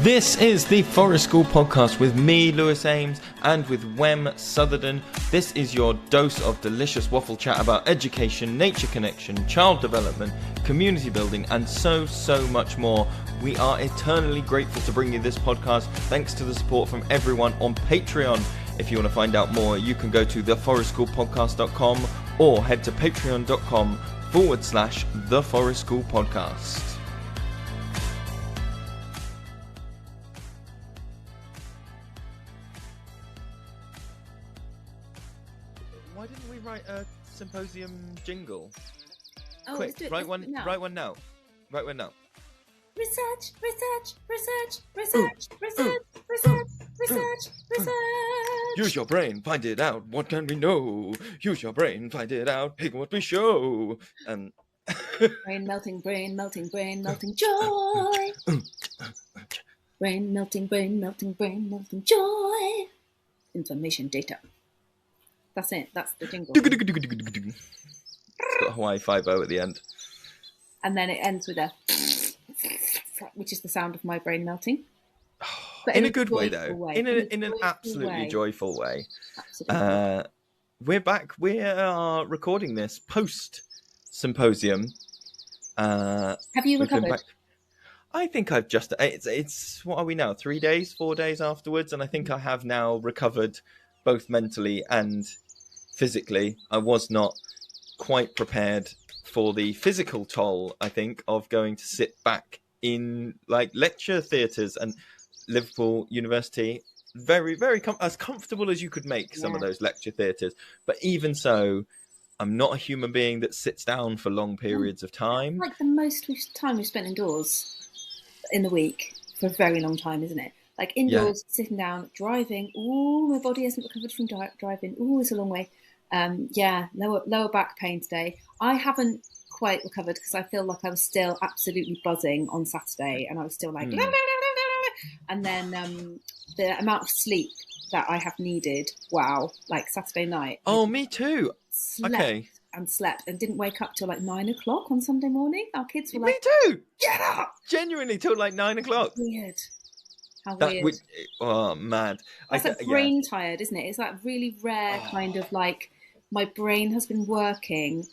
This is the Forest School Podcast with me, Lewis Ames, and with Wem Sutherden. This is your dose of delicious waffle chat about education, nature connection, child development, community building, and so much more. We are eternally grateful to bring you this podcast, thanks to the support from everyone on Patreon. If you want to find out more, you can go to theforestschoolpodcast.com or head to patreon.com/The Forest School Podcast. Why didn't we write a symposium jingle? Oh, quick, write one now. Write one now. Research. Use your brain, find it out. What can we know? Use your brain, find it out. Pick what we show. And brain melting, joy. Brain melting, joy. Information data. That's it. That's the jingle. It's got Hawaii 5-0 at the end. And then it ends with a which is the sound of my brain melting. But in a good way, though. In an absolutely joyful way. Absolutely. We're back. We are recording this post-symposium. Have you recovered? I think I've just... It's what are we now? 4 days afterwards? And I think I have now recovered both mentally and physically. I was not quite prepared for the physical toll, I think, of going to sit back in like lecture theatres and Liverpool University. Very, very as comfortable as you could make some of those lecture theatres. But even so, I'm not a human being that sits down for long periods of time. Like the most time we've spent indoors in the week for a very long time, isn't it? Like indoors, sitting down, driving. Ooh, my body hasn't recovered from driving. Ooh, it's a long way. Lower back pain today. I haven't quite recovered because I feel like I was still absolutely buzzing on Saturday, and I was still like, la, la, la, la, la. And then the amount of sleep that I have needed. Wow, like Saturday night. Oh, me too. Slept and didn't wake up till like 9 o'clock on Sunday morning. Our kids were like, me too. Get up! Genuinely till like 9 o'clock. Weird. How weird. Mad. That's like brain tired, isn't it? It's that really rare kind of like, my brain has been working.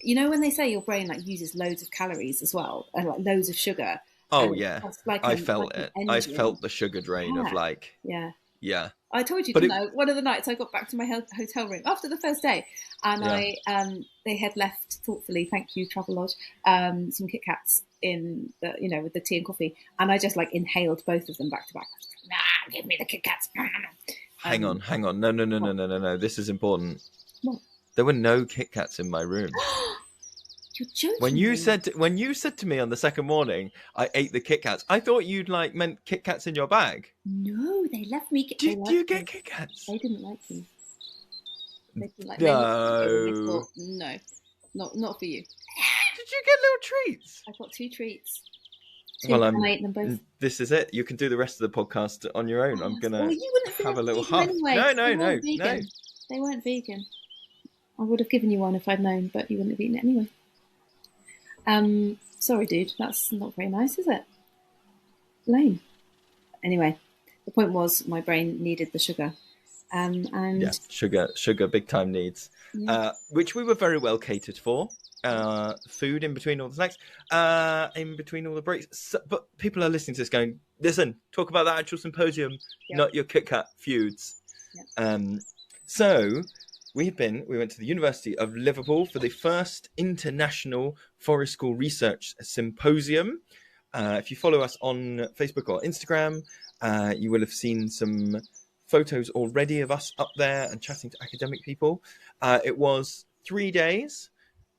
You know when they say your brain like uses loads of calories as well, and like loads of sugar. Oh yeah, like I felt it. I felt the sugar drain of like. Yeah. Yeah. I told you, didn't I? One of the nights I got back to my hotel room after the first day, and they had left thoughtfully, thank you Travelodge, some Kit Kats in the, with the tea and coffee, and I just like inhaled both of them back to back. I was like, nah, give me the Kit Kats. Hang on. No. This is important. What? There were no Kit Kats in my room. You're joking. When you said to me on the second morning, I ate the Kit Kats, I thought you'd like meant Kit Kats in your bag. No, they left me. Did you get Kit Kats? They didn't like them. They didn't like no. No, not for you. Did you get little treats? I got 2 treats. I ate them both. This is it. You can do the rest of the podcast on your own. I'm gonna have a little huff. Anyway. No. They weren't vegan. I would have given you one if I'd known, but you wouldn't have eaten it anyway. Sorry, dude. That's not very nice, is it? Lame. Anyway, the point was my brain needed the sugar. And sugar, big time needs, which we were very well catered for. Food in between all the snacks, in between all the breaks. So, but people are listening to this going, listen, talk about that actual symposium, not your Kit Kat feuds. Yep. So we went to the University of Liverpool for the first international Forest School Research Symposium. If you follow us on Facebook or Instagram, you will have seen some photos already of us up there and chatting to academic people. It was 3 days,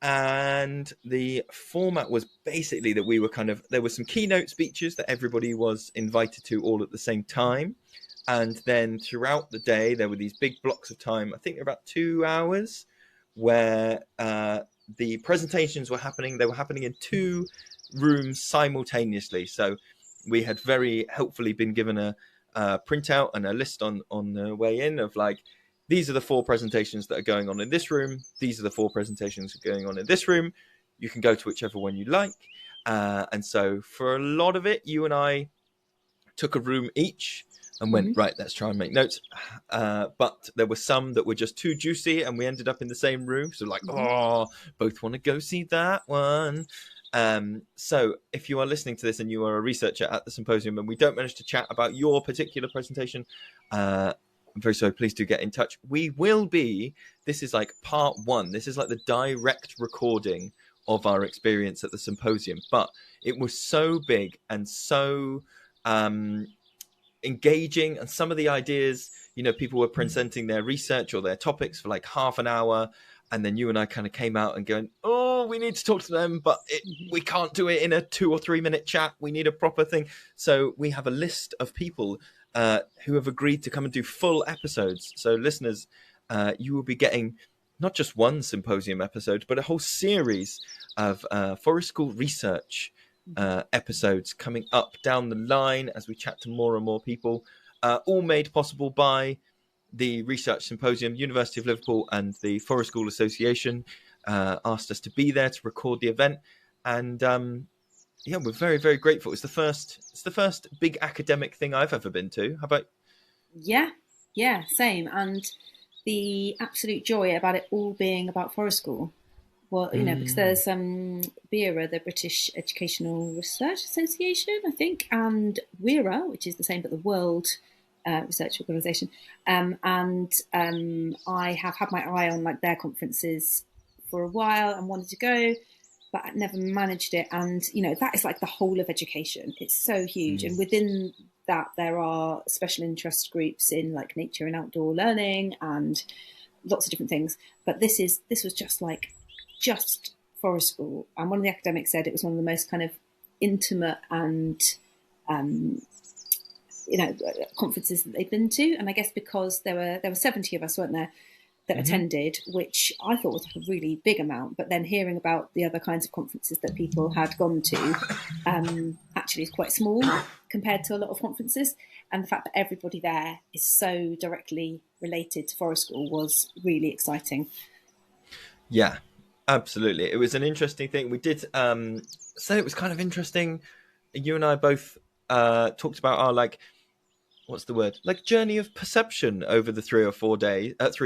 and the format was basically that we were there were some keynote speeches that everybody was invited to all at the same time. And then throughout the day, there were these big blocks of time, I think they're about 2 hours, where the presentations were happening. They were happening in 2 rooms simultaneously. So we had very helpfully been given a printout and a list on the way in of like, these are the 4 presentations that are going on in this room. These are the 4 presentations that are going on in this room. You can go to whichever one you like. And so for a lot of it, you and I took a room each and went, right, let's try and make notes. But there were some that were just too juicy and we ended up in the same room. So like, both want to go see that one. So if you are listening to this and you are a researcher at the symposium and we don't manage to chat about your particular presentation, I'm very sorry, please do get in touch. We will be, this is like part 1. This is like the direct recording of our experience at the symposium. But it was so big and so engaging, and some of the ideas, you know, people were presenting their research or their topics for like half an hour, and then you and I kind of came out and going, oh, we need to talk to them, but we can't do it in a 2 or 3 minute chat. We need a proper thing. So we have a list of people who have agreed to come and do full episodes. So listeners, you will be getting not just one symposium episode, but a whole series of Forest School Research episodes coming up down the line as we chat to more and more people, all made possible by the Research Symposium. University of Liverpool and the Forest School Association asked us to be there to record the event, and we're very, very grateful. It's the first big academic thing I've ever been to. How about? Yeah, same. And the absolute joy about it all being about Forest School. Well, you know, because there's BERA, the British Educational Research Association, I think, and WERA, which is the same but the World Research Organisation. And I have had my eye on like their conferences for a while and wanted to go, but I never managed it. And, you know, that is like the whole of education. It's so huge. And within that, there are special interest groups in like nature and outdoor learning and lots of different things. But this was just Forest School, and one of the academics said it was one of the most kind of intimate and conferences that they've been to. And I guess because there were 70 of us, weren't there, that attended, which I thought was like a really big amount. But then hearing about the other kinds of conferences that people had gone to actually is quite small compared to a lot of conferences. And the fact that everybody there is so directly related to Forest School was really exciting. Yeah. Absolutely. It was an interesting thing. We did say it was kind of interesting. You and I both talked about our, like, what's the word? Like journey of perception over the 3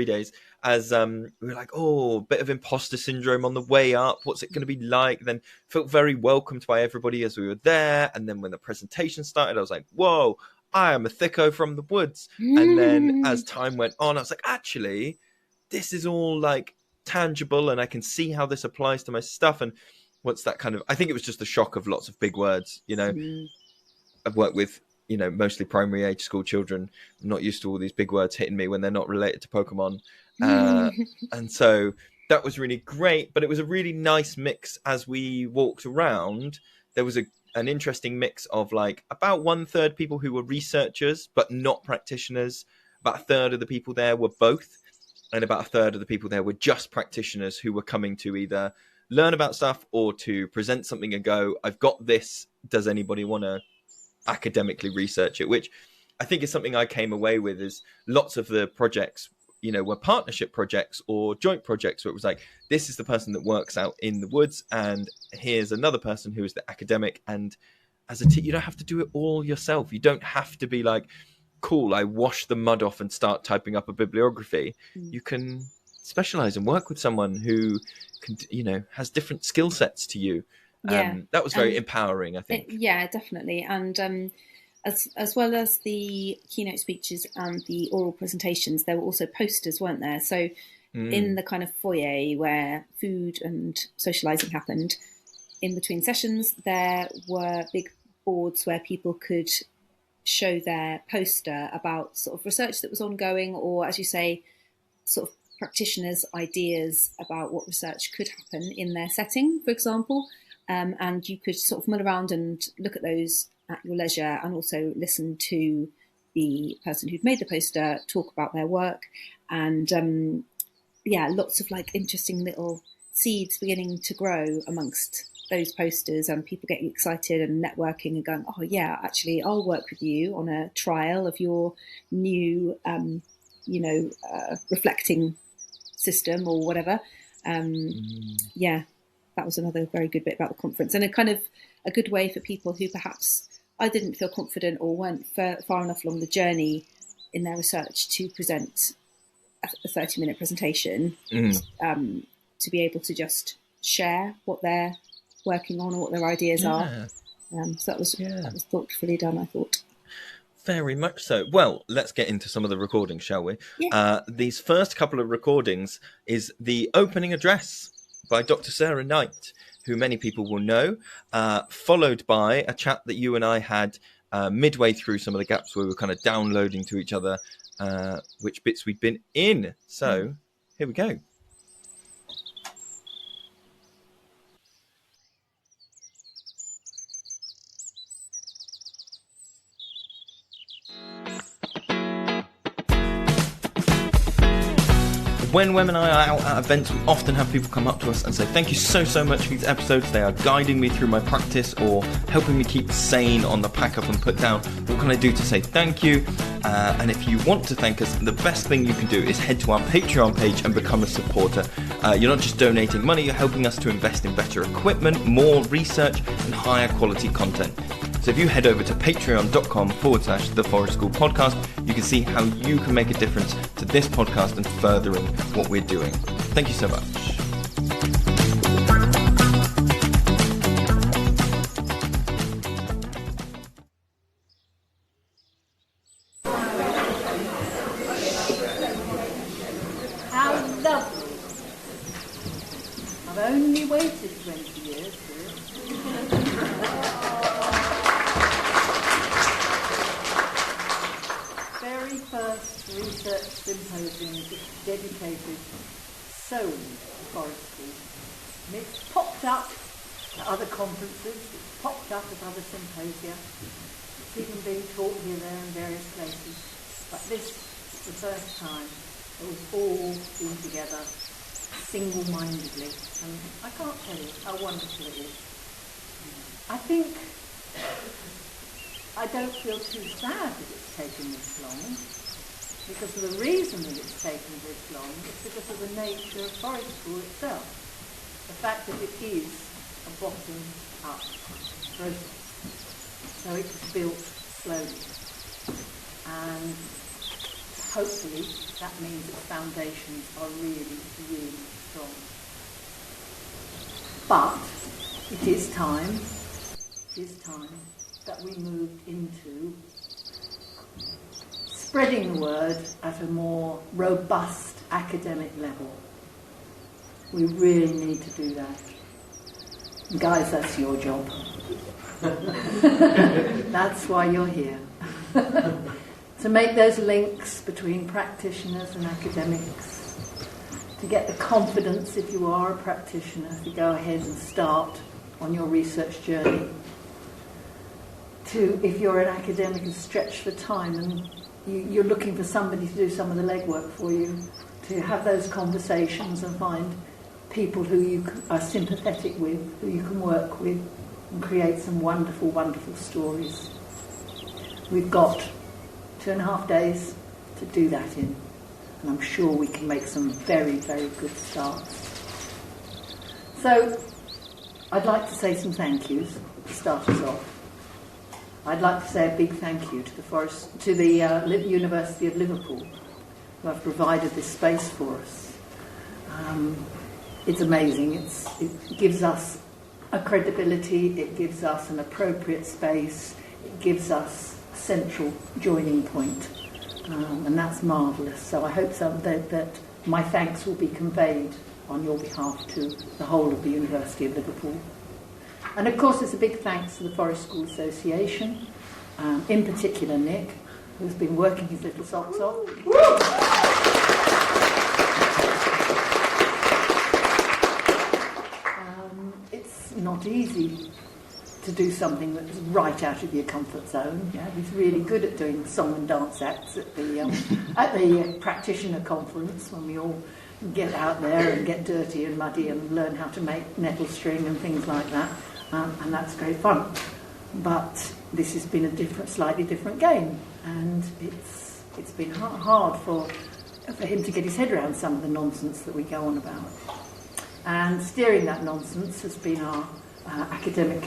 days as we were like, oh, bit of imposter syndrome on the way up. What's it going to be like? Then felt very welcomed by everybody as we were there. And then when the presentation started, I was like, whoa, I am a thicko from the woods. And then as time went on, I was like, actually, this is all like tangible and I can see how this applies to my stuff. And what's that kind of, I think it was just the shock of lots of big words, you know. I've worked with, you know, mostly primary age school children. I'm not used to all these big words hitting me when they're not related to Pokemon. And so that was really great, but it was a really nice mix as we walked around. There was an interesting mix of like about 1/3 people who were researchers but not practitioners. About 1/3 of the people there were both. And about 1/3 of the people there were just practitioners who were coming to either learn about stuff or to present something and go, I've got this. Does anybody want to academically research it? Which I think is something I came away with, is lots of the projects, you know, were partnership projects or joint projects where it was like, this is the person that works out in the woods and here's another person who is the academic. And as a team, you don't have to do it all yourself. You don't have to be like, cool, I wash the mud off and start typing up a bibliography. You can specialize and work with someone who can, you know, has different skill sets to you. That was very empowering, I think. Yeah, definitely. And as well as the keynote speeches and the oral presentations, there were also posters, weren't there? So in the kind of foyer where food and socializing happened, in between sessions, there were big boards where people could show their poster about sort of research that was ongoing, or, as you say, sort of practitioners' ideas about what research could happen in their setting, for example. And you could sort of mull around and look at those at your leisure, and also listen to the person who'd made the poster talk about their work. And lots of like interesting little seeds beginning to grow amongst those posters, and people getting excited and networking and going, oh yeah, actually I'll work with you on a trial of your new reflecting system or whatever. That was another very good bit about the conference, and a kind of a good way for people who perhaps I didn't feel confident or weren't far enough along the journey in their research to present a 30-minute presentation, to be able to just share what they're working on or what their ideas are. So that was thoughtfully done, I thought. Very much so. Well, let's get into some of the recordings, shall we? Yeah. These first couple of recordings is the opening address by Dr. Sarah Knight, who many people will know, followed by a chat that you and I had midway through some of the gaps where we were kind of downloading to each other which bits we'd been in. So here we go. When Wem and I are out at events, we often have people come up to us and say, thank you so much for these episodes. They are guiding me through my practice or helping me keep sane on the pack up and put down. What can I do to say thank you? And if you want to thank us, the best thing you can do is head to our Patreon page and become a supporter. You're not just donating money, you're helping us to invest in better equipment, more research and higher quality content. So if you head over to patreon.com/The Forest School Podcast, you can see how you can make a difference to this podcast and furthering what we're doing. Thank you so much. How lovely. I've only waited 20 years for it. Very first research symposium dedicated solely to Forest School. And it's popped up at other conferences, it's popped up at other symposia, it's even been taught here, there and various places. But this is the first time that we've all been together single-mindedly. And I can't tell you how wonderful it is. I think I don't feel too sad that it's taken this long, because of the reason that it's taken this long is because of the nature of Forest School itself. The fact that it is a bottom-up process. So it's built slowly. And hopefully that means its foundations are really, really strong. But it is time that we moved into spreading the word at a more robust academic level. We really need to do that. Guys, that's your job. That's why you're here. To make those links between practitioners and academics, to get the confidence, if you are a practitioner, to go ahead and start on your research journey. To, if you're an academic and stretched for time and you're looking for somebody to do some of the legwork for you, to have those conversations and find people who you are sympathetic with, who you can work with, and create some wonderful, wonderful stories. We've got 2.5 days to do that in, and I'm sure we can make some very, very good starts. So, I'd like to say some thank yous to start us off. I'd like to say a big thank you to the University of Liverpool, who have provided this space for us. It's amazing. It gives us a credibility, it gives us an appropriate space, it gives us a central joining point, and that's marvellous. So I hope that my thanks will be conveyed on your behalf to the whole of the University of Liverpool. And of course there's a big thanks to the Forest School Association, in particular Nick, who's been working his little socks off. It's not easy to do something that's right out of your comfort zone. Yeah, he's really good at doing song and dance acts at the practitioner conference, when we all get out there and get dirty and muddy and learn how to make nettle string and things like that, and that's great fun. But this has been a slightly different game, and it's been hard for him to get his head around some of the nonsense that we go on about. And steering that nonsense has been our academic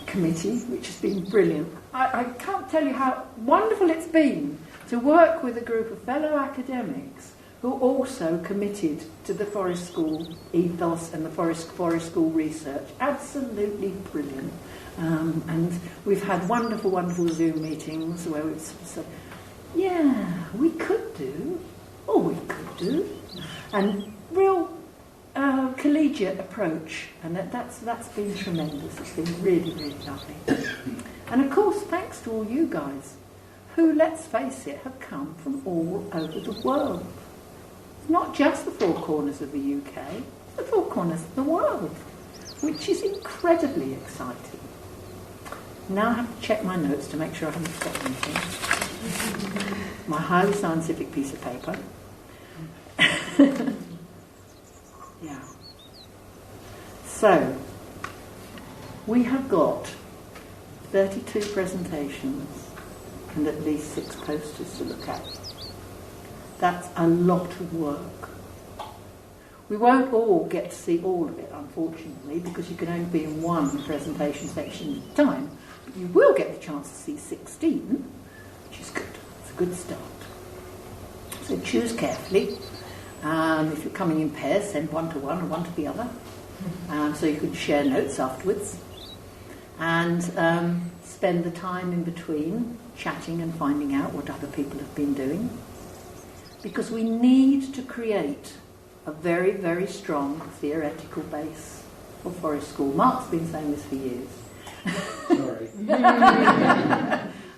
committee, which has been brilliant. I can't tell you how wonderful it's been to work with a group of fellow academics who also committed to the Forest School ethos and the Forest School Research. Absolutely brilliant. And we've had wonderful, wonderful Zoom meetings where we've said, yeah, we could do, or we could do. And real collegiate approach, and that's been tremendous. It's been really, really lovely. And of course, thanks to all you guys, who, let's face it, have come from all over the world. Not just the four corners of the UK, the four corners of the world, which is incredibly exciting. Now I have to check my notes to make sure I haven't forgotten anything. My highly scientific piece of paper. Yeah. So, we have got 32 presentations and at least 6 posters to look at. That's a lot of work. We won't all get to see all of it, unfortunately, because you can only be in one presentation section at a time. But you will get the chance to see 16, which is good. It's a good start. So choose carefully. If you're coming in pairs, send one to one and one to the other, so you can share notes afterwards. And spend the time in between chatting and finding out what other people have been doing. Because we need to create a very, very strong theoretical base for Forest School. Mark's been saying this for years. Sorry.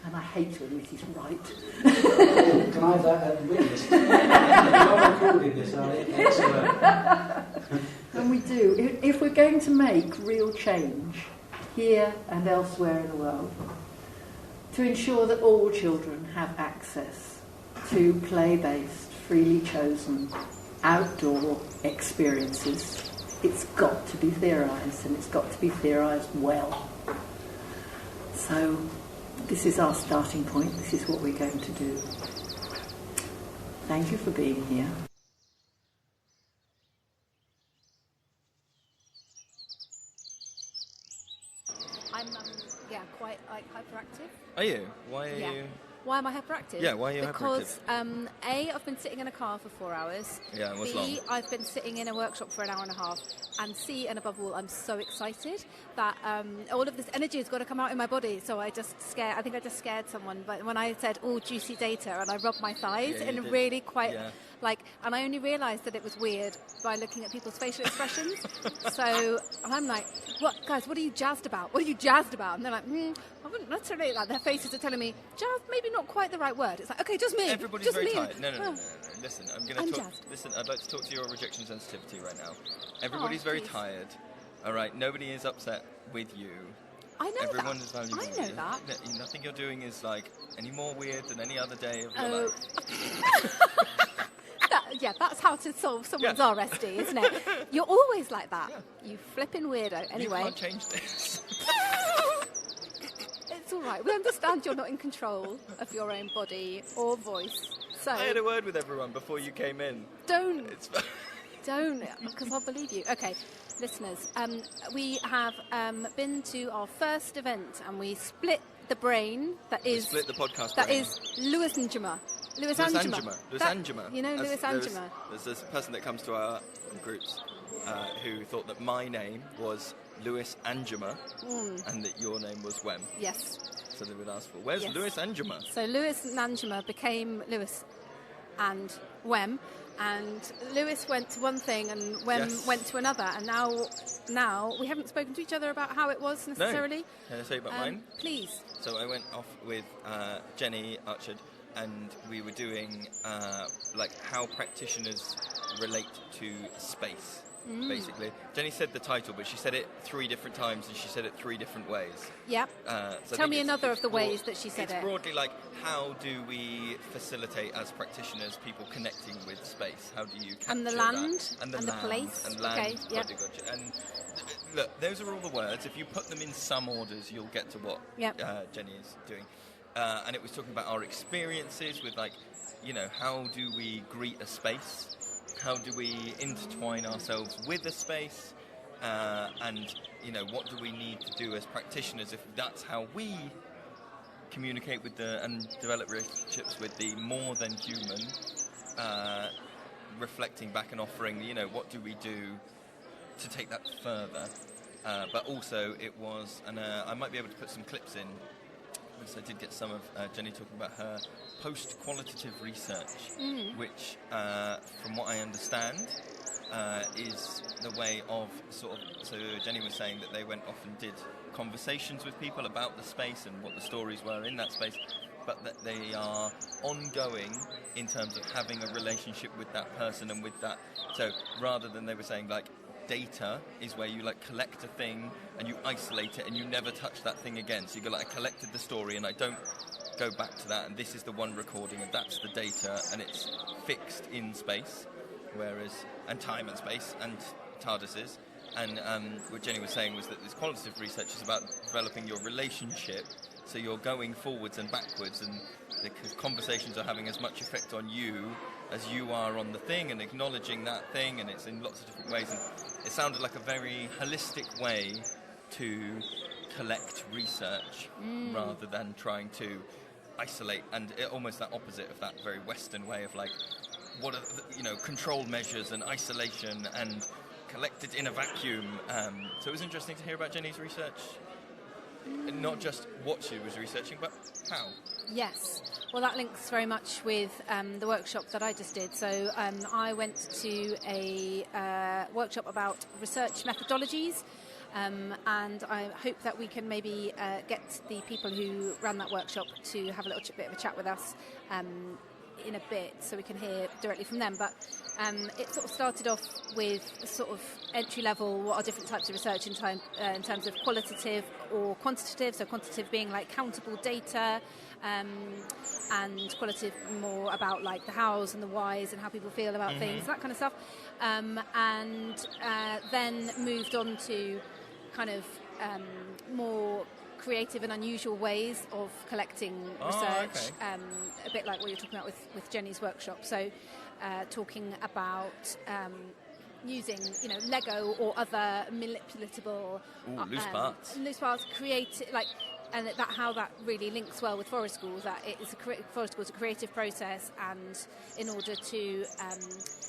And I hate to admit he's right. Can I have that as a witness? You're not recording this, are you? Excellent. And we do. If we're going to make real change here and elsewhere in the world, to ensure that all children have access to play-based, freely chosen, outdoor experiences, it's got to be theorised, and it's got to be theorised well. So this is our starting point. This is what we're going to do. Thank you for being here. I'm quite hyperactive. Are you? Why are you? Why am I hyperactive? Yeah, why are you because, A, I've been sitting in a car for 4 hours. Yeah, what's B, long? I've been sitting in a workshop for an hour and a half. And C, and above all, I'm so excited that all of this energy has got to come out in my body. So I just scared someone. But when I said, juicy data, and I rubbed my thighs in a really quite... Yeah. And I only realised that it was weird by looking at people's facial expressions. And I'm like, what, guys, what are you jazzed about? What are you jazzed about? And they're like, I wouldn't necessarily, their faces are telling me, jazzed, maybe not quite the right word. It's like, okay, just me. Everybody's just very me. tired. No. Listen, I'm jazzed. Listen, I'd like to talk to your rejection sensitivity right now. Everybody's very tired. All right, nobody is upset with you. I know Everyone that. is valuable. I know that. Nothing you're doing is any more weird than any other day of your life. That's how to solve someone's RSD, isn't it? You're always like that. Yeah. You flipping weirdo. Anyway. You can't change this. It's all right. We understand you're not in control of your own body or voice. So I had a word with everyone before you came in. Don't, because I'll believe you. Okay, listeners, we have been to our first event and we split the brain We split the podcast that brain. is Lewis Angema. Lewis Angema. You know Lewis Angema? There's this person that comes to our groups who thought that my name was Lewis Angema and that your name was Wem. Yes. So they would ask for, where's Lewis Angema? So Lewis Angema became Lewis and Wem, and Lewis went to one thing and Wem went to another, and now we haven't spoken to each other about how it was necessarily. No. Can I say about mine? Please. So I went off with Jenny Archard, and we were doing how practitioners relate to space, basically. Jenny said the title, but she said it 3 different times, and she said it 3 different ways. Yeah. So Tell me another of the ways that she said it. It's broadly how do we facilitate as practitioners people connecting with space? How do you capture and the land that? and the place. And land. Okay. Yeah. Gotcha. And look, those are all the words. If you put them in some orders, you'll get to what Jenny is doing. And it was talking about our experiences with how do we greet a space? How do we intertwine ourselves with a space? and what do we need to do as practitioners if that's how we communicate with and develop relationships with the more than human, reflecting back and offering, what do we do to take that further. But also it was, and I might be able to put some clips in, because I did get some of Jenny talking about her post-qualitative research, which, from what I understand, is the way of so Jenny was saying that they went off and did conversations with people about the space and what the stories were in that space, but that they are ongoing in terms of having a relationship with that person and with that. So rather than, they were saying, like, data is where you collect a thing and you isolate it and you never touch that thing again. So you go, I collected the story and I don't go back to that, and this is the one recording and that's the data, and it's fixed in space, and time and space and TARDISes. And what Jenny was saying was that this qualitative research is about developing your relationship, so you're going forwards and backwards, and the conversations are having as much effect on you as you are on the thing, and acknowledging that thing, and it's in lots of different ways. And it sounded like a very holistic way to collect research rather than trying to isolate, and almost that opposite of that very Western way of what are control measures and isolation and collected in a vacuum. So it was interesting to hear about Jenny's research, not just what she was researching, but how. Yes. Well, that links very much with the workshop that I just did. So I went to a workshop about research methodologies, and I hope that we can maybe get the people who ran that workshop to have a little bit of a chat with us in a bit, so we can hear directly from them. But it sort of started off with sort of entry level, what are different types of research in terms of qualitative or quantitative. So quantitative being countable data, and qualitative more about the hows and the whys and how people feel about things, that kind of stuff. And then moved on to kind of more creative and unusual ways of collecting research, okay. A bit like what you're talking about with Jenny's workshop. So talking about using Lego or other manipulatable loose parts, create and how that really links well with Forest School, that Forest School is a creative process, and in order to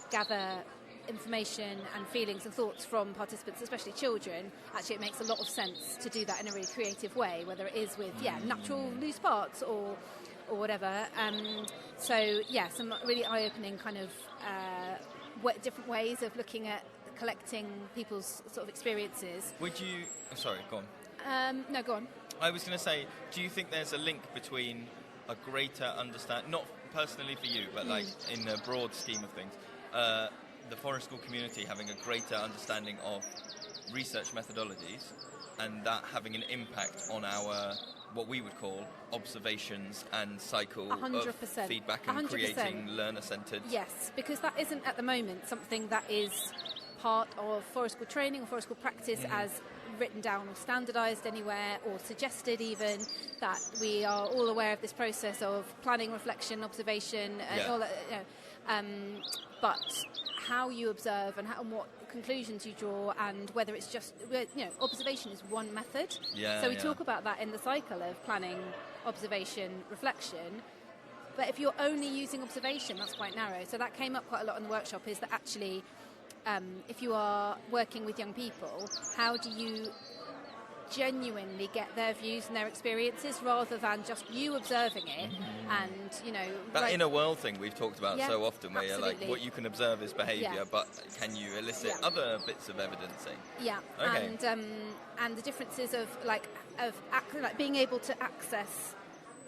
gather information and feelings and thoughts from participants, especially children, actually it makes a lot of sense to do that in a really creative way, whether it is with natural loose parts or whatever. So some really eye-opening kind of different ways of looking at collecting people's sort of experiences. Would you... sorry, go on. No, go on. I was going to say, do you think there's a link between a greater understanding, not personally for you, but in the broad scheme of things, the Forest School community having a greater understanding of research methodologies, and that having an impact on our, what we would call, observations and cycle 100%. Of feedback and 100%. Creating learner-centred? Yes, because that isn't at the moment something that is part of Forest School training or Forest School practice as written down or standardised anywhere, or suggested even, that we are all aware of this process of planning, reflection, observation, and all that, but how you observe and what conclusions you draw, and whether it's just, observation is one method. So we talk about that in the cycle of planning, observation, reflection. But if you're only using observation, that's quite narrow. So that came up quite a lot in the workshop, is that actually, if you are working with young people, how do you genuinely get their views and their experiences, rather than just you observing it and that inner world thing we've talked about so often, where absolutely. you're what you can observe is behaviour, but can you elicit other bits of evidencing? And the differences of being able to access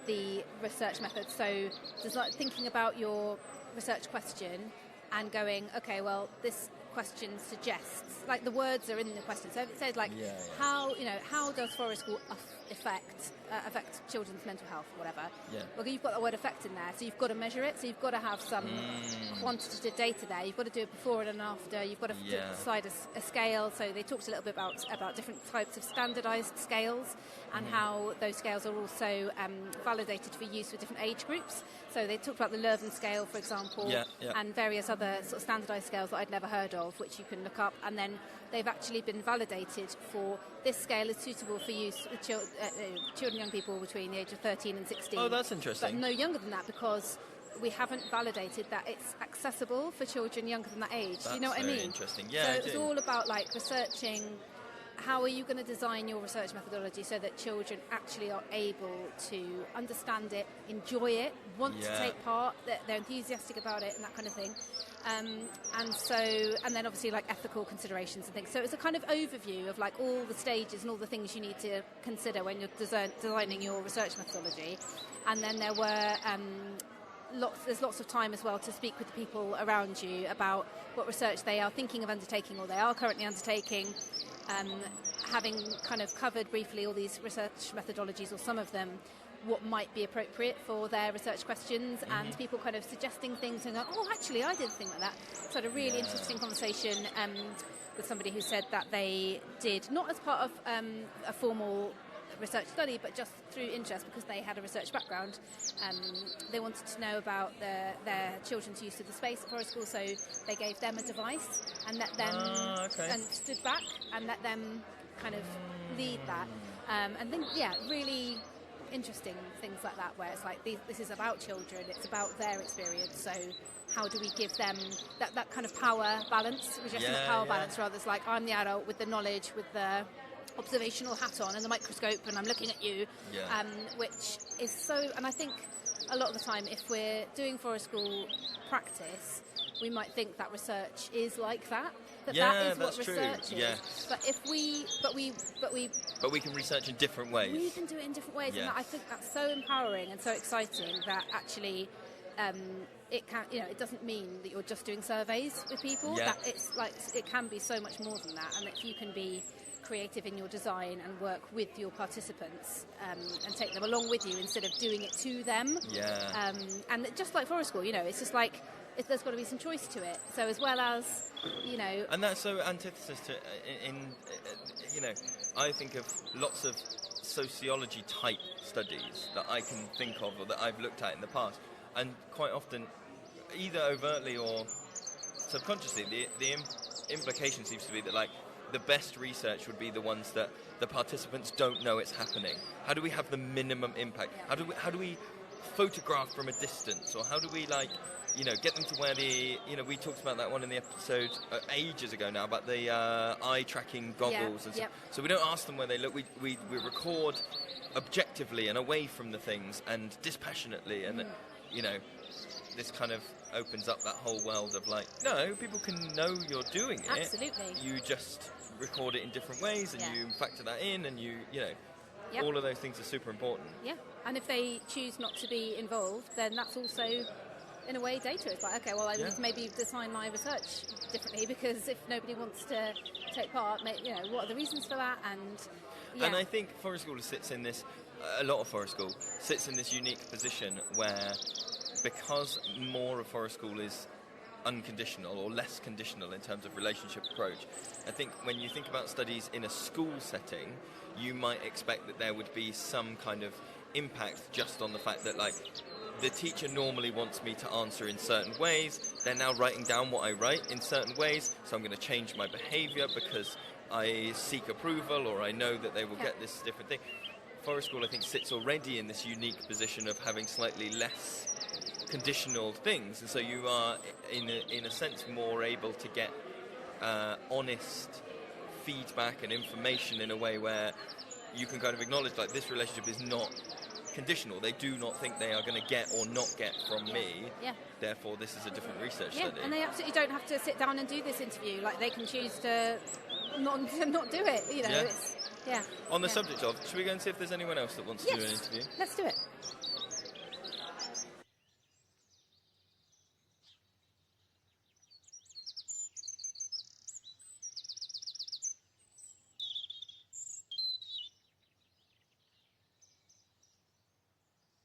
the research method. So just thinking about your research question and going, okay, well, this question suggests, the words are in the question. So if it says how does Forest School affect children's mental health or whatever, well, you've got the word affect in there, so you've got to measure it, so you've got to have some quantitative data there, you've got to do it before and after, you've got to decide a scale. So they talked a little bit about different types of standardised scales, and how those scales are also validated for use with different age groups. So they talked about the Leuven scale, for example, and various other sort of standardised scales that I'd never heard of. of, which you can look up, and then they've actually been validated for this scale is suitable for use with children, young people between the age of 13 and 16. Oh, that's interesting. But no younger than that, because we haven't validated that it's accessible for children younger than that age. Do you know what I mean? Interesting. Yeah. So it's all about like researching. How are you going to design your research methodology so that children actually are able to understand it, enjoy it, want to take part, that they're enthusiastic about it, and that kind of thing. And then obviously like ethical considerations and things. So it's a kind of overview of like all the stages and all the things you need to consider when you're designing your research methodology. And then there were there's lots of time as well to speak with the people around you about what research they are thinking of undertaking or they are currently undertaking. Having kind of covered briefly all these research methodologies, or some of them, what might be appropriate for their research questions, and people kind of suggesting things and go, oh, actually, I did a thing like that. So I had a really interesting conversation with somebody who said that they did, not as part of a formal research study, but just through interest, because they had a research background. They wanted to know about their children's use of the space at Forest School, so they gave them a device and let them and stood back and let them kind of lead that. And then, really interesting things like that, where it's like this is about children, it's about their experience. So how do we give them that kind of power balance, power balance, rather it's like I'm the adult with the knowledge, with the observational hat on and the microscope, and I'm looking at you, which is so. And I think a lot of the time, if we're doing Forest School practice, we might think that research is like that. That is what research is. Yeah. But we can research in different ways. We can do it in different ways, and I think that's so empowering and so exciting that actually. It can, it doesn't mean that you're just doing surveys with people. That it's like it can be so much more than that, and if you can be creative in your design and work with your participants and take them along with you instead of doing it to them. And just like Forest School, it's just like there's got to be some choice to it. So as well as, And that's so antithesis to, I think of lots of sociology type studies that I can think of or that I've looked at in the past. And quite often, either overtly or subconsciously, the implication seems to be that, like, the best research would be the ones that the participants don't know it's happening. How do we have the minimum impact? How do we photograph from a distance? Or how do we, get them to where we talked about that one in the episode ages ago now, about the eye tracking goggles. And so we don't ask them where they look. We record objectively and away from the things and dispassionately, and this kind of opens up that whole world of no, people can know you're doing it. Absolutely. You just record it in different ways, and you factor that in, and all of those things are super important. Yeah, and if they choose not to be involved, then that's also, in a way, data. It's like, okay, well, I need to maybe design my research differently, because if nobody wants to take part, what are the reasons for that? And I think Forest School sits in this, a lot of Forest School sits in this unique position where, because more of Forest School is unconditional or less conditional in terms of relationship approach, I think when you think about studies in a school setting, you might expect that there would be some kind of impact just on the fact that, the teacher normally wants me to answer in certain ways. They're now writing down what I write in certain ways, so I'm going to change my behaviour because I seek approval, or I know that they will get this different thing. Forest School, I think, sits already in this unique position of having slightly less conditional things, and so you are in a sense more able to get honest feedback and information in a way where you can kind of acknowledge this relationship is not conditional. They do not think they are going to get or not get from me. Therefore, this is a different research study. And they absolutely don't have to sit down and do this interview. They can choose to not do it. On the subject of, should we go and see if there's anyone else that wants to do an interview? Let's do it.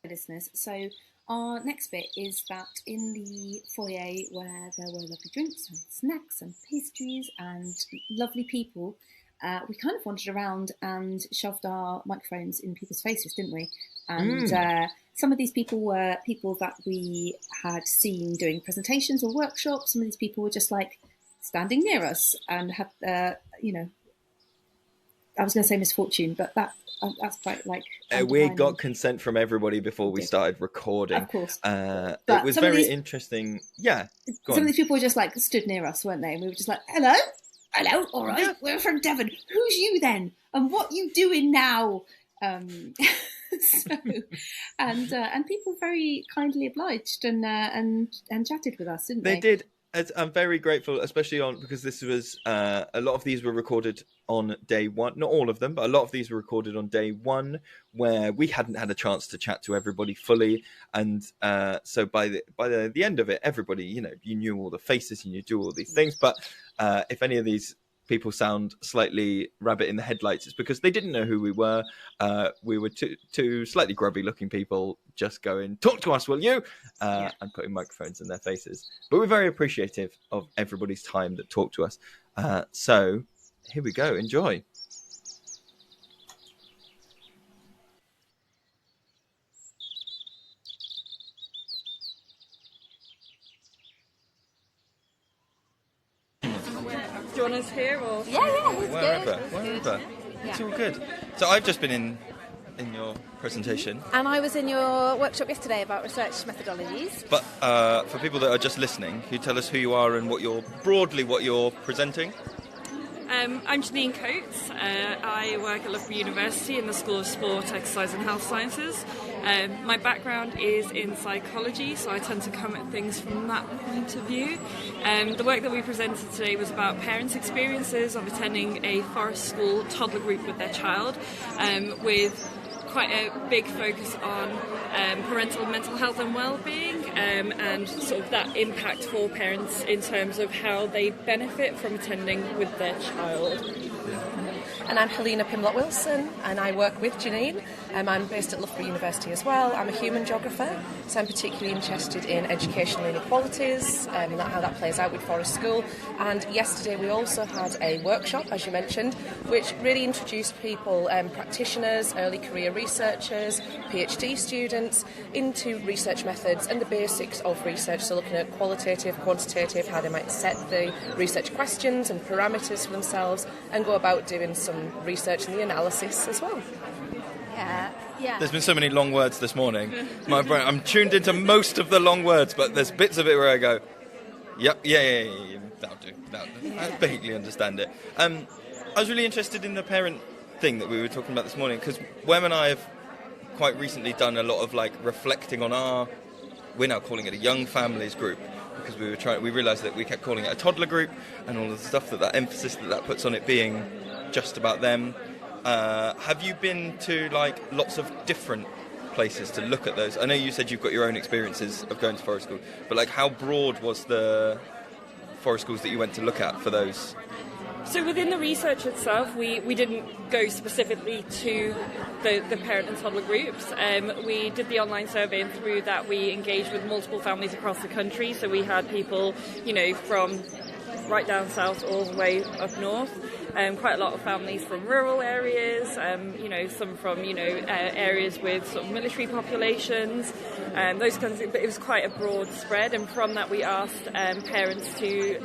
Listeners. So our next bit is that in the foyer, where there were lovely drinks and snacks and pastries and lovely people, we kind of wandered around and shoved our microphones in people's faces, didn't we? And some of these people were people that we had seen doing presentations or workshops. Some of these people were just standing near us and had, I was going to say misfortune, but that's quite like... we got consent from everybody before we started recording. Of course. It was very interesting. Yeah, some of these people just like stood near us, weren't they? And we were just like, hello, all right, yeah. We're from Devon. Who's you then? And what you doing now? And people very kindly obliged and chatted with us, didn't they? They did. I'm very grateful, especially because this was a lot of these were recorded on day one. Not all of them, but a lot of these were recorded on day one, where we hadn't had a chance to chat to everybody fully. And so by the end of it, everybody, you knew all the faces, and you do all these things. But if any of these people sound slightly rabbit in the headlights, it's because they didn't know who we were. We were two slightly grubby looking people just going, talk to us, will you? And putting microphones in their faces. But we're very appreciative of everybody's time that talked to us. So here we go. Enjoy. Do you want us here or? Yeah, it's Wherever. It's all good. So I've just been in your presentation. And I was in your workshop yesterday about research methodologies. But for people that are just listening, can you tell us who you are and what you're presenting? I'm Janine Coates. I work at Liverpool University in the School of Sport, Exercise and Health Sciences. My background is in psychology, so I tend to come at things from that point of view. The work that we presented today was about parents' experiences of attending a Forest School toddler group with their child, with quite a big focus on parental mental health and well-being, and sort of that impact for parents in terms of how they benefit from attending with their child. And I'm Helena Pimblott-Wilson, and I work with Janine. I'm based at Liverpool University as well. I'm a human geographer, so I'm particularly interested in educational inequalities and how that plays out with Forest School. And yesterday we also had a workshop, as you mentioned, which really introduced people, practitioners, early career researchers, PhD students, into research methods and the basics of research, so looking at qualitative, quantitative, how they might set the research questions and parameters for themselves and go about doing some research and the analysis as well. Yeah. There's been so many long words this morning. My brain, I'm tuned into most of the long words, but there's bits of it where I go, yep, yeah, that'll do. I vaguely understand it. I was really interested in the parent thing that we were talking about this morning, because Wem and I have quite recently done a lot of reflecting on we're now calling it a young families group, because we realised that we kept calling it a toddler group, and all of the stuff that emphasis that puts on it being just about them. Have you been to lots of different places to look at those? I know you said you've got your own experiences of going to Forest School, but how broad was the Forest Schools that you went to look at for those? So within the research itself, we didn't go specifically to the parent and toddler groups. We did the online survey, and through that we engaged with multiple families across the country. So we had people, from right down south all the way up north. Quite a lot of families from rural areas, some from, areas with sort of military populations, those kinds of, but it was quite a broad spread, and from that we asked parents to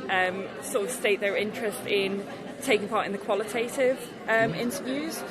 sort of state their interest in taking part in the qualitative interviews.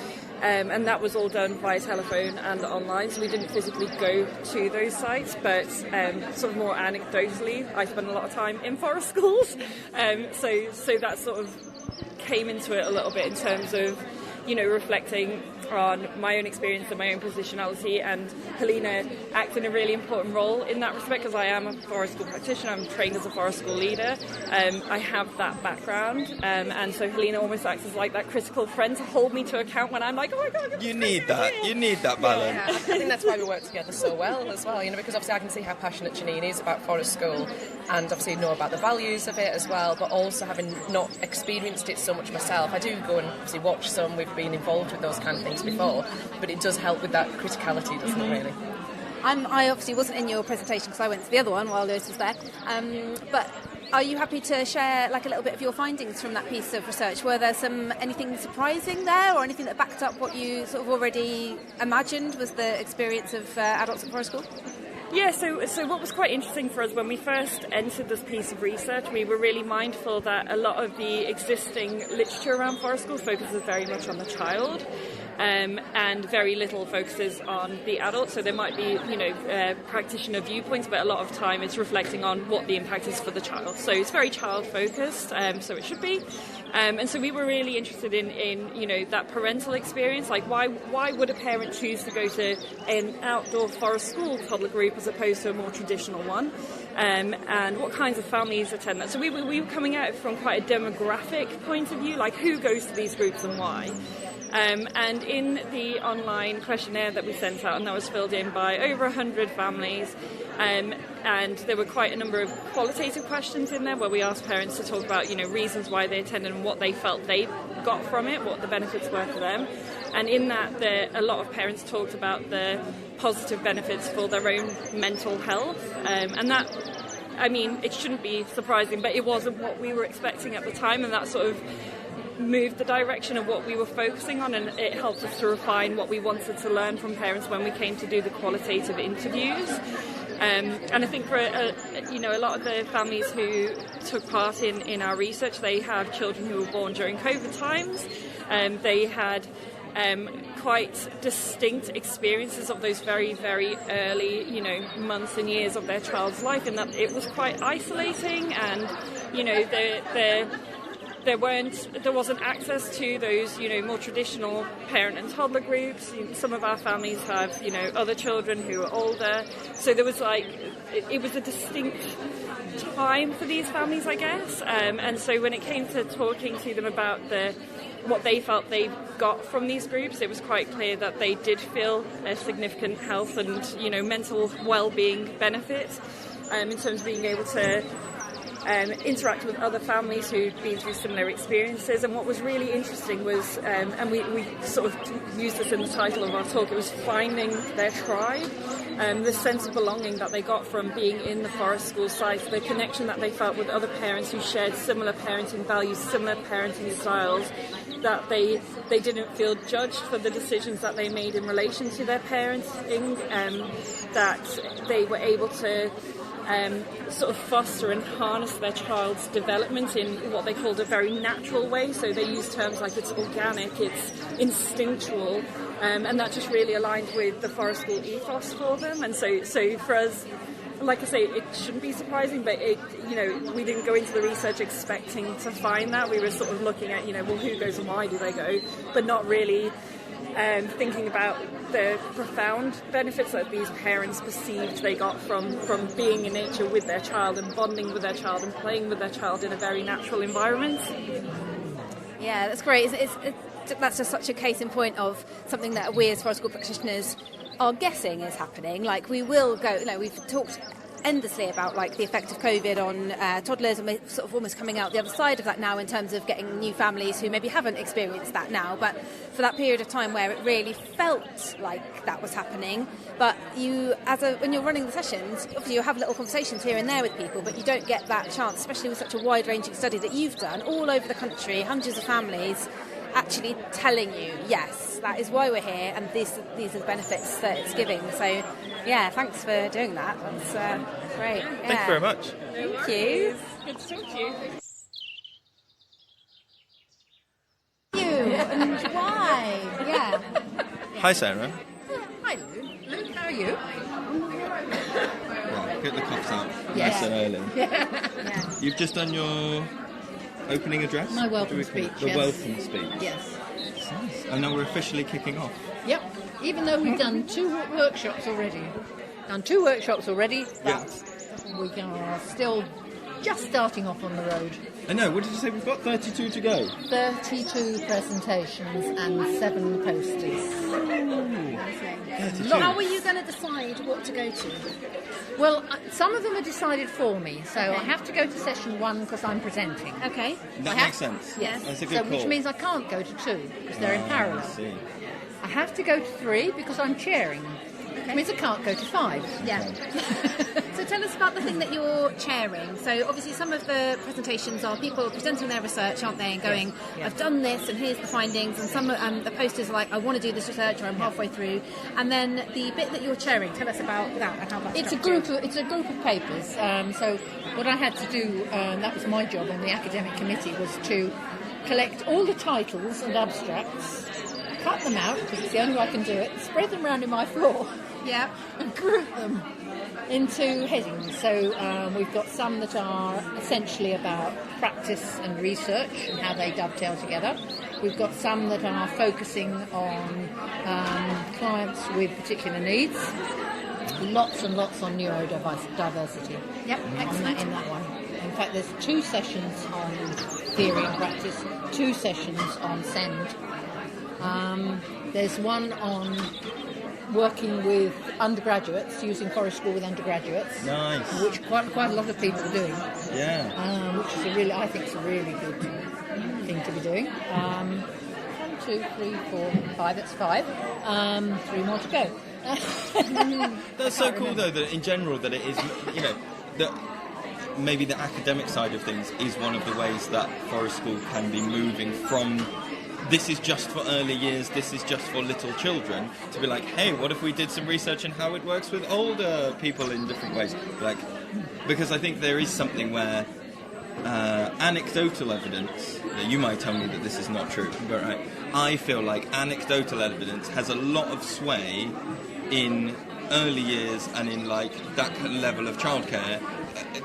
And that was all done via telephone and online, so we didn't physically go to those sites, but sort of more anecdotally, I spend a lot of time in forest schools, so that sort of came into it a little bit in terms of, reflecting on my own experience and my own positionality, and Helena acts in a really important role in that respect, because I am a Forest School practitioner. I'm trained as a Forest School leader. I have that background, and so Helena almost acts as that critical friend to hold me to account when I'm like, oh my God. You need that balance. Yeah, I think that's why we work together so well as well, because obviously I can see how passionate Janine is about Forest School, and obviously know about the values of it as well, but also having not experienced it so much myself. I do go and obviously watch some. We've been involved with those kind of things before, but it does help with that criticality, doesn't it, really? I obviously wasn't in your presentation because I went to the other one while Lewis was there, but are you happy to share a little bit of your findings from that piece of research? Were there anything surprising there, or anything that backed up what you sort of already imagined was the experience of adults at Forest School? Yeah, so what was quite interesting for us when we first entered this piece of research, we were really mindful that a lot of the existing literature around forest schools focuses very much on the child. And very little focuses on the adult. So there might be, practitioner viewpoints, but a lot of time it's reflecting on what the impact is for the child. So it's very child focused, so it should be. And so we were really interested in that parental experience. Like, why would a parent choose to go to an outdoor forest school toddler group as opposed to a more traditional one? And what kinds of families attend that? So we were coming at it from quite a demographic point of view, like who goes to these groups and why. And in the online questionnaire that we sent out, and that was filled in by over 100 families, and there were quite a number of qualitative questions in there where we asked parents to talk about, reasons why they attended and what they felt they got from it, what the benefits were for them. And in that, a lot of parents talked about the positive benefits for their own mental health, and that, it shouldn't be surprising, but it wasn't what we were expecting at the time, and that sort of moved the direction of what we were focusing on, and it helped us to refine what we wanted to learn from parents when we came to do the qualitative interviews. And I think for a lot of the families who took part in our research, they have children who were born during COVID times. They had quite distinct experiences of those very, very early, months and years of their child's life, and that it was quite isolating, and there wasn't access to those, more traditional parent and toddler groups. Some of our families have, other children who are older. So there was it was a distinct time for these families, I guess. And so when it came to talking to them about what they felt they got from these groups, it was quite clear that they did feel a significant health and, mental well-being benefit in terms of being able to interact with other families who'd been through similar experiences. And what was really interesting was, and we sort of used this in the title of our talk, it was finding their tribe, the sense of belonging that they got from being in the forest school site, the connection that they felt with other parents who shared similar parenting values, similar parenting styles, that they didn't feel judged for the decisions that they made in relation to their parenting, that they were able to sort of foster and harness their child's development in what they called a very natural way. So they use terms like it's organic, it's instinctual, and that just really aligned with the forest school ethos for them. And so for us, like I say, it shouldn't be surprising, but we didn't go into the research expecting to find that. We were sort of looking at, who goes and why do they go, but not really thinking about the profound benefits that these parents perceived they got from being in nature with their child and bonding with their child and playing with their child in a very natural environment. Yeah, that's great. That's just such a case in point of something that we as forest school practitioners are guessing is happening. Like, we will go, we've talked endlessly about the effect of COVID on toddlers, and we're sort of almost coming out the other side of that now in terms of getting new families who maybe haven't experienced that now, but for that period of time where it really felt like that was happening. But when you're running the sessions, obviously you have little conversations here and there with people, but you don't get that chance, especially with such a wide-ranging study that you've done all over the country, hundreds of families actually telling you, yes, that is why we're here, and these are the benefits that it's giving. So, yeah, thanks for doing that. That's great. Yeah. Thank you very much. Thank you. Good to talk to you. And why? Yeah. Hi, Sarah. Hi, Luke. How are you? Right, get the cups out. Yeah. Nice and early. Yeah. You've just done your opening address? My welcome speech, The yes. welcome speech. Yes. Nice. And now we're officially kicking off. Yep. Even though we've done two workshops already. But we are still just starting off on the road. I know, what did you say? We've got 32 to go. 32 presentations and 7 posters. How are you going to decide what to go to? Well, some of them are decided for me, so I have to go to session 1 because I'm presenting. Okay. That makes sense. Yes. That's a good call. Which means I can't go to 2 because they're in parallel. I see. I have to go to 3 because I'm chairing. It means I can't go to 5. Yeah. So tell us about the thing that you're chairing. So obviously some of the presentations are people presenting their research, aren't they, and going, I've done this and here's the findings, and some the posters are like, I want to do this research, or I'm halfway through. And then the bit that you're chairing, tell us about that and how that's It's a group of papers. So what I had to do, that was my job on the academic committee, was to collect all the titles and abstracts, cut them out, because it's the only way I can do it, spread them around in my floor, and group them into headings. So we've got some that are essentially about practice and research and how they dovetail together. We've got some that are focusing on clients with particular needs. Lots and lots on neurodiversity. Yep, excellent. In that one. In fact, there's 2 sessions on theory and practice, 2 sessions on SEND. There's one on working with undergraduates, using Forest School with undergraduates. Nice. Which quite a lot of people are doing. Yeah. Which is I think it's a really good thing to be doing. 1, 2, 3, 4, 5. That's 5. 3 more to go. That's so cool, though, that in general that it is, that maybe the academic side of things is one of the ways that Forest School can be moving from this is just for early years, this is just for little children, to be like, hey, what if we did some research on how it works with older people in different ways? Because I think there is something where anecdotal evidence, you might tell me that this is not true, but I feel like anecdotal evidence has a lot of sway in early years and in that level of childcare.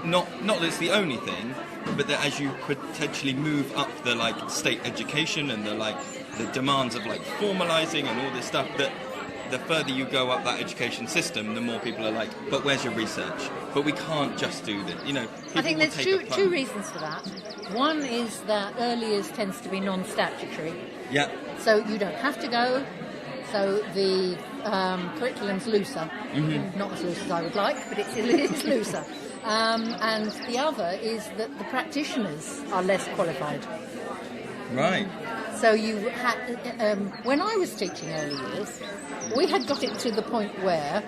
Not that it's the only thing, but that as you potentially move up the state education and the demands of formalising and all this stuff, that the further you go up that education system, the more people are like, but where's your research? But we can't just do this. I think there's two reasons for that. One is that early years tends to be non-statutory. Yeah. So you don't have to go. So the curriculum's looser. Mm-hmm. Not as loose as I would like, but it's looser. And the other is that the practitioners are less qualified. Right. So you had, when I was teaching early years, we had got it to the point where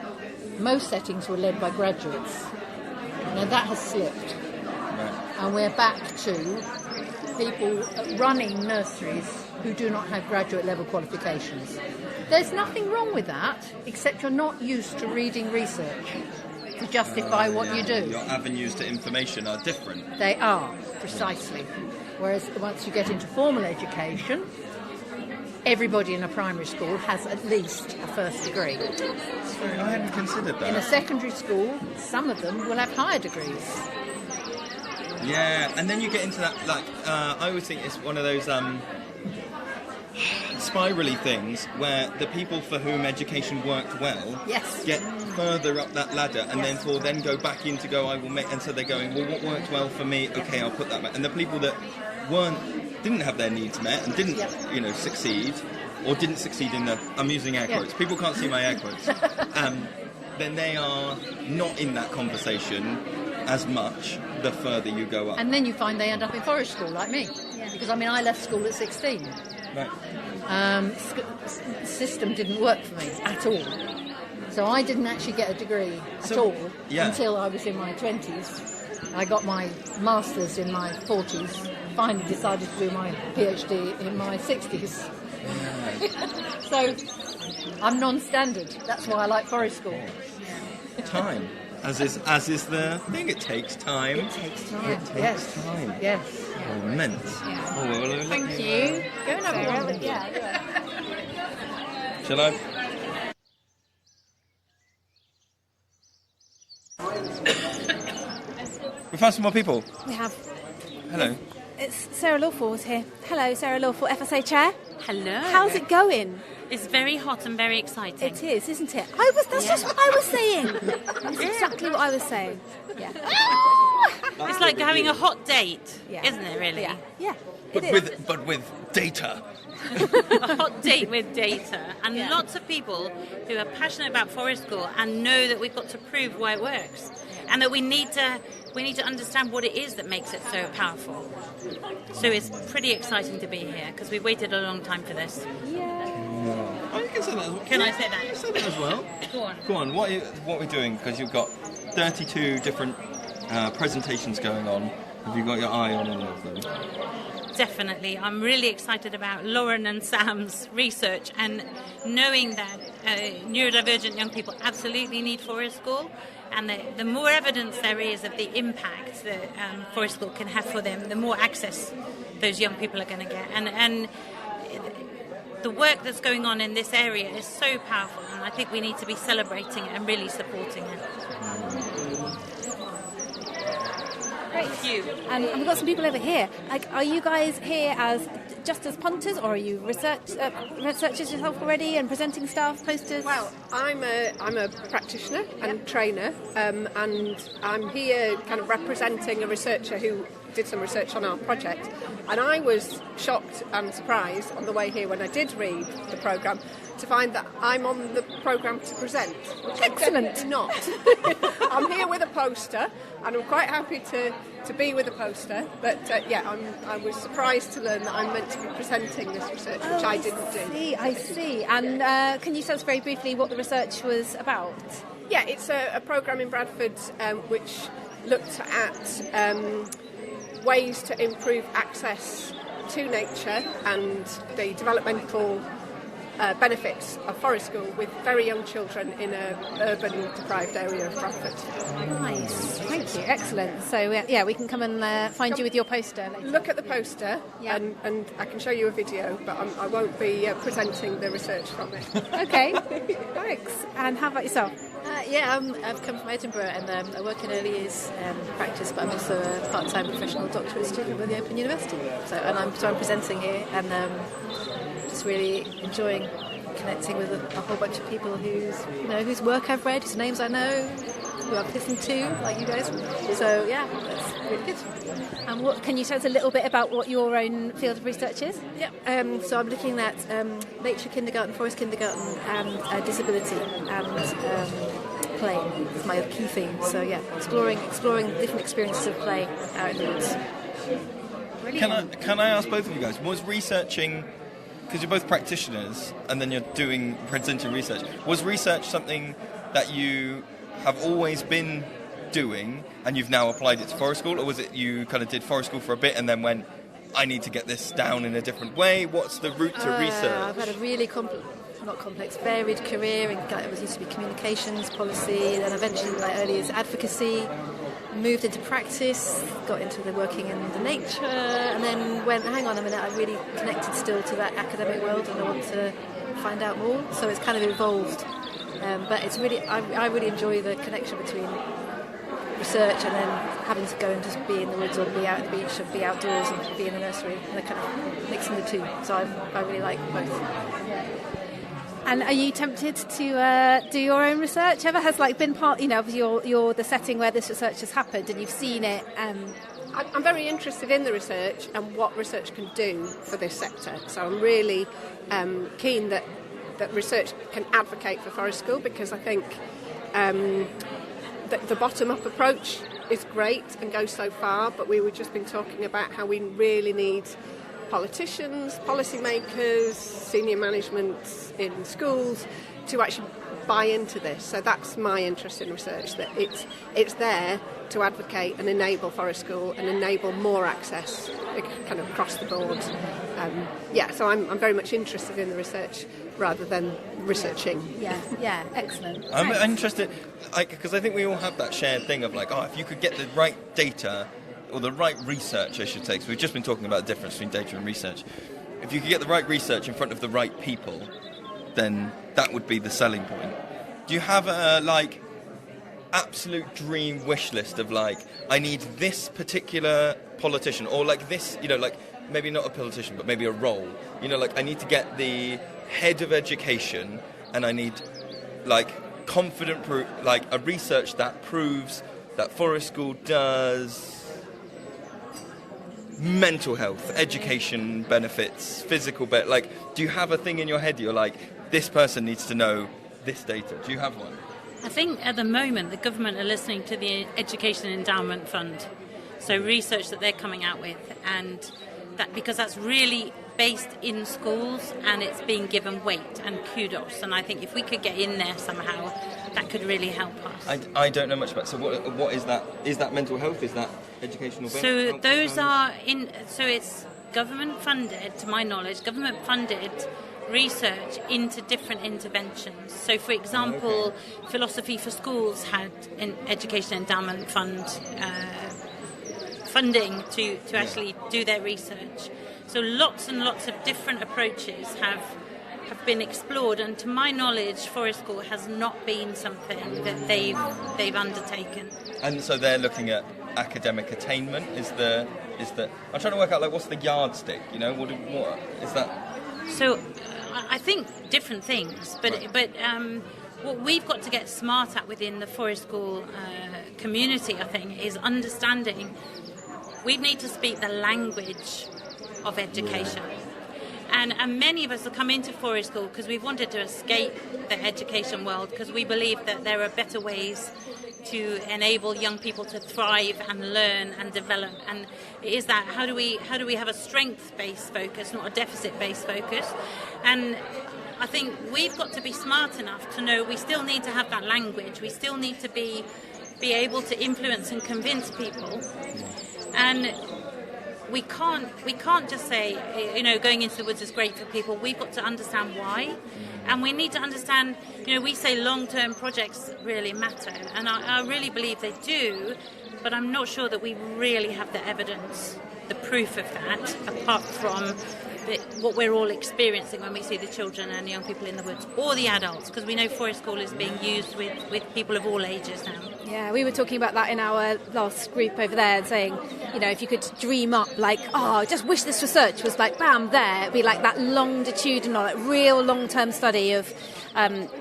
most settings were led by graduates. Now that has slipped. Right. And we're back to people running nurseries who do not have graduate level qualifications. There's nothing wrong with that, except you're not used to reading research to justify what you do. Your avenues to information are different. They are, precisely. Whereas once you get into formal education, everybody in a primary school has at least a first degree. I hadn't considered that. In a secondary school, some of them will have higher degrees. Yeah, and then you get into that, I always think it's one of those spirally things where the people for whom education worked well get further up that ladder and then go back in to go, I will make, and so they're going, well, what worked well for me? Okay, I'll put that back. And the people that didn't have their needs met and didn't, succeed, or didn't succeed in I'm using air quotes. People can't see my air quotes. Then they are not in that conversation as much the further you go up. And then you find they end up in Forest School, like me. Yeah. Because, I left school at 16. Right. System didn't work for me at all. So I didn't actually get a degree at all until I was in my 20s. I got my master's in my 40s. Finally decided to do my PhD in my 60s. Yeah. So I'm non-standard. That's why I like Forest School. Time. As is the thing. It takes time. It takes time. It takes time. Yes. Oh, immense. Yeah. Oh, well, thank you. Go and have a Yeah. Shall I? We found some more people. We have. Hello. It's Sarah Lawford's here. Hello, Sarah Lawford, FSA Chair. Hello. How's it going? It's very hot and very exciting. It is, isn't it? That's just what I was saying. That's exactly what I was saying. Yeah. It's like having a hot date, isn't it, really? Yeah. But with data. A hot date with data. And lots of people who are passionate about Forest School and know that we've got to prove why it works. And that we need to understand what it is that makes it so powerful. So it's pretty exciting to be here because we've waited a long time for this. Yeah. I can say that as well. Can I say that? You can say that as well. Go on. Go on. What are we doing? Because you've got 32 different presentations going on. Have you got your eye on any of them? Definitely. I'm really excited about Lauren and Sam's research, and knowing that neurodivergent young people absolutely need Forest School, and the more evidence there is of the impact that Forest School can have for them, the more access those young people are going to get. And the work that's going on in this area is so powerful, and I think we need to be celebrating it and really supporting it. Great. Thank you. And we've got some people over here. Like, are you guys here as just as punters, or are you researchers yourself already and presenting stuff, posters? Well, I'm a practitioner and trainer, and I'm here kind of representing a researcher who did some research on our project. And I was shocked and surprised on the way here when I did read the programme to find that I'm on the programme to present, which Excellent. I'm not. I'm here with a poster, and I'm quite happy to be with a poster, but I was surprised to learn that I'm meant to be presenting this research, which I didn't do. I see. And can you tell us very briefly what the research was about? Yeah, it's a programme in Bradford which looked at ways to improve access to nature and the developmental benefits of Forest School with very young children in an urban deprived area of Bradford. Nice, thank you, excellent. So we can come and find you with your poster later. Look at the poster, and I can show you a video, but I won't be presenting the research from it. Okay, thanks. And how about yourself? I've come from Edinburgh, and I work in early years practice, but I'm also a part-time professional doctorate student with the Open University. So I'm presenting here, and just really enjoying connecting with a whole bunch of people whose work I've read, whose names I know, who I've listened to, like you guys. So that's really good. And what can you tell us a little bit about what your own field of research is? So I'm looking at nature kindergarten, forest kindergarten, and disability and play is my key theme. So exploring different experiences of play out in the woods. Can I ask both of you guys, was researching, because you're both practitioners and then you're presenting research, was research something that you have always been doing and you've now applied it to Forest School, or was it you kind of did Forest School for a bit and then went, I need to get this down in a different way? What's the route to research? I've had a really varied career. It used to be communications, policy, then eventually early years advocacy, moved into practice, got into the working in the nature, and then went, hang on a minute, I'm really connected still to that academic world and I want to find out more. So it's kind of evolved. But it's really, I really enjoy the connection between research and then having to go and just be in the woods or be out at the beach or be outdoors and be in the nursery, and they're kind of mixing the two. So I really like both. And are you tempted to do your own research? Ever has been part, of your the setting where this research has happened and you've seen it? I'm very interested in the research and what research can do for this sector. So I'm really keen that research can advocate for Forest School, because I think that the bottom-up approach is great and goes so far, but we've just been talking about how we really need politicians, policymakers, senior management in schools to actually buy into this. So that's my interest in research, that it's there to advocate and enable Forest School and enable more access kind of across the board. So I'm very much interested in the research rather than researching. Yeah, excellent. I'm interested, because I think we all have that shared thing of if you could get the right data, or the right research, I should say, because we've just been talking about the difference between data and research. If you could get the right research in front of the right people, then that would be the selling point. Do you have a absolute dream wish list of I need this particular politician, or this, maybe not a politician, but maybe a role. I need to get the head of education, and I need confident proof, a research that proves that Forest School does mental health, education benefits, physical do you have a thing in your head you're this person needs to know this data? Do you have one? I think at the moment the government are listening to the Education Endowment Fund, so research that they're coming out with, and that because that's really based in schools and it's being given weight and kudos. And I think if we could get in there somehow, that could really help us. I don't know much about. So what is that? Is that mental health? Is that educational? So those are So it's government funded, to my knowledge, government funded research into different interventions. So, for example, Philosophy for Schools had an Education Endowment Fund funding to actually do their research. So lots and lots of different approaches have been explored, and to my knowledge, Forest School has not been something that they've undertaken. And so they're looking at academic attainment. Is the I'm trying to work out, like, what's the yardstick? You know, what is that? So I think different things, but what we've got to get smart at within the Forest School community, I think, is understanding we need to speak the language of education. And many of us have come into Forest School because we've wanted to escape the education world, because we believe that there are better ways to enable young people to thrive and learn and develop. And it is that, how do we have a strength-based focus, not a deficit-based focus? And I think we've got to be smart enough to know we still need to have that language. We still need to be able to influence and convince people. And we can't just say, you know, going into the woods is great for people. We've got to understand why. And we need to understand, you know, we say long-term projects really matter. And I really believe they do, but I'm not sure that we really have the evidence, the proof of that, apart from what we're all experiencing when we see the children and young people in the woods, or the adults, because we know Forest School is being used with people of all ages now. Yeah, we were talking about that in our last group over there, and saying, you know, if you could dream up, like, I just wish this research was like, bam, there, it'd be like that longitudinal, like, real long-term study of,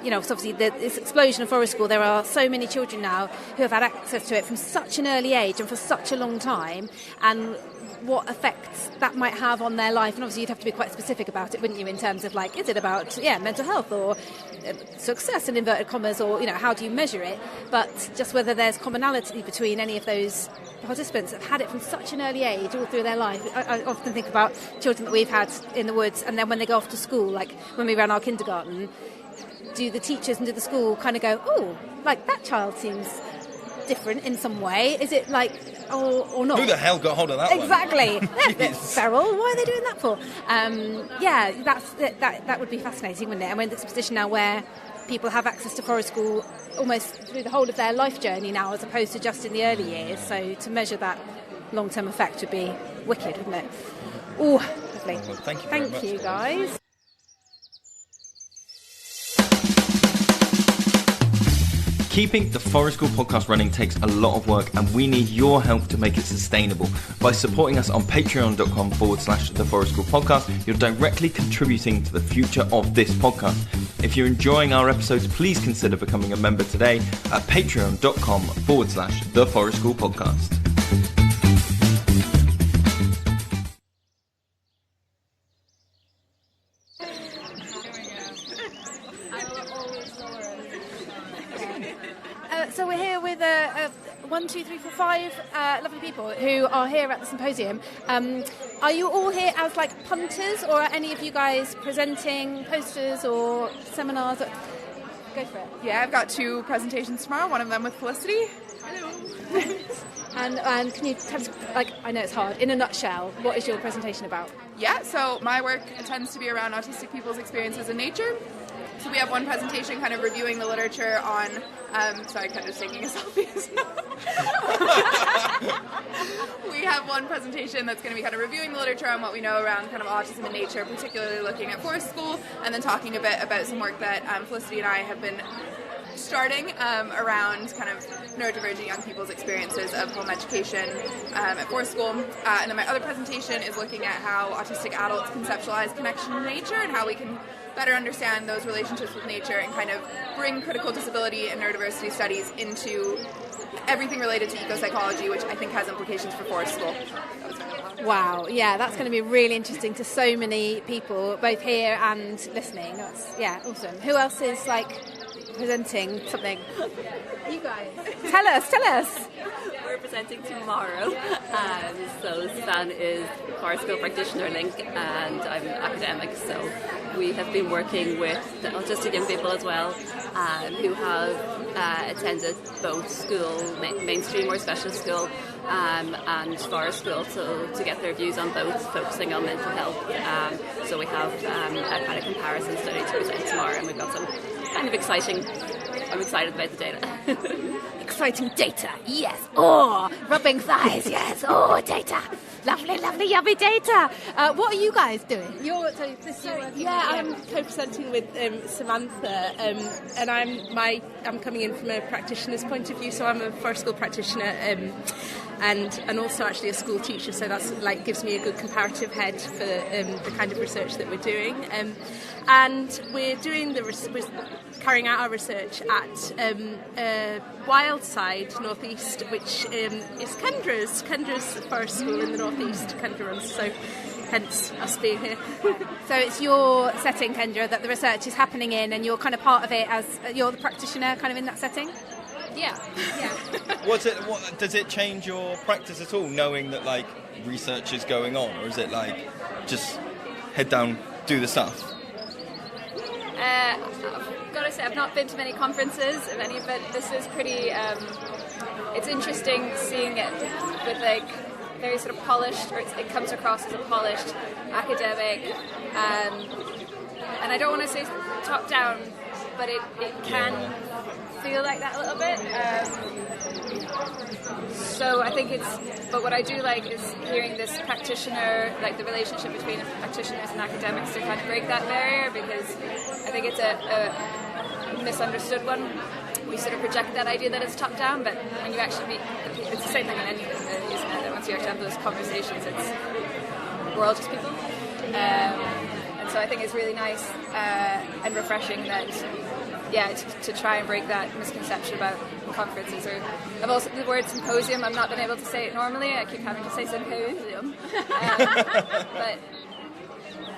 you know, so obviously this explosion of Forest School, there are so many children now who have had access to it from such an early age and for such a long time, and what effects that might have on their life. And obviously you'd have to be quite specific about it, wouldn't you, in terms of, like, is it about mental health or success in inverted commas, or, you know, how do you measure it? But just whether there's commonality between any of those participants that have had it from such an early age all through their life. I often think about children that we've had in the woods, and then when they go off to school, like when we ran our kindergarten, do the teachers and do the school kind of go, oh, like, that child seems different in some way? Is it like, or not? Who the hell got hold of that exactly. one? They're feral. Why are they doing that for? That would be fascinating, wouldn't it? And we're in this position now where people have access to Forest School almost through the whole of their life journey now, as opposed to just in the early years. So to measure that long-term effect would be wicked, wouldn't it? Oh, lovely. Well, thank you very much. Thank you, guys. Keeping the Forest School podcast running takes a lot of work, and we need your help to make it sustainable. By supporting us on patreon.com/the Forest School Podcast, you're directly contributing to the future of this podcast. If you're enjoying our episodes, please consider becoming a member today at patreon.com/the Forest School Podcast. So we're here with 1, 2, 3, 4, 5 lovely people who are here at the symposium. Are you all here as, like, punters, or are any of you guys presenting posters or seminars? Go for it. Yeah, I've got 2 presentations tomorrow, one of them with Felicity. Hello. And can you tell us, like, I know it's hard, in a nutshell, what is your presentation about? Yeah, so my work tends to be around autistic people's experiences in nature. So we have one presentation kind of reviewing the literature on, sorry, kind of just taking a selfie. We have one presentation that's going to be kind of reviewing the literature on what we know around kind of autism in nature, particularly looking at Forest School, and then talking a bit about some work that Felicity and I have been starting around kind of neurodivergent young people's experiences of home education at Forest School. And then my other presentation is looking at how autistic adults conceptualize connection to nature and how we can better understand those relationships with nature and kind of bring critical disability and neurodiversity studies into everything related to ecopsychology, which I think has implications for Forest School. Wow, yeah, that's going to be really interesting to so many people, both here and listening. That's, yeah, awesome. Who else is, like, presenting something. You guys, tell us. We're presenting tomorrow. So Suzanne is Forest School Practitioner Link, and I'm an academic. So we have been working with the autistic young people as well, who have attended both school, mainstream or specialist school, and Forest School, to get their views on both, focusing on mental health. So we have a kind of comparison study to present tomorrow, and we've got some kind of exciting. I'm excited about the data. Exciting data, yes. Oh, rubbing thighs, yes. Oh, data. Lovely, yummy data. What are you guys doing? I'm co-presenting with Samantha, and I'm coming in from a practitioner's point of view. So I'm a Forest School practitioner, and also actually a school teacher. So that's gives me a good comparative head for the kind of research that we're doing. And we're doing we're carrying out our research at Wildside, Northeast, which is Kendra's Forest School in the Northeast, Kendra runs, so hence us being here. So it's your setting, Kendra, that the research is happening in, and you're kind of part of it as you're the practitioner kind of in that setting? Yeah. What does it change your practice at all, knowing that research is going on, or is it just head down, do the stuff? I've got to say, I've not been to many conferences of any, but this is pretty. It's interesting seeing it with very sort of polished, or it comes across as a polished academic, and I don't want to say top down, but it can feel like that a little bit. So I think but what I do like is hearing this practitioner, the relationship between practitioners and academics, to kind of break that barrier, because I think it's a misunderstood one. We sort of project that idea that it's top down, but when you actually meet the people, it's the same thing in anything, isn't it? That once you actually have those conversations, we're all just people. And so I think it's really nice and refreshing that, to try and break that misconception about conferences. Or I've also, the word symposium, I've not been able to say it normally. I keep having to say symposium. But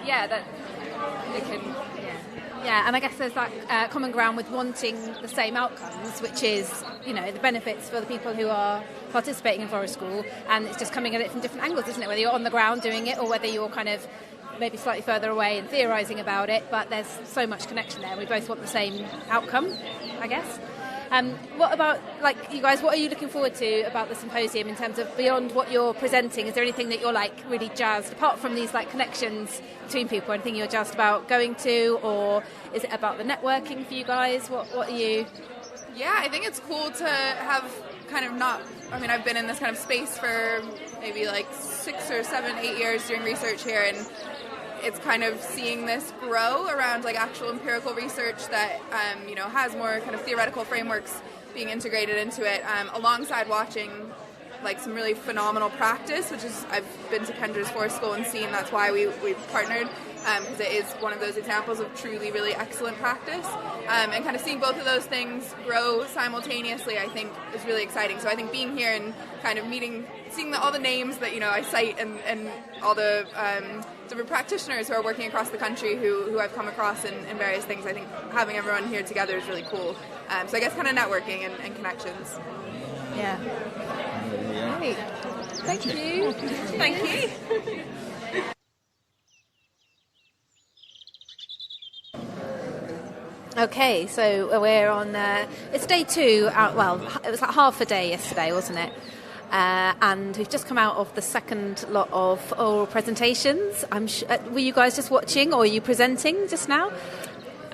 that it can. Yeah, and I guess there's that common ground with wanting the same outcomes, which is, the benefits for the people who are participating in Forest School, and it's just coming at it from different angles, isn't it? Whether you're on the ground doing it, or whether you're kind of maybe slightly further away and theorising about it, but there's so much connection there. We both want the same outcome, I guess. What about, you guys, what are you looking forward to about the symposium in terms of beyond what you're presenting? Is there anything that you're really jazzed, apart from these connections between people, anything you're jazzed about going to, or is it about the networking for you guys? What are you? Yeah, I think it's cool to have I've been in this kind of space for maybe 6 or 7, 8 years doing research here, and it's kind of seeing this grow around actual empirical research that has more kind of theoretical frameworks being integrated into it, alongside watching some really phenomenal practice, which is, I've been to Kendra's Forest School and seen, that's why we've partnered, because it is one of those examples of truly really excellent practice, and kind of seeing both of those things grow simultaneously, I think is really exciting. So I think being here and kind of seeing all the names that I cite, and all the different practitioners who are working across the country who I've come across in various things, I think having everyone here together is really cool. So I guess kind of networking and connections. Yeah. Great. Thank you. Thank you. Okay, so we're on, it's day 2, it was half a day yesterday, wasn't it? And we've just come out of the second lot of oral presentations. Were you guys just watching, or are you presenting just now?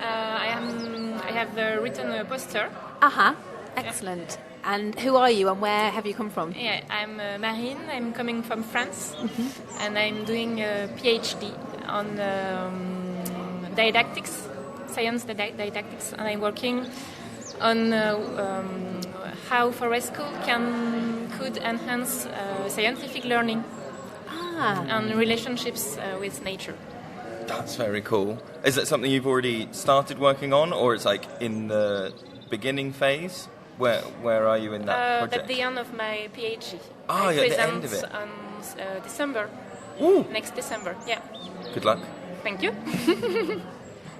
I have written a poster. Excellent. Yeah. And who are you, and where have you come from? Yeah, I'm Marine. I'm coming from France, and I'm doing a PhD on didactics, science didactics, and I'm working on how Forest School could enhance scientific learning and relationships with nature. That's very cool. Is that something you've already started working on, or it's in the beginning phase? Where are you in that project? At the end of my PhD. I at the end of it. On December. Ooh. Next December, yeah. Good luck. Thank you.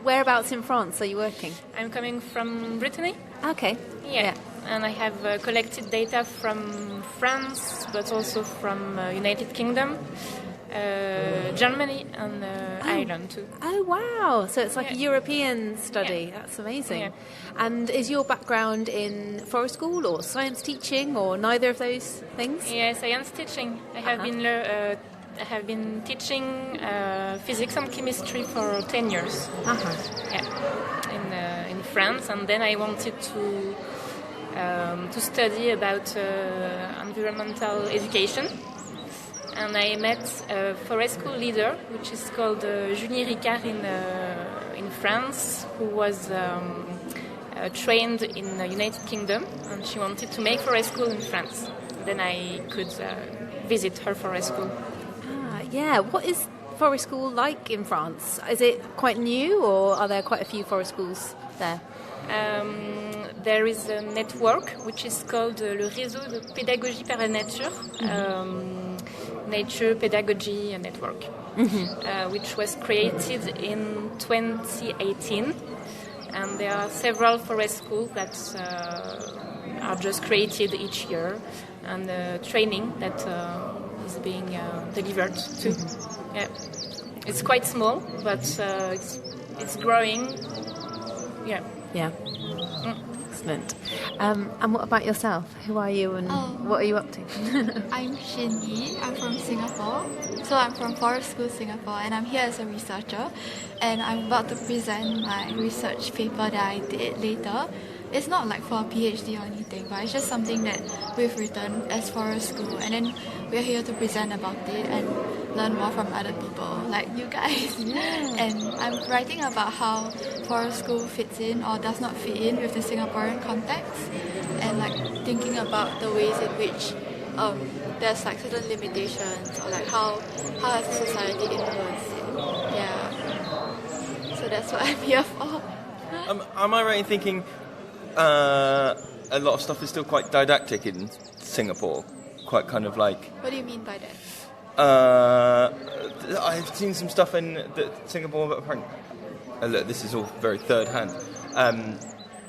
whereabouts in France are you working? I'm coming from Brittany. Okay. Yeah. And I have collected data from France, but also from United Kingdom, Germany, and Ireland too. Oh wow! So it's like a European study. Yeah. That's amazing. Yeah. And is your background in forest school or science teaching or neither of those things? Yeah, science teaching. I have been teaching physics and chemistry for 10 years. Yeah, in France, and then I wanted to study about environmental education. And I met a forest school leader, which is called Julie Ricard in France, who was trained in the United Kingdom, and she wanted to make forest school in France. Then I could visit her forest school. Yeah, what is forest school like in France? Is it quite new, or are there quite a few forest schools there? There is a network which is called le Réseau de Pédagogie par la Nature, Nature Pedagogy Network, which was created in 2018. And there are several forest schools that are just created each year, and training that is being delivered too. Yeah, it's quite small, but it's growing. Yeah. Yeah. Excellent. And what about yourself? Who are you and what are you up to? I'm Xin Yi. I'm from Singapore. So I'm from Forest School Singapore, and I'm here as a researcher. And I'm about to present my research paper that I did later. It's not like for a PhD or anything, but it's just something that we've written as Forest School. And then we're here to present about it and learn more from other people, like you guys. Yeah. And I'm writing about how Forest School fits in or does not fit in with the Singaporean context, and like thinking about the ways in which there's like certain limitations, or like how has the society influenced it. Yeah. So that's what I'm here for. Am I right in thinking a lot of stuff is still quite didactic in Singapore? Quite kind of like... What do you mean by that? I've seen some stuff in Singapore, but apparently... look, this is all very third-hand.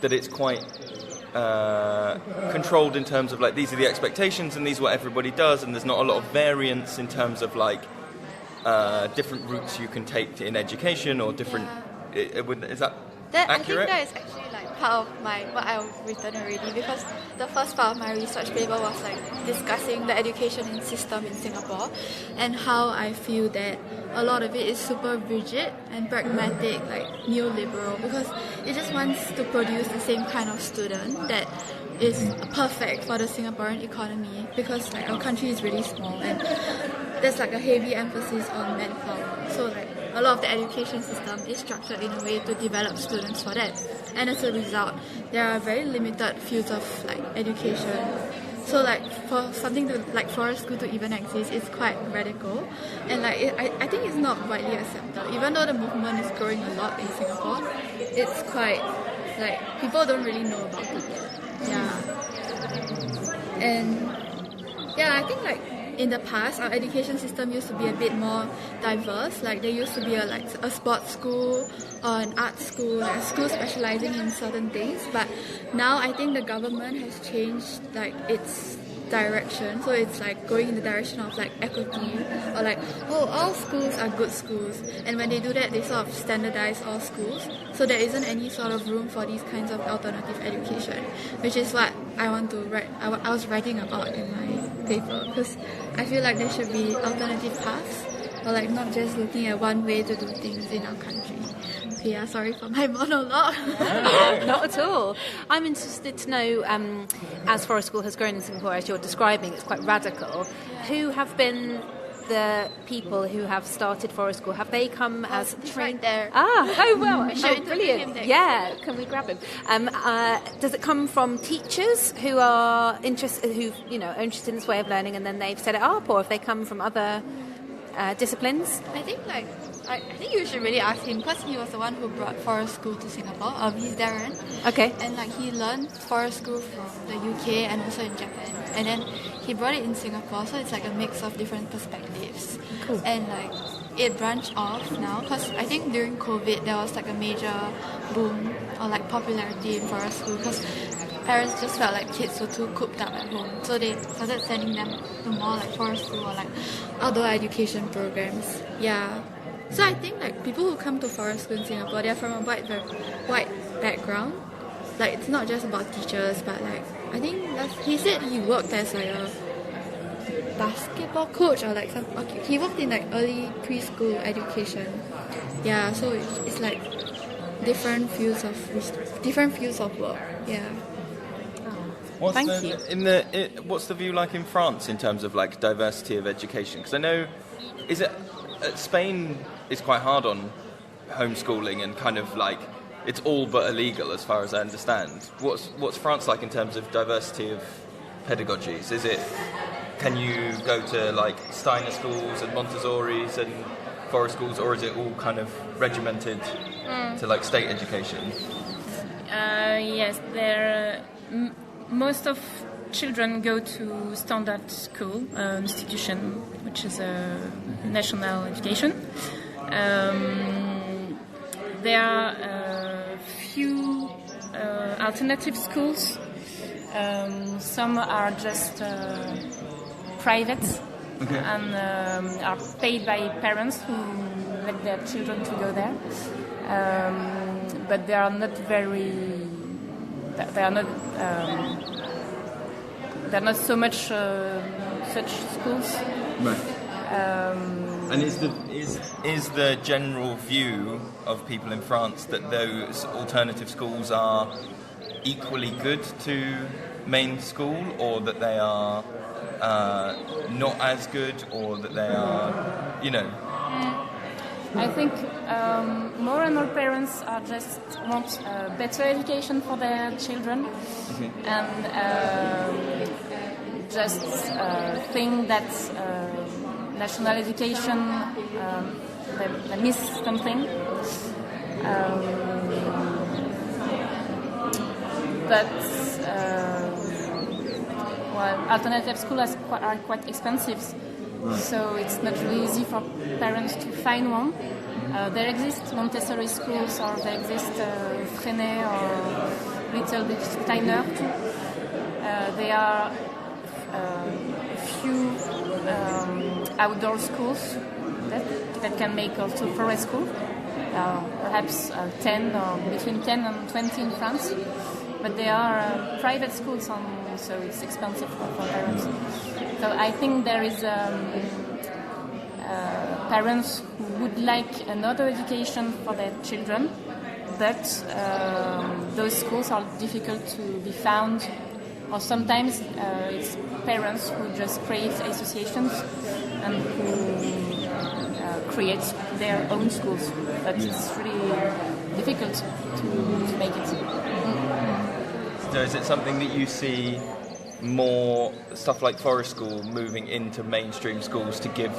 That it's quite controlled in terms of, like, these are the expectations and these are what everybody does, and there's not a lot of variance in terms of, like, different routes you can take in education or different... Is that accurate? I think that is actually part of what I've written already, because the first part of my research paper was like discussing the education system in Singapore and how I feel that a lot of it is super rigid and pragmatic, like neoliberal, because it just wants to produce the same kind of student that is perfect for the Singaporean economy, because like our country is really small and there's like a heavy emphasis on manpower. So like a lot of the education system is structured in a way to develop students for that. And as a result, there are very limited fields of like education. So like for something to like Forest School to even exist, it's quite radical, and like I think it's not widely accepted. Even though the movement is growing a lot in Singapore, it's quite like people don't really know about it yet. Yeah, and yeah, I think like in the past, our education system used to be a bit more diverse. Like there used to be a sports school or an art school, like a school specializing in certain things. But now I think the government has changed like its direction. So it's like going in the direction of like equity, or like, all schools are good schools. And when they do that, they sort of standardize all schools. So there isn't any sort of room for these kinds of alternative education, which is what I want to write. I was writing about in my paper, because I feel like there should be alternative paths, or like not just looking at one way to do things in our country. Okay, yeah, sorry for my monologue. Not at all. I'm interested to know, as Forest School has grown in Singapore, as you're describing, it's quite radical. Who have been the people who have started Forest School? Have they come as right there? Brilliant. Yeah, can we grab him? Does it come from teachers who are interested in this way of learning, and then they've set it up, or have they come from other disciplines? I think you should really ask him, because he was the one who brought Forest School to Singapore. He's Devon. Okay. And like he learned Forest School from the UK and also in Japan, and then he brought it in Singapore. So it's like a mix of different perspectives. Cool. And like it branched off now, because I think during COVID there was like a major boom or like popularity in Forest School, because parents just felt like kids were too cooped up at home, so they started sending them to more like Forest School or like outdoor education programs. Yeah. So I think like people who come to Forest School in Singapore, they're from a wide background. Like it's not just about teachers, but like I think he said he worked as like a basketball coach or like he worked in like early preschool education. Yeah, so it's like different fields of work. Yeah. What's the view like in France in terms of like diversity of education? Because I know, Spain is quite hard on homeschooling and kind of like it's all but illegal as far as I understand. What's France like in terms of diversity of pedagogies? Can you go to like Steiner schools and Montessori's and Forest schools, or is it all kind of regimented to like state education? Yes, most of children go to standard school institution, which is a national education. There are few alternative schools. Some are just private and are paid by parents who let their children to go there. But they are not There are not so much such schools. Right. And is the general view of people in France that those alternative schools are equally good to main school, or that they are not as good, or that they are, I think more and more parents are just want better education for their children, and just think that national education they miss something. Alternative schools are quite expensive. Right. So it's not really easy for parents to find one. There exist Montessori schools, or there exist Freinet or Little bit Steiner too. There are a few outdoor schools that can make also Forest School. Perhaps 10 or between 10 and 20 in France. But they are private schools, so it's expensive for parents. So I think there is parents who would like another education for their children, but those schools are difficult to be found, or sometimes it's parents who just create associations and who create their own schools, but it's really difficult to make it. So is it something that you see more stuff like Forest School moving into mainstream schools to give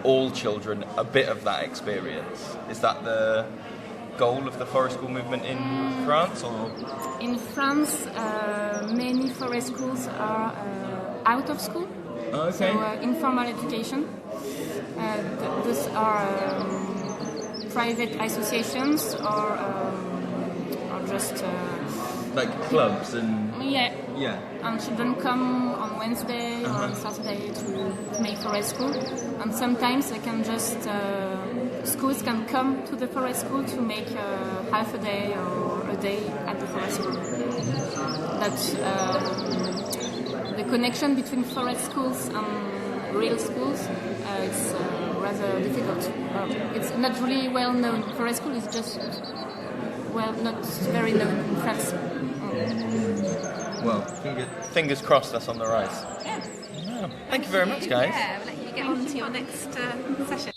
all children a bit of that experience? Is that the goal of the Forest School movement in France? Or? In France, many Forest schools are out of school, so informal education. Those are private associations or just like clubs and and children come on Wednesday or on Saturday to make Forest School, and sometimes they can just schools can come to the Forest School to make half a day or a day at the Forest School. But the connection between Forest schools and real schools is rather difficult. It's not really well known. Forest School is just not very known in France. Well, fingers crossed that's on the rise. Yeah. Wow. Thank you very much, guys. Yeah, we'll let you get on to your next session.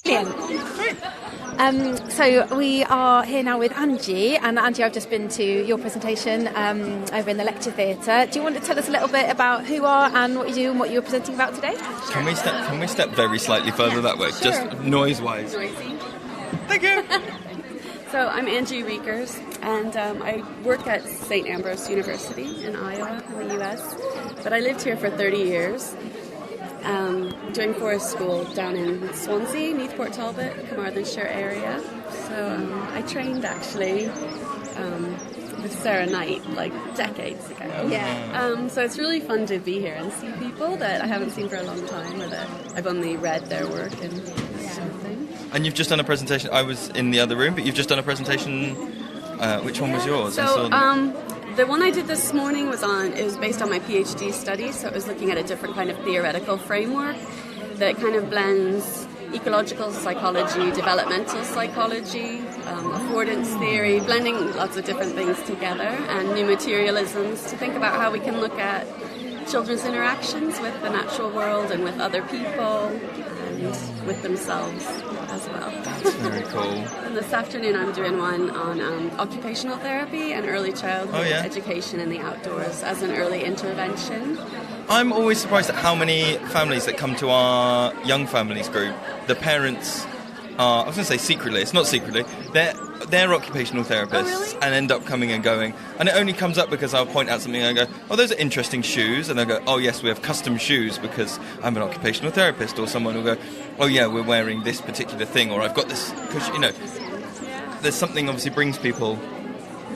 Brilliant. So we are here now with Angie, and Angie, I've just been to your presentation over in the lecture theatre. Do you want to tell us a little bit about who you are and what you do and what you're presenting about today? Can we step very slightly further that way, sure. Just noise-wise? Noisy. Thank you. So I'm Angie Reekers, and I work at St. Ambrose University in Iowa in the US, but I lived here for 30 years, doing Forest School down in Swansea, Neathport Talbot, Carmarthenshire area. So I trained actually with Sarah Knight like decades ago. Yeah. So it's really fun to be here and see people that I haven't seen for a long time, or that I've only read their work and sort of thing. And you've just done a presentation. I was in the other room, but you've just done a presentation. Which one was yours? So the one I did this morning was based on my PhD study. So it was looking at a different kind of theoretical framework that kind of blends ecological psychology, developmental psychology, affordance theory, blending lots of different things together, and new materialisms to think about how we can look at children's interactions with the natural world and with other people and with themselves as well. That's very cool. And this afternoon I'm doing one on occupational therapy and early childhood education in the outdoors as an early intervention. I'm always surprised at how many families that come to our young families group, the parents are, I was going to say secretly, it's not secretly, they're occupational therapists and end up coming and going. And it only comes up because I'll point out something and I go, oh, those are interesting shoes. And they'll go, oh, yes, we have custom shoes because I'm an occupational therapist. Or someone will go, oh, yeah, we're wearing this particular thing. Or I've got this, because, there's something obviously brings people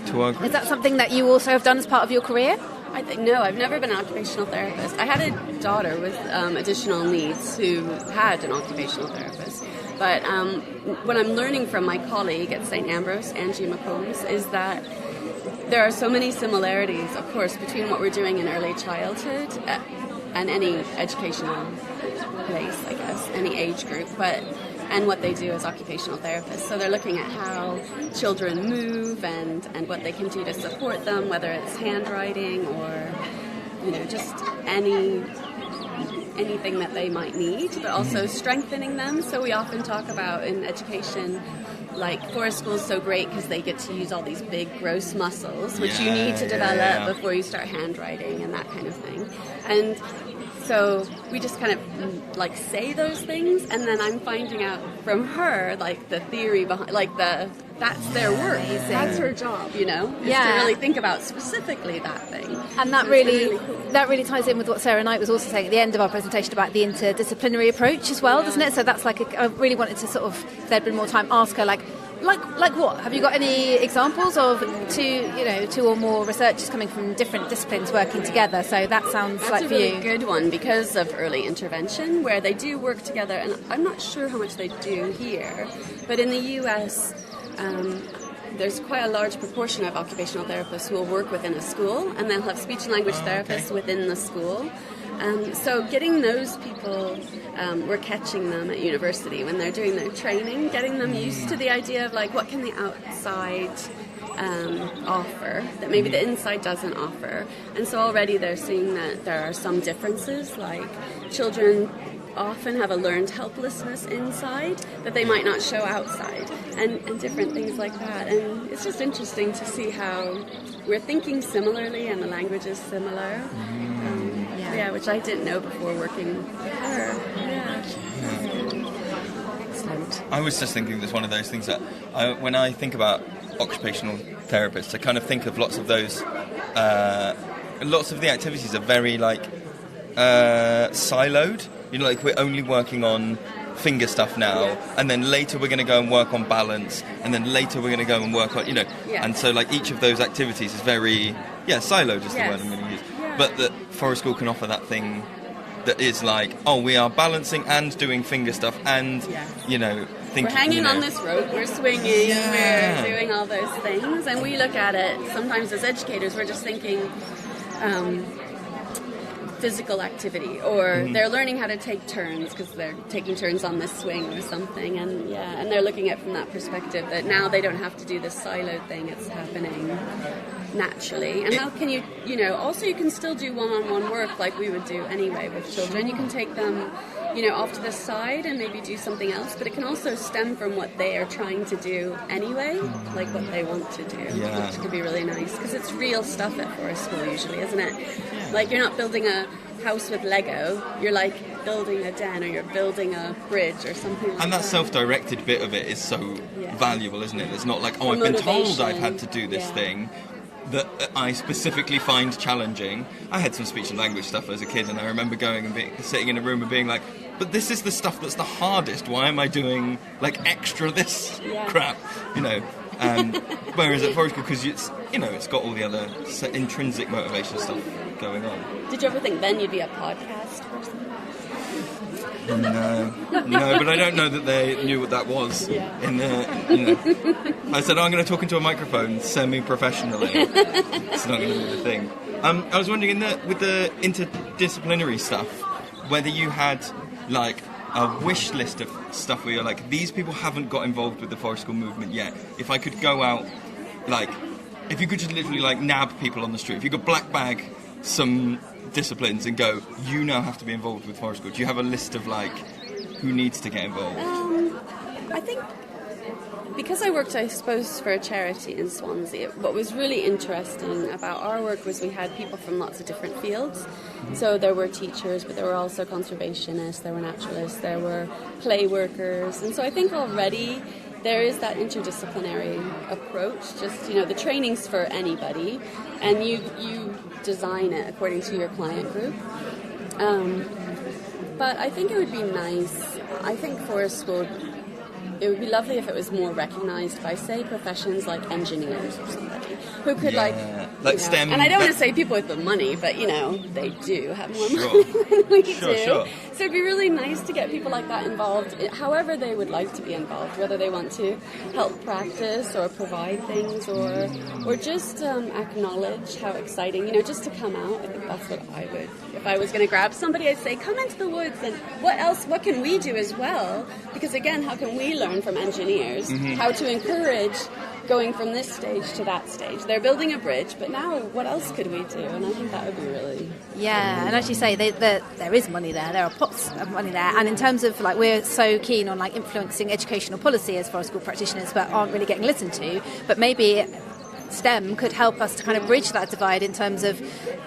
to our group. Is that something that you also have done as part of your career? No, I've never been an occupational therapist. I had a daughter with additional needs who had an occupational therapist. But what I'm learning from my colleague at St. Ambrose, Angie McCombs, is that there are so many similarities, of course, between what we're doing in early childhood and any educational place, I guess, any age group, and what they do as occupational therapists. So they're looking at how children move and what they can do to support them, whether it's handwriting or, just anything that they might need, but also strengthening them. So we often talk about in education, like Forest School is so great because they get to use all these big gross muscles, which you need to develop before you start handwriting and that kind of thing. And so we just kind of like say those things, and then I'm finding out from her like the theory behind, like that's their work. That's her job, is to really think about specifically that thing. And that really ties in with what Sarah Knight was also saying at the end of our presentation about the interdisciplinary approach as well, doesn't it? So that's like I really wanted to sort of, if there'd been more time, ask her like what? Have you got any examples of two or more researchers coming from different disciplines working together? So that sounds That's like a for really you. good one because of early intervention, where they do work together, and I'm not sure how much they do here, but in the US, there's quite a large proportion of occupational therapists who will work within a school, and they'll have speech and language therapists within the school. So getting those people, we're catching them at university when they're doing their training, getting them used to the idea of like, what can the outside offer that maybe the inside doesn't offer. And so already they're seeing that there are some differences, like children often have a learned helplessness inside that they might not show outside, and different things like that. And it's just interesting to see how we're thinking similarly and the language is similar. Which I didn't know before working with her. Excellent. I was just thinking there's one of those things that when I think about occupational therapists, I kind of think of lots of those, lots of the activities are very siloed. Like we're only working on finger stuff now, and then later we're going to go and work on balance, and then later we're going to go and work on, and so like each of those activities is very, siloed is the word I'm going to use. But the Forest School can offer that thing that is like, oh, we are balancing and doing finger stuff and, thinking. We're hanging on this rope, we're swinging, we're doing all those things, and we look at it sometimes as educators, we're just thinking physical activity, or they're learning how to take turns because they're taking turns on this swing or something, and they're looking at it from that perspective that now they don't have to do this siloed thing, it's happening naturally. And how can you also you can still do one-on-one work like we would do anyway with children. You can take them off to the side and maybe do something else, but it can also stem from what they are trying to do anyway, like what they want to do, which could be really nice because it's real stuff at Forest School usually, isn't it? Like you're not building a house with Lego, you're like building a den or you're building a bridge or something like that. And that self-directed bit of it is so valuable, isn't it? It's not like, oh, I've been told I've had to do this thing that I specifically find challenging. I had some speech and language stuff as a kid, and I remember going and sitting in a room and being like, but this is the stuff that's the hardest. Why am I doing like extra this crap? You know. Whereas at Forest School, because it's got all the other intrinsic motivation stuff going on. Did you ever think then you'd be a podcast person? No, but I don't know that they knew what that was. I said, I'm going to talk into a microphone semi-professionally. It's not going to be the thing. I was wondering, with the interdisciplinary stuff, whether you had like a wish list of stuff where you're like, these people haven't got involved with the Forest School movement yet. If I could go out, like, if you could just literally like nab people on the street, if you could black bag some disciplines and go, you now have to be involved with Forest School. Do you have a list of like who needs to get involved? I think because I worked, I suppose, for a charity in Swansea, what was really interesting about our work was we had people from lots of different fields. So there were teachers, but there were also conservationists, there were naturalists, there were play workers. And so I think already there is that interdisciplinary approach, just, the training's for anybody, and you design it according to your client group. But I think it would be nice, I think Forest School, it would be lovely if it was more recognised by, say, professions like engineers or somebody who could STEM. And I don't want to say people with the money, but they do have more money than we do. Sure. So it'd be really nice to get people like that involved, however they would like to be involved, whether they want to help practice or provide things or just acknowledge how exciting, just to come out. I think that's what I would. If I was going to grab somebody, I'd say, come into the woods, and what can we do as well? Because again, how can we learn from engineers how to encourage going from this stage to that stage? They're building a bridge, but now what else could we do? And I think that would be really... Yeah, and as you say, there is money there. There are pots of money there. And in terms of, we're so keen on, influencing educational policy as Forest School practitioners, but aren't really getting listened to. But maybe STEM could help us to kind of bridge that divide in terms of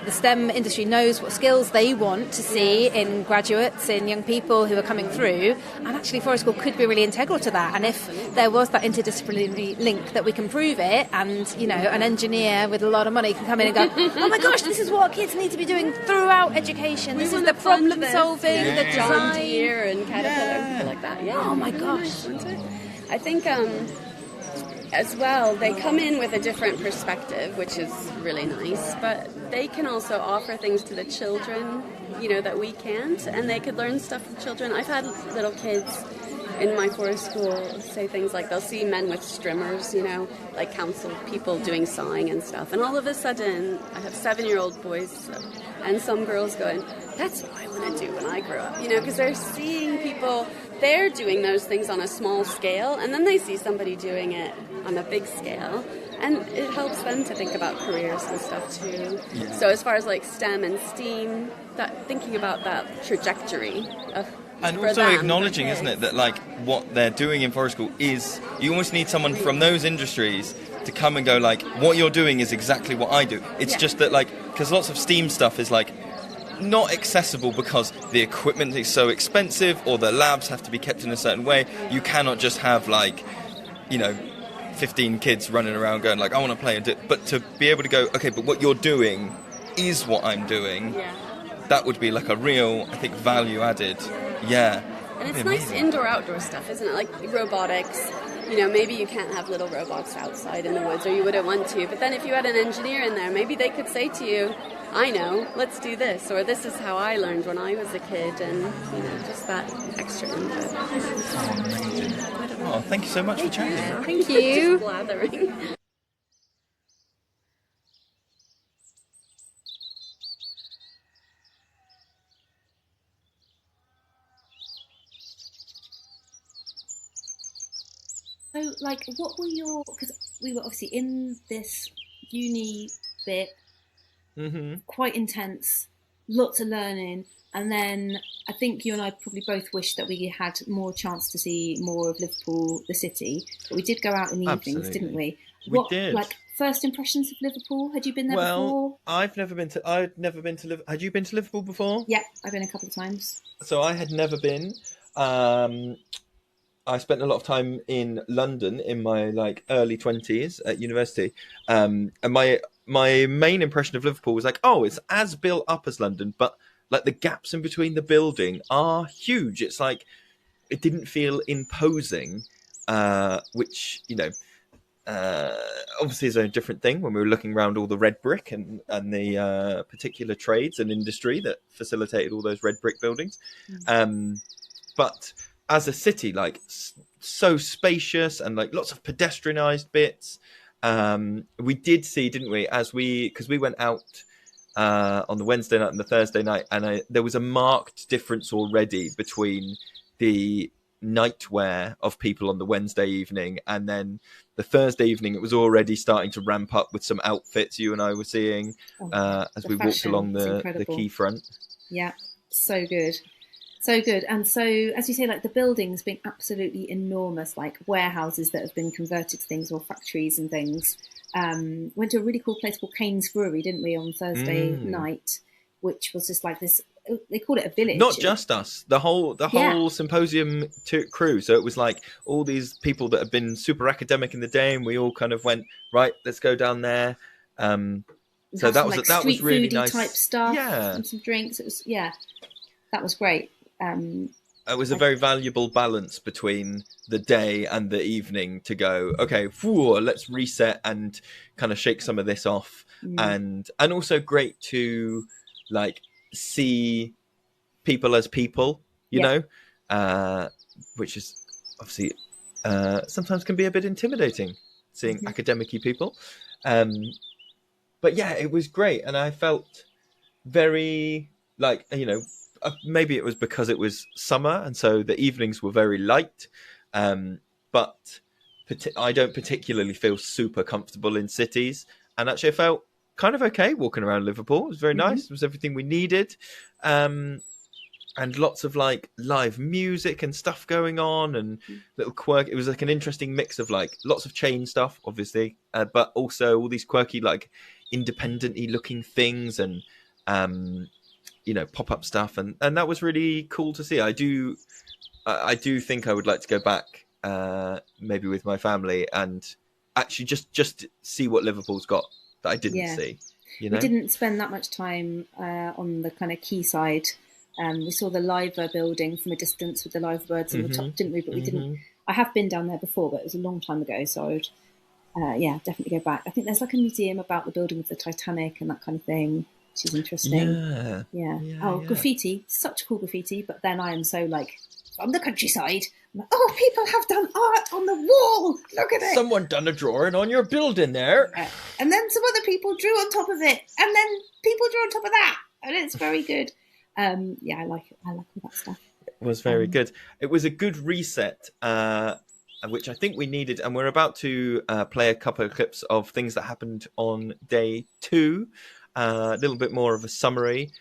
the STEM industry knows what skills they want to see in graduates, in young people who are coming through, and actually Forest School could be really integral to that. And if there was that interdisciplinary link that we can prove it, and an engineer with a lot of money can come in and go, oh my gosh, this is what kids need to be doing throughout education. This is the problem solving, the design. John Deere and Caterpillar, people like that. Yeah. Oh my gosh. I think as well, they come in with a different perspective, which is really nice, but they can also offer things to the children, that we can't, and they could learn stuff from children. I've had little kids in my Forest School say things like they'll see men with streamers, like council people doing sawing and stuff, and all of a sudden I have 7-year-old boys and some girls going, that's what I want to do when I grow up, because they're seeing people, they're doing those things on a small scale, and then they see somebody doing it on a big scale, and it helps them to think about careers and stuff too. Yeah. So as far as STEM and STEAM, thinking about that trajectory of... And also acknowledging, isn't it, that what they're doing in Forest School is, you almost need someone from those industries to come and go what you're doing is exactly what I do. It's just that because lots of STEAM stuff is not accessible because the equipment is so expensive or the labs have to be kept in a certain way. You cannot just have 15 kids running around going I want to play and do it. But to be able to go, okay, but what you're doing is what I'm doing. Yeah. That would be a real, I think, value added. Yeah. And it's nice indoor-outdoor stuff, isn't it? Robotics. Maybe you can't have little robots outside in the woods, or you wouldn't want to. But then if you had an engineer in there, maybe they could say to you, I know, let's do this, or this is how I learned when I was a kid, and, just that extra input. Oh, amazing. Oh, thank you so much for chatting. Thank you. Just blathering. So, what were your... Because we were obviously in this uni bit, quite intense, lots of learning, and then I think you and I probably both wish that we had more chance to see more of Liverpool, the city, but we did go out in the evenings, didn't we? We did. Like first impressions of Liverpool? Had you been there before? I'd never been to Liverpool. Had you been to Liverpool before? Yeah, I've been a couple of times. So I had never been. I spent a lot of time in London in my early 20s at university. And my main impression of Liverpool was it's as built up as London, but the gaps in between the building are huge. It's it didn't feel imposing, which, obviously is a different thing when we were looking around all the red brick and the particular trades and industry that facilitated all those red brick buildings. But as a city, so spacious and lots of pedestrianised bits. We did see, didn't we, because we went out on the Wednesday night and the Thursday night, and there was a marked difference already between the nightwear of people on the Wednesday evening and then the Thursday evening. It was already starting to ramp up with some outfits you and I were seeing as we walked along the quayfront. Yeah, so good. So good. And so, as you say, the buildings being absolutely enormous, warehouses that have been converted to things, or factories and things. Went to a really cool place called Kane's Brewery, didn't we, on Thursday night, which was just this, they called it a village. Not just us, the whole symposium crew. So it was all these people that had been super academic in the day, and we all kind of went, right, let's go down there. So that was really nice type stuff. Yeah. And some drinks. It was, that was great. It was a very valuable balance between the day and the evening to go, okay, let's reset and kind of shake some of this off. And also great to see people as people, you know, which is obviously sometimes can be a bit intimidating, seeing academic-y people. But yeah, it was great. And I felt very maybe it was because it was summer and so the evenings were very light, but I don't particularly feel super comfortable in cities, and actually I felt kind of okay walking around Liverpool. It was very nice. It was everything we needed, and lots of live music and stuff going on, and little quirk. It was an interesting mix of lots of chain stuff, obviously, but also all these quirky independent-y looking things and pop-up stuff, and that was really cool to see. I do think I would like to go back, maybe with my family, and actually just see what Liverpool's got that I didn't see. We didn't spend that much time on the kind of quayside. We saw the Liver building from a distance with the live birds on the top, didn't we? But we didn't. I have been down there before, but it was a long time ago, so I would definitely go back. I think there's a museum about the building of the Titanic and that kind of thing, which is interesting. Yeah. Graffiti, such cool graffiti. But then I am so from the countryside. People have done art on the wall. Look at it. Someone done a drawing on your building there. And then some other people drew on top of it, and then people drew on top of that, and it's very good. I like it. I like all that stuff. It was very good. It was a good reset, which I think we needed, and we're about to play a couple of clips of things that happened on day 2. A little bit more of a summary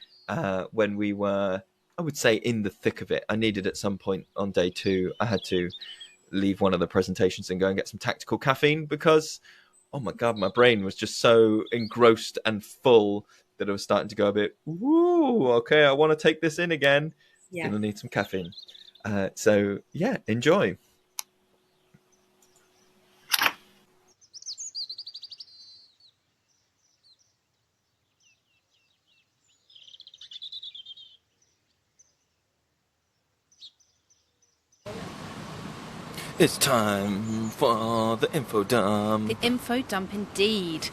when we were, I would say, in the thick of it. I needed at some point on day 2, I had to leave one of the presentations and go and get some tactical caffeine because, oh my God, my brain was just so engrossed and full that I was starting to go a bit, woo, okay, I want to take this in again. Yeah. Gonna need some caffeine. So yeah, enjoy. It's time for the info dump. The info dump, indeed.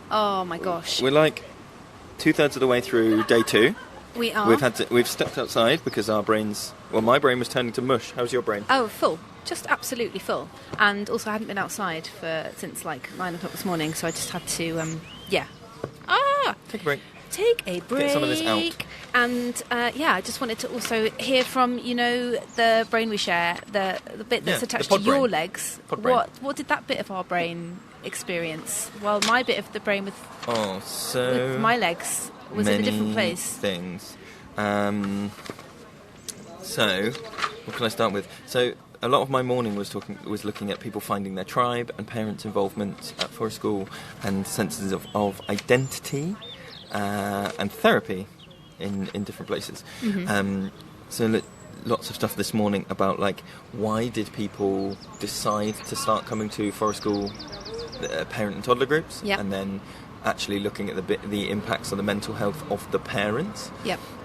Oh my gosh. We're 2/3 of the way through day 2. We are. We've stepped outside because our brains. Well, my brain was turning to mush. How's your brain? Oh, full. Just absolutely full. And also, I hadn't been outside since 9 o'clock this morning, so I just had to. Take a break. Take a break. Get some of this out. And I just wanted to also hear from the brain we share, the bit that's attached to your legs. What did that bit of our brain experience? Well, my bit of the brain with my legs was in a different place. Things. So what can I start with? So a lot of my morning was looking at people finding their tribe and parents' involvement at Forest School and senses of identity and therapy in different places. So lots of stuff this morning about like why did people decide to start coming to Forest School parent and toddler groups, and then actually looking at the impacts on the mental health of the parents.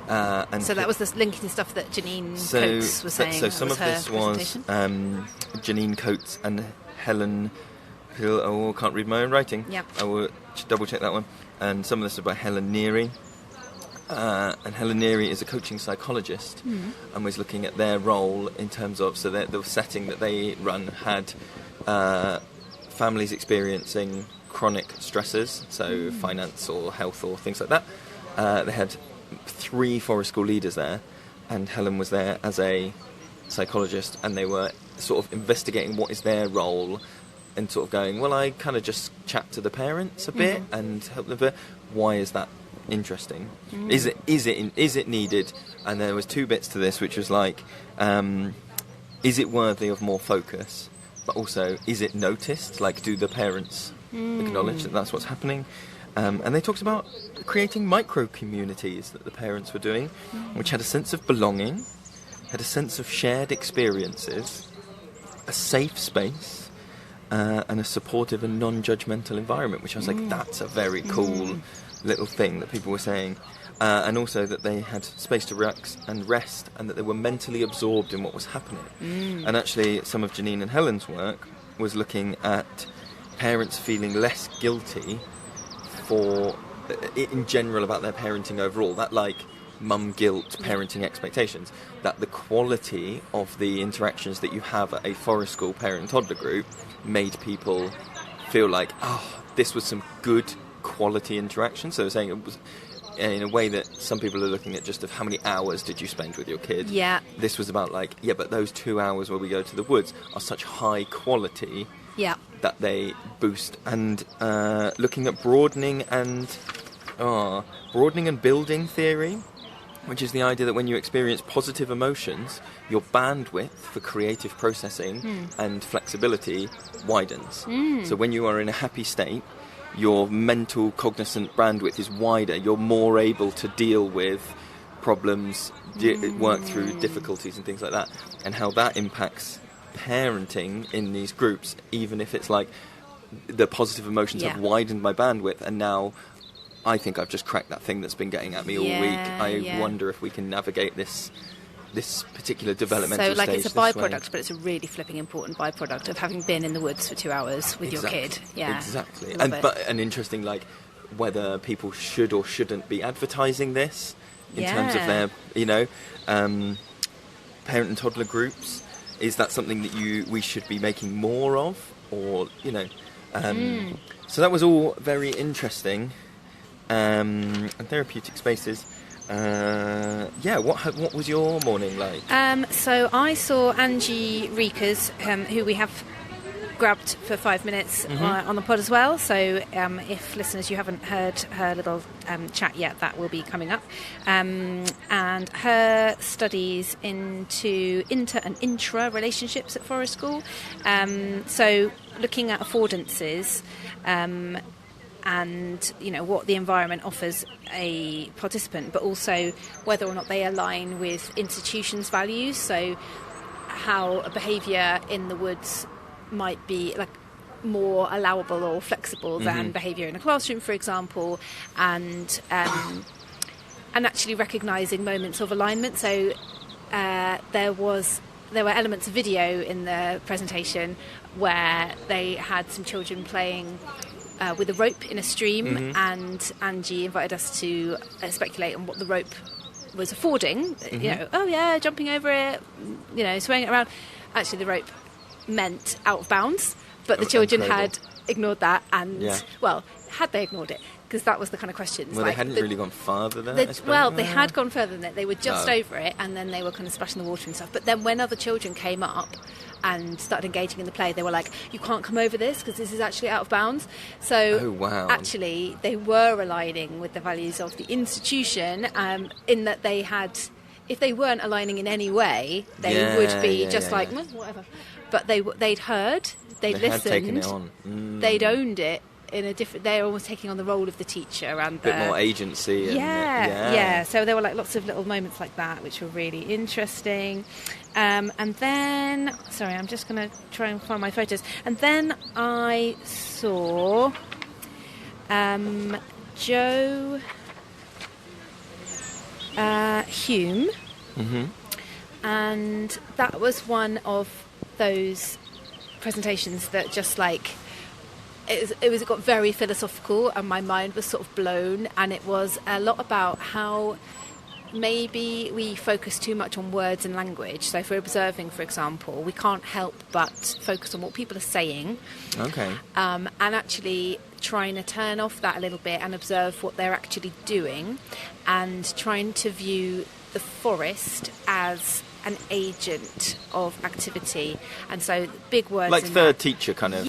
And so that was the linking to stuff that Janine Coates was saying. So some of this was Janine Coates and Helen Hill. Oh, I can't read my own writing. I will double check that one. And some of this is by Helen Neary. And Helen Neary is a coaching psychologist and was looking at their role in terms of, so the setting that they run had families experiencing chronic stresses, so finance or health or things like that. They had 3 Forest School leaders there, and Helen was there as a psychologist, and they were sort of investigating what is their role and sort of going, well, I kind of just chat to the parents a bit and help them, but why is that interesting? Is it needed? And there was 2 bits to this, which was like, is it worthy of more focus? But also, is it noticed? Like, do the parents acknowledge that that's what's happening? And they talked about creating micro-communities that the parents were doing, which had a sense of belonging, had a sense of shared experiences, a safe space, and a supportive and non-judgmental environment, which I was like, that's a very cool little thing that people were saying. And also that they had space to relax and rest, and that they were mentally absorbed in what was happening. And actually, some of Janine and Helen's work was looking at parents feeling less guilty in general about their parenting overall, that like mum guilt, parenting expectations, that the quality of the interactions that you have at a Forest School parent and toddler group made people feel like, oh, this was some good quality interaction. So saying it was in a way that some people are looking at just of how many hours did you spend with your kid. This was about like, but those 2 hours where we go to the woods are such high quality that they boost. And looking at broadening and building theory, which is the idea that when you experience positive emotions, your bandwidth for creative processing and flexibility widens. So when you are in a happy state, your mental cognizant bandwidth is wider. You're more able to deal with problems, work through difficulties and things like that, and how that impacts parenting in these groups, even if it's like the positive emotions have widened my bandwidth, and now I think I've just cracked that thing that's been getting at me all week. I wonder if we can navigate this particular developmental stage. So, like, it's a byproduct, but it's a really flipping important byproduct of having been in the woods for 2 hours with your kid. Exactly. But an interesting, like, whether people should or shouldn't be advertising this in terms of their, parent and toddler groups. Is that something that we should be making more of, or So that was all very interesting, and therapeutic spaces. What was your morning like? So I saw Angie Reekers, who we have grabbed for 5 minutes on the pod as well. So if listeners, you haven't heard her little chat yet, that will be coming up. And her studies into inter and intra relationships at Forest School. So looking at affordances, and what the environment offers a participant, but also whether or not they align with institutions' values. So how a behaviour in the woods might be like more allowable or flexible than behaviour in a classroom, for example, and actually recognising moments of alignment. So there were elements of video in the presentation where they had some children playing with a rope in a stream, and Angie invited us to speculate on what the rope was affording. Jumping over it, swaying it around. Actually, the rope meant out of bounds, but the children had ignored that, and had they ignored it? Because that was the kind of questions. Well, they hadn't really gone farther than it. They had gone further than it. They were just over it, and then they were kind of splashing the water and stuff. But then when other children came up and started engaging in the play, they were like, you can't come over this because this is actually out of bounds. So actually they were aligning with the values of the institution, in that they had if they weren't aligning in any way, they would be like, "Well, whatever." But they'd heard, they'd listened, had taken it on. They'd owned it in a different. They're almost taking on the role of the teacher and a bit more agency. And, So there were like lots of little moments like that, which were really interesting. And then, sorry, I'm just going to try and find my photos. And then I saw Joe Hume, and that was one of those presentations that just like it got very philosophical, and my mind was sort of blown. And it was a lot about how maybe we focus too much on words and language. So if we're observing, for example, we can't help but focus on what people are saying. Okay. And actually trying to turn off that a little bit and observe what they're actually doing, and trying to view the forest as an agent of activity. And so big words like third teacher kind of.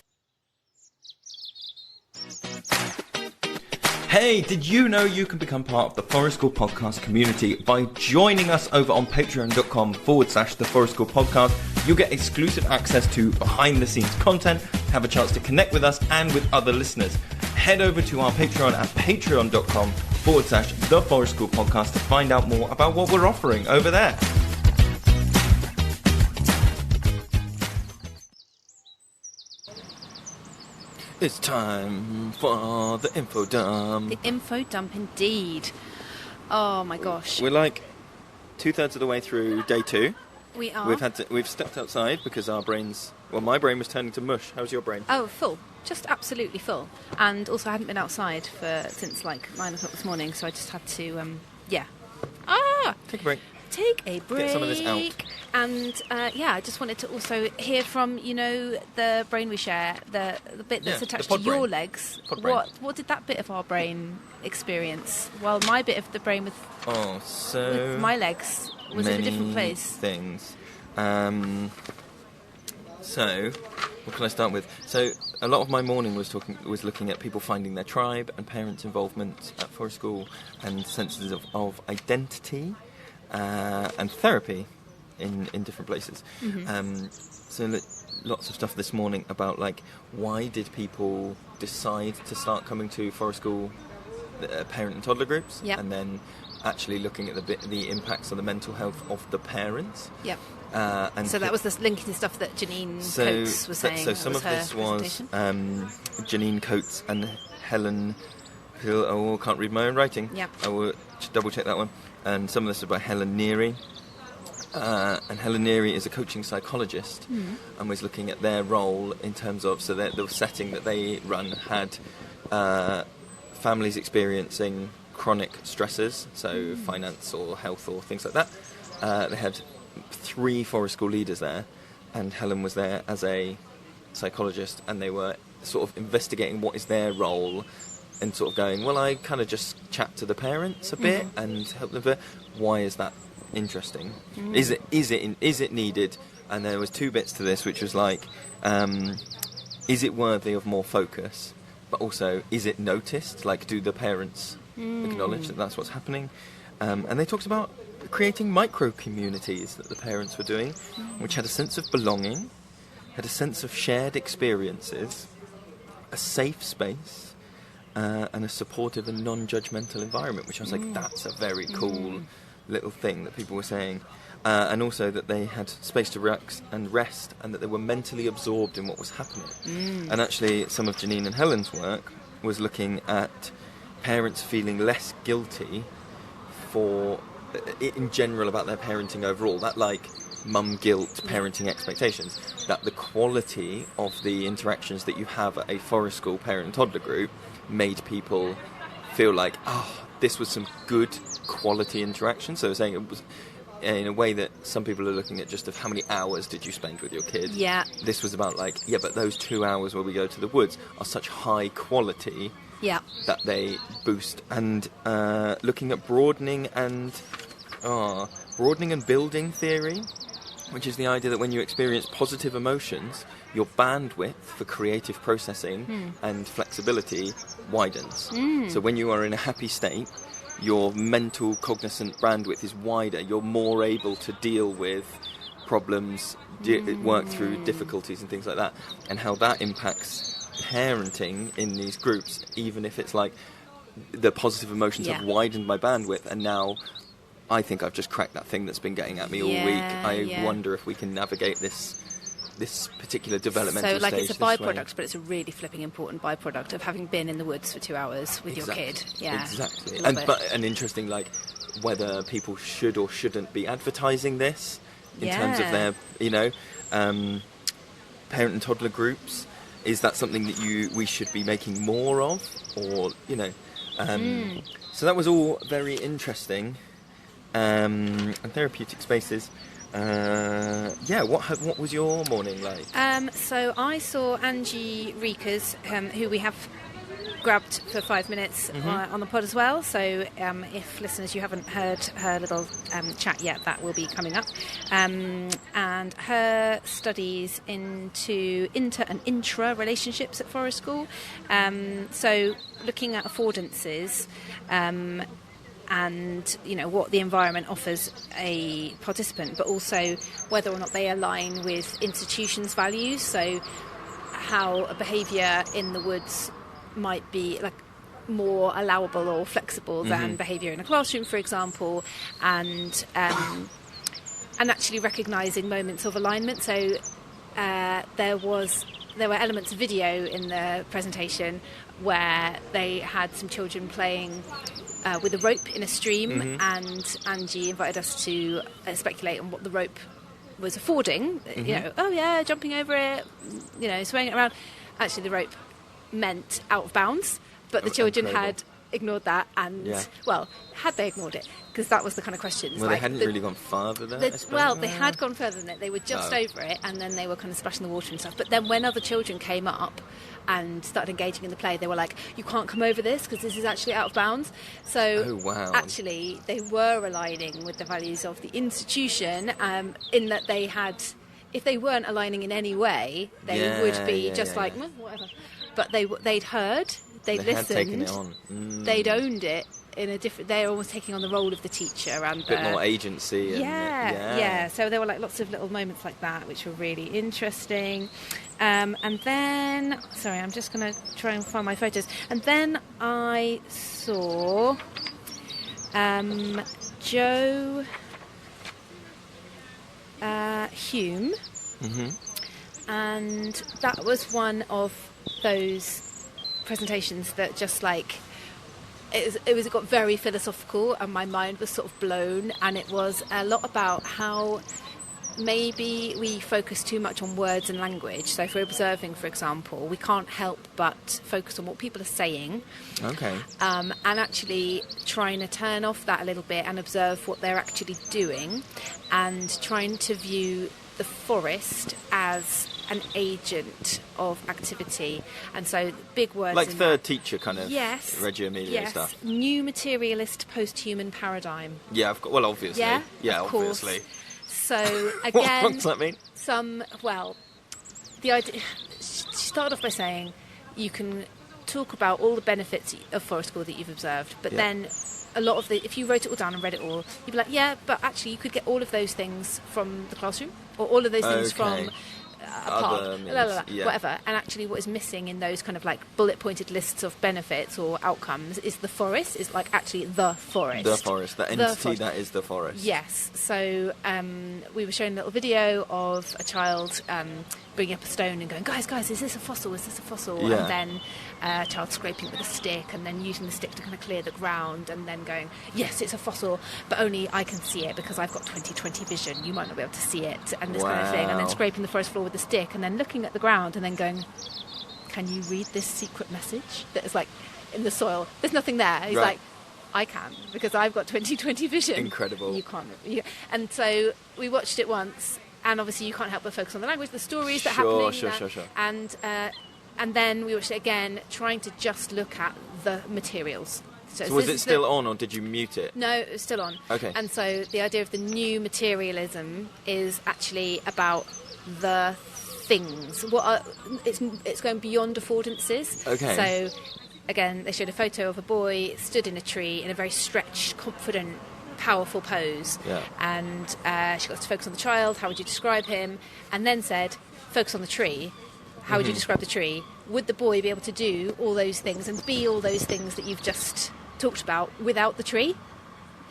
Hey, did you know you can become part of the Forest School Podcast community by joining us over on patreon.com/the Forest School Podcast? You'll get exclusive access to behind the scenes content, have a chance to connect with us and with other listeners. Head over to our Patreon at patreon.com/the Forest School Podcast to find out more about what we're offering over there. It's time for the info dump. The info dump, indeed. Oh my gosh. We're like 2/3 of the way through day 2. We are. We've stepped outside because our brains. Well, my brain was turning to mush. How's your brain? Oh, full. Just absolutely full. And also, I hadn't been outside since like 9 o'clock this morning, so I just had to, Take a break. Take a break. Get some of this out. And I just wanted to also hear from the brain we share, the bit that's attached to your legs. What did that bit of our brain experience? Well, my bit of the brain with my legs was in a different place. Things. So, what can I start with? So, a lot of my morning was looking at people finding their tribe and parents' involvement at Forest School and senses of identity. And therapy in different places. So lots of stuff this morning about like why did people decide to start coming to Forest School parent and toddler groups, and then actually looking at the impacts on the mental health of the parents. And so that was the linking stuff that Janine Coates was saying. So some of this was Janine Coates and Helen. I can't read my own writing. I will double check that one. And some of this is by Helen Neary. And Helen Neary is a coaching psychologist and was looking at their role in terms of, so that the setting that they run had families experiencing chronic stresses, so finance or health or things like that. They had 3 Forest School leaders there, and Helen was there as a psychologist, and they were sort of investigating what is their role and sort of going, well, I kind of just chat to the parents a bit and help them. But why is that interesting? Is it needed? And there was 2 bits to this, which was like, is it worthy of more focus? But also, is it noticed? Like, do the parents acknowledge that that's what's happening? And they talked about creating micro communities that the parents were doing, which had a sense of belonging, had a sense of shared experiences, a safe space. And a supportive and non-judgmental environment, which I was like, that's a very cool little thing that people were saying. And also that they had space to relax and rest, and that they were mentally absorbed in what was happening. And actually, some of Janine and Helen's work was looking at parents feeling less guilty in general about their parenting overall. That like mum guilt, parenting expectations, that the quality of the interactions that you have at a Forest School parent and toddler group made people feel like, this was some good quality interaction. So saying it was in a way that some people are looking at just of how many hours did you spend with your kid. This was about like, but those 2 hours where we go to the woods are such high quality that they boost. And looking at broadening and building theory, which is the idea that when you experience positive emotions, your bandwidth for creative processing and flexibility widens. So when you are in a happy state, your mental cognizant bandwidth is wider. You're more able to deal with problems, work through difficulties and things like that, and how that impacts parenting in these groups, even if it's like the positive emotions have widened my bandwidth, and now I think I've just cracked that thing that's been getting at me all week. I wonder if we can navigate this particular developmental stage. So, like, stage it's a byproduct, but it's a really flipping important byproduct of having been in the woods for 2 hours with your kid. Yeah, exactly. And interesting, like, whether people should or shouldn't be advertising this in terms of their, parent and toddler groups. Is that something that we should be making more of, or So that was all very interesting. And therapeutic spaces. What was your morning like? So I saw Angie Reekers, who we have grabbed for 5 minutes on the pod as well. So if listeners, you haven't heard her little chat yet, that will be coming up. And her studies into inter and intra relationships at Forest School. So looking at affordances. And what the environment offers a participant, but also whether or not they align with institutions' values. So how a behaviour in the woods might be like more allowable or flexible than behaviour in a classroom, for example, and actually recognising moments of alignment. So there were elements of video in the presentation where they had some children playing with a rope in a stream, and Angie invited us to speculate on what the rope was affording. Jumping over it, swaying it around. Actually, the rope meant out of bounds, but the children had ignored that, and had they ignored it? Because that was the kind of questions. Well, they hadn't really gone further than it. They had gone further than it. They were just over it, and then they were kind of splashing the water and stuff. But then when other children came up and started engaging in the play, they were like, you can't come over this because this is actually out of bounds. So actually they were aligning with the values of the institution, in that they had, if they weren't aligning in any way, they would be whatever. But they'd heard, they'd listened, taken it on. They'd owned it in a different. They're almost taking on the role of the teacher and a bit more agency. So there were like lots of little moments like that, which were really interesting. And then, sorry, I'm just going to try and find my photos. And then I saw Joe Hume, and that was one of those presentations that just like it got very philosophical, and my mind was sort of blown, and it was a lot about how maybe we focus too much on words and language. So if we're observing, for example, we can't help but focus on what people are saying. Okay. And actually trying to turn off that a little bit and observe what they're actually doing, and trying to view the forest as an agent of activity. And so big words like third teacher kind of Reggio Emilia stuff. New materialist post-human paradigm. Yeah, obviously. Yeah, obviously. So again, what does that mean? The idea. She started off by saying you can talk about all the benefits of Forest School that you've observed, but then a lot of if you wrote it all down and read it all, you'd be like, but actually you could get all of those things from the classroom, or all of those things from a park, whatever. And actually what is missing in those kind of like bullet pointed lists of benefits or outcomes is the forest, is like actually the forest. The forest, the entity that is the forest. Yes. So we were showing a little video of a child bringing up a stone and going, guys, is this a fossil? Is this a fossil? Yeah. And then a child scraping with a stick, and then using the stick to kind of clear the ground, and then going, yes, it's a fossil, but only I can see it because I've got 20/20 vision. You might not be able to see it, and this kind of thing. And then scraping the forest floor with a stick, and then looking at the ground, and then going, can you read this secret message that is like in the soil? There's nothing there. He's like, I can, because I've got 20/20 vision. Incredible. You can't. And so we watched it once, and obviously you can't help but focus on the language, the stories that are happening. Sure. And then we watched it again, trying to just look at the materials. So was it still on, or did you mute it? No, it was still on. Okay. And so the idea of the new materialism is actually about the things. It's going beyond affordances. Okay. So again, they showed a photo of a boy stood in a tree in a very stretched, confident, powerful pose. Yeah. And she got to focus on the child. How would you describe him? And then said, focus on the tree. How would you describe the tree? Would the boy be able to do all those things and be all those things that you've just talked about without the tree?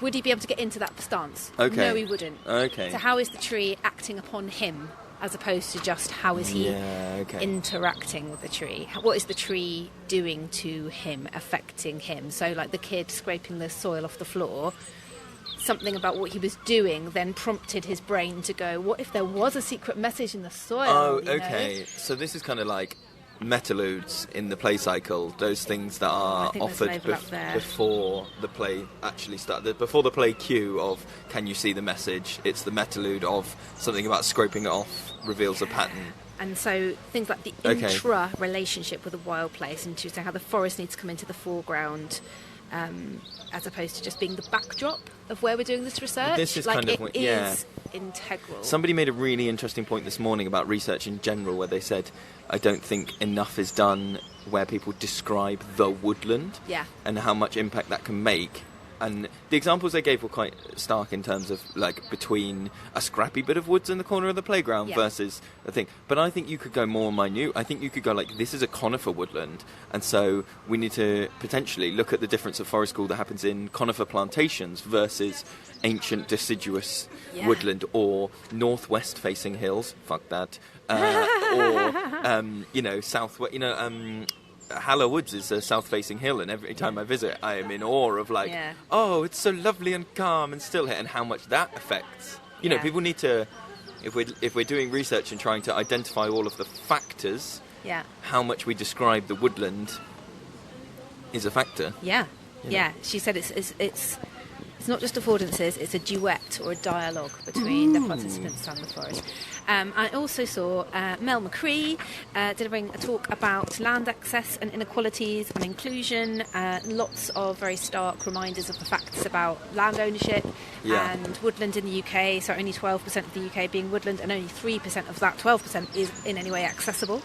Would he be able to get into that stance? Okay. No, he wouldn't. Okay. So how is the tree acting upon him, as opposed to just how is he interacting with the tree? What is the tree doing to him, affecting him? So like the kid scraping the soil off the floor, something about what he was doing then prompted his brain to go, what if there was a secret message in the soil? Oh, okay. So this is kind of like metaludes in the play cycle, those things that are offered before the play actually starts. Before the play cue of can you see the message, it's the metalude of something about scraping it off reveals a pattern. And so things like the intra-relationship with a wild place, and to say how the forest needs to come into the foreground, as opposed to just being the backdrop of where we're doing this research. This is like kind of is integral. Somebody made a really interesting point this morning about research in general, where they said, I don't think enough is done where people describe the woodland and how much impact that can make. And the examples they gave were quite stark in terms of, like, between a scrappy bit of woods in the corner of the playground versus a thing. But I think you could go more minute. I think you could go, like, this is a conifer woodland, and so we need to potentially look at the difference of Forest School that happens in conifer plantations versus ancient deciduous woodland, or northwest-facing hills, fuck that, or, southwest, Hallow Woods is a south-facing hill, and every time I visit, I am in awe of oh, it's so lovely and calm and still here, and how much that affects. You know, people need to, if we're doing research and trying to identify all of the factors, how much we describe the woodland is a factor. She said it's not just affordances, it's a duet or a dialogue between the participants and the forest. I also saw Mel McCree delivering a talk about land access and inequalities and inclusion. Lots of very stark reminders of the facts about land ownership and woodland in the UK. So only 12% of the UK being woodland, and only 3% of that 12% is in any way accessible.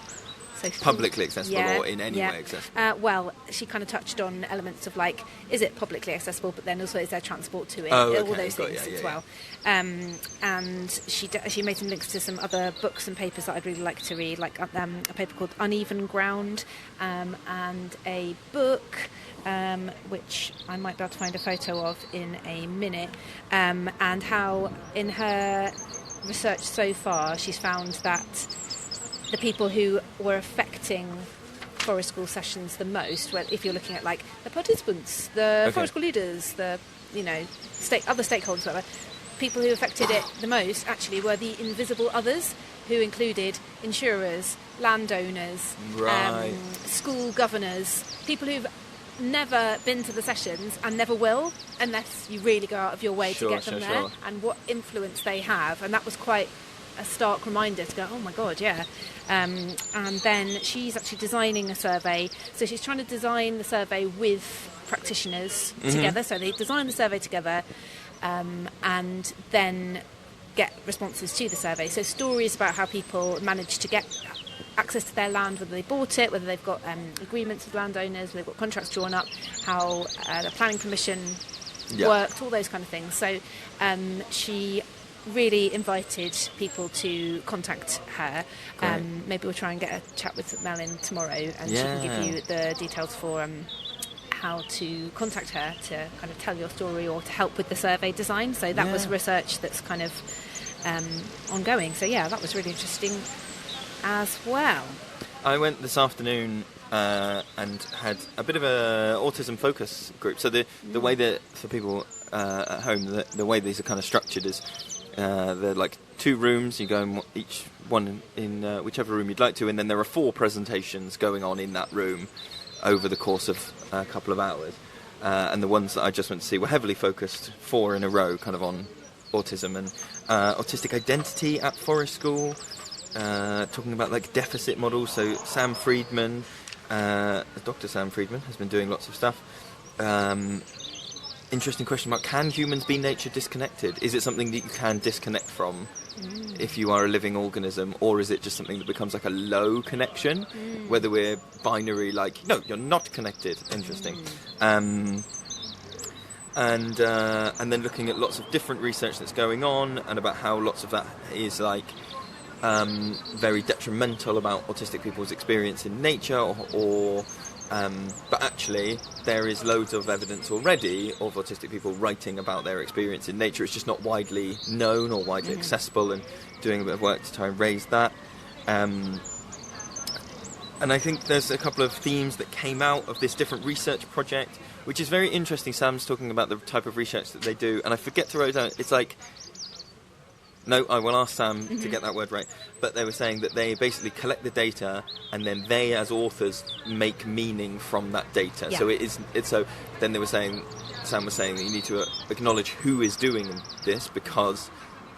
So publicly accessible or in any way accessible? Well, she kind of touched on elements of, like, is it publicly accessible, but then also is there transport to it? All those things as well. And she made some links to some other books and papers that I'd really like to read, like a paper called Uneven Ground, and a book which I might be able to find a photo of in a minute, and how in her research so far she's found that the people who were affecting Forest School sessions the most, well, if you're looking at like the participants, the Forest School leaders, the other stakeholders, whatever, people who affected it the most actually were the invisible others, who included insurers, landowners, school governors, people who've never been to the sessions and never will unless you really go out of your way to get them there, and what influence they have. And that was quite a stark reminder to go, oh my god, and then she's actually designing a survey, so she's trying to design the survey with practitioners together, so they design the survey together and then get responses to the survey, so stories about how people manage to get access to their land, whether they bought it, whether they've got agreements with landowners, whether they've got contracts drawn up, how the planning permission worked, all those kind of things. So she really invited people to contact her. Maybe we'll try and get a chat with Melin tomorrow, and she can give you the details for how to contact her to kind of tell your story or to help with the survey design. So that was research that's kind of ongoing. So that was really interesting as well. I went this afternoon and had a bit of a autism focus group. So the way that, for people at home, the way these are kind of structured is they're like 2 rooms. You go in each one in whichever room you'd like to, and then there are 4 presentations going on in that room over the course of a couple of hours. And the ones that I just went to see were heavily focused, 4 in a row, kind of on autism and autistic identity at Forest School, talking about like deficit models. So Sam Friedman, Dr. Sam Friedman, has been doing lots of stuff. interesting question about, can humans be nature disconnected? Is it something that you can disconnect from if you are a living organism, or is it just something that becomes like a low connection? Whether we're binary, like, no, you're not connected. Interesting. And then looking at lots of different research that's going on, and about how lots of that is like very detrimental about autistic people's experience in nature, but actually there is loads of evidence already of autistic people writing about their experience in nature. It's just not widely known or widely accessible, and doing a bit of work to try and raise that. And I think there's a couple of themes that came out of this different research project, which is very interesting. Sam's talking about the type of research that they do, and I forget to write down, it's like, no, I will ask Sam to get that word right. But they were saying that they basically collect the data, and then they, as authors, make meaning from that data. Yeah. So so then they were saying, Sam was saying that you need to acknowledge who is doing this, because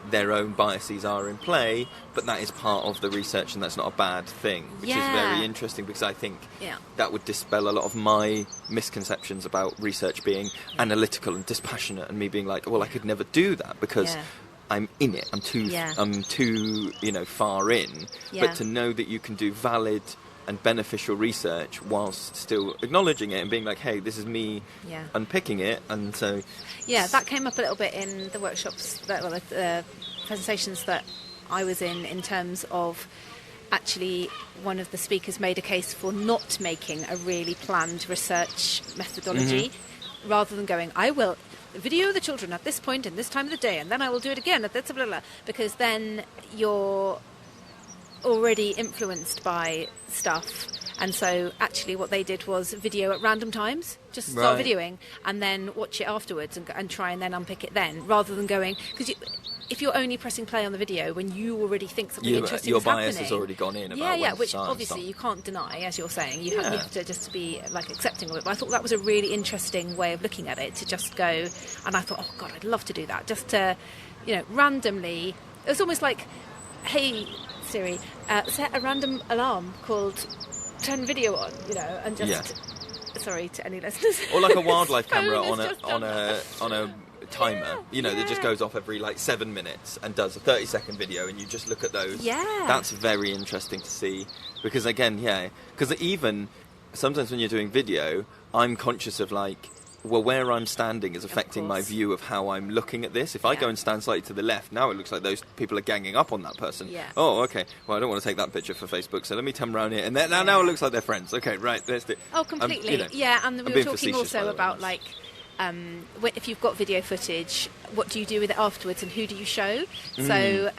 their own biases are in play, but that is part of the research, and that's not a bad thing, which is very interesting, because I think that would dispel a lot of my misconceptions about research being analytical and dispassionate, and me being like, well, I could never do that because I'm in it. I'm too far in. Yeah. But to know that you can do valid and beneficial research whilst still acknowledging it and being like, hey, this is me unpicking it. And so that came up a little bit in the workshops, the presentations that I was in terms of, actually one of the speakers made a case for not making a really planned research methodology, rather than going, I will video the children at this point and this time of the day, and then I will do it again at this, blah, blah, blah, because then you're already influenced by stuff. And so actually what they did was video at random times, just start videoing and then watch it afterwards and try and then unpick it then, rather than going, because if you're only pressing play on the video when you already think something interesting is happening, your bias has already gone in about which obviously you can't deny, as you're saying. You have to just be like accepting of it. But I thought that was a really interesting way of looking at it, to just go, and I thought, oh God, I'd love to do that, just to, randomly. It was almost like, hey Siri, set a random alarm called turn video on, and just sorry to any listeners, or like a wildlife camera on a timer, that just goes off every 7 minutes and does a 30-second video, and you just look at those. That's very interesting to see, because again, because even sometimes when you're doing video, I'm conscious of where I'm standing is affecting my view of how I'm looking at this. If I go and stand slightly to the left, now it looks like those people are ganging up on that person. Oh, okay. Well, I don't want to take that picture for Facebook, so let me turn around here. And now it looks like they're friends. Okay, right. Let's do. Oh, completely. And we were talking also about if you've got video footage, what do you do with it afterwards, and who do you show? So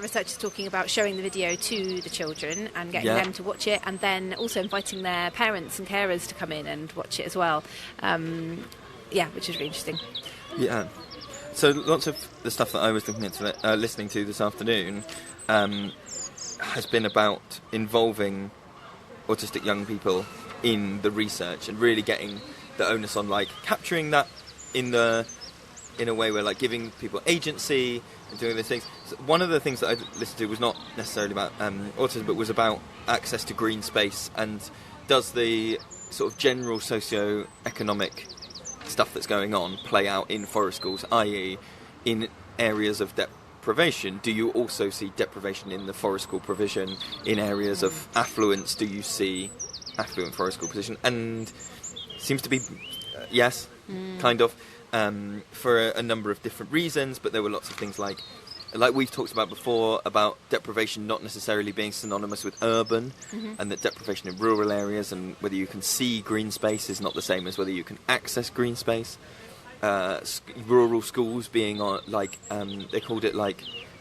researchers talking about showing the video to the children and getting them to watch it, and then also inviting their parents and carers to come in and watch it as well. Which is really interesting. So lots of the stuff that I was listening to this afternoon has been about involving autistic young people in the research, and really getting the onus on capturing that in a way where giving people agency and doing these things. So one of the things that I listened to was not necessarily about autism, but was about access to green space, and does the sort of general socio-economic stuff that's going on play out in forest schools, i.e. in areas of deprivation? Do you also see deprivation in the forest school provision? In areas of affluence, do you see affluent forest school provision? And seems to be yes, kind of. For a number of different reasons, but there were lots of things like we've talked about before, about deprivation not necessarily being synonymous with urban, and that deprivation in rural areas and whether you can see green space is not the same as whether you can access green space. Rural schools being they called it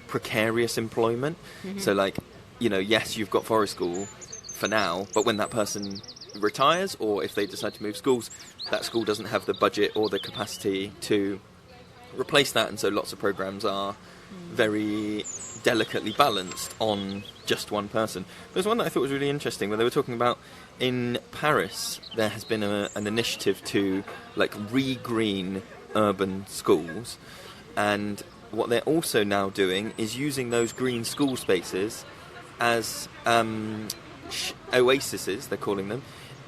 precarious employment. So yes, you've got forest school for now, but when that person retires, or if they decide to move schools, that school doesn't have the budget or the capacity to replace that, and so lots of programs are very delicately balanced on just one person. There's one that I thought was really interesting, where they were talking about in Paris there has been an initiative to re-green urban schools, and what they're also now doing is using those green school spaces as oases, they're calling them,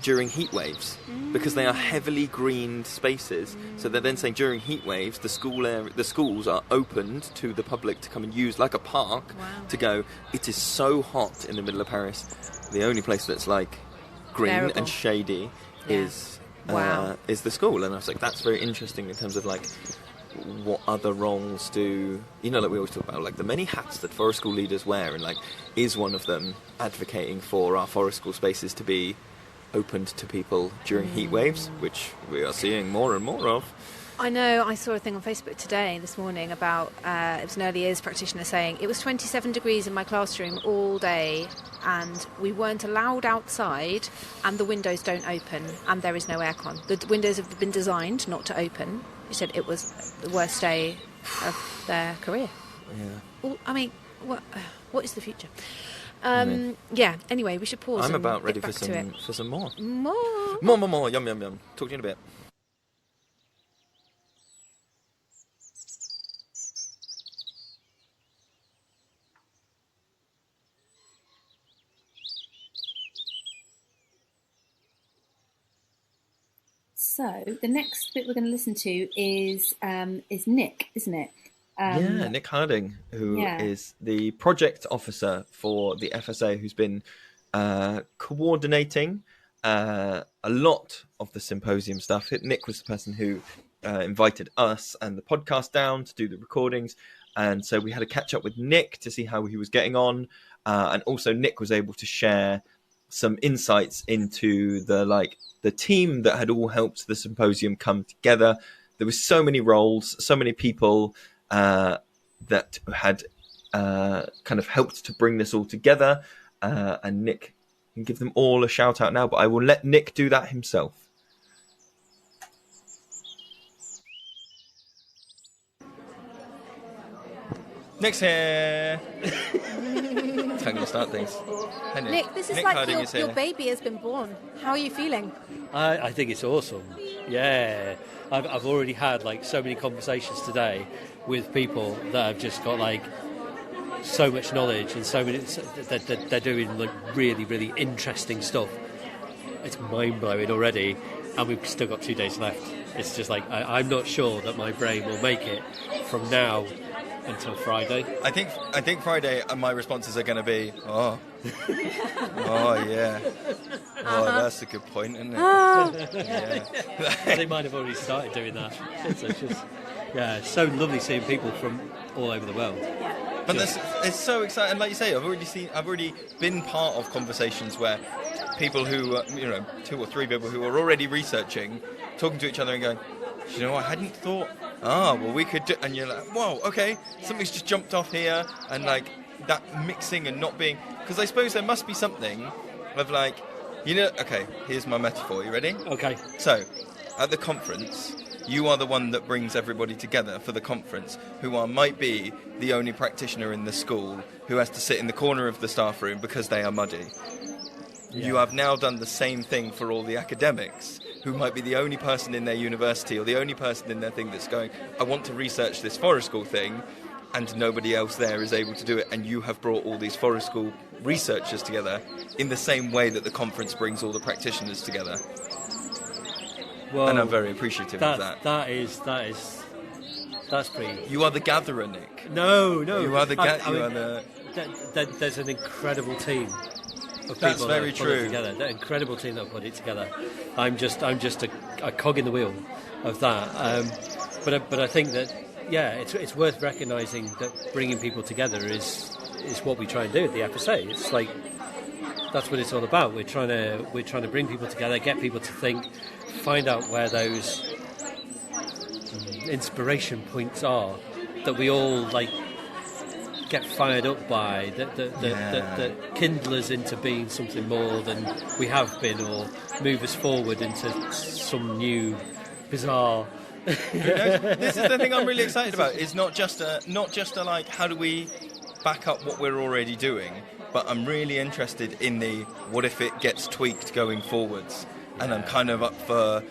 during heat waves, because they are heavily greened spaces. So they're then saying during heat waves, the schools are opened to the public to come and use, like a park, to go, it is so hot in the middle of Paris. The only place that's like green Bearable. and shady is the school. And I was like, that's very interesting in terms of like what other roles do, you know, like we always talk about, like the many hats that forest school leaders wear, and like, is one of them advocating for our forest school spaces to be opened to people during heat waves, which we are seeing more and more of. I know, I saw a thing on Facebook this morning about, it was an early years practitioner saying, it was 27 degrees in my classroom all day and we weren't allowed outside and the windows don't open and there is no aircon. The windows have been designed not to open. He said it was the worst day of their career. Yeah. Well, I mean, what is the future? Yeah, anyway, we should pause. I'm about ready for some more. More. Yum. Talk to you in a bit. So the next bit we're going to listen to is Nick, isn't it? Nick Harding, who is the project officer for the FSA, who's been coordinating a lot of the symposium stuff. Nick was the person who invited us and the podcast down to do the recordings, and so we had a catch up with Nick to see how he was getting on, and also Nick was able to share some insights into the team that had all helped the symposium come together. There were so many roles, so many people that had kind of helped to bring this all together, and Nick can give them all a shout out now, but I will let Nick do that himself. Nick's here. That's how I'm going to start things. Hi, Nick, this is Nick like your baby has been born. How are you feeling? I think it's awesome. Yeah, I've already had like so many conversations today with people that have just got like so much knowledge and so many. They're doing like really, really interesting stuff. It's mind blowing already, and we've still got 2 days left. It's just like I'm not sure that my brain will make it from now until Friday. I think Friday, my responses are going to be, oh yeah, that's a good point, isn't it? Yeah. They might have already started doing that. So it's just, so lovely seeing people from all over the world. But it's so exciting. Like you say, I've already been part of conversations where people who, 2 or 3 people who are already researching, talking to each other and going, I hadn't thought. We could do, and you're like, whoa, okay, something's just jumped off here, and like that mixing and not being, because I suppose there must be something of like, okay, here's my metaphor, you ready? Okay. So, at the conference, you are the one that brings everybody together for the conference, who might be the only practitioner in the school who has to sit in the corner of the staff room because they are muddy. Yeah. You have now done the same thing for all the academics, who might be the only person in their university or the only person in their thing that's going, I want to research this forest school thing, and nobody else there is able to do it, and you have brought all these forest school researchers together in the same way that the conference brings all the practitioners together. Well, and I'm very appreciative of that. That's pretty... You are the gatherer, Nick. No. You are the There's an incredible team of That's people very that have put it true. together. That incredible team that put it together. I'm just a cog in the wheel of that. But I think that it's worth recognising that bringing people together is what we try and do at the FSA. It's like that's what it's all about. We're trying to bring people together, get people to think, find out where those inspiration points are that we all like get fired up by, that kindle us into being something more than we have been, or move us forward into some new bizarre. This is the thing I'm really excited about. It's not just a like, how do we back up what we're already doing, but I'm really interested in the what if it gets tweaked going forwards. And I'm kind of up for,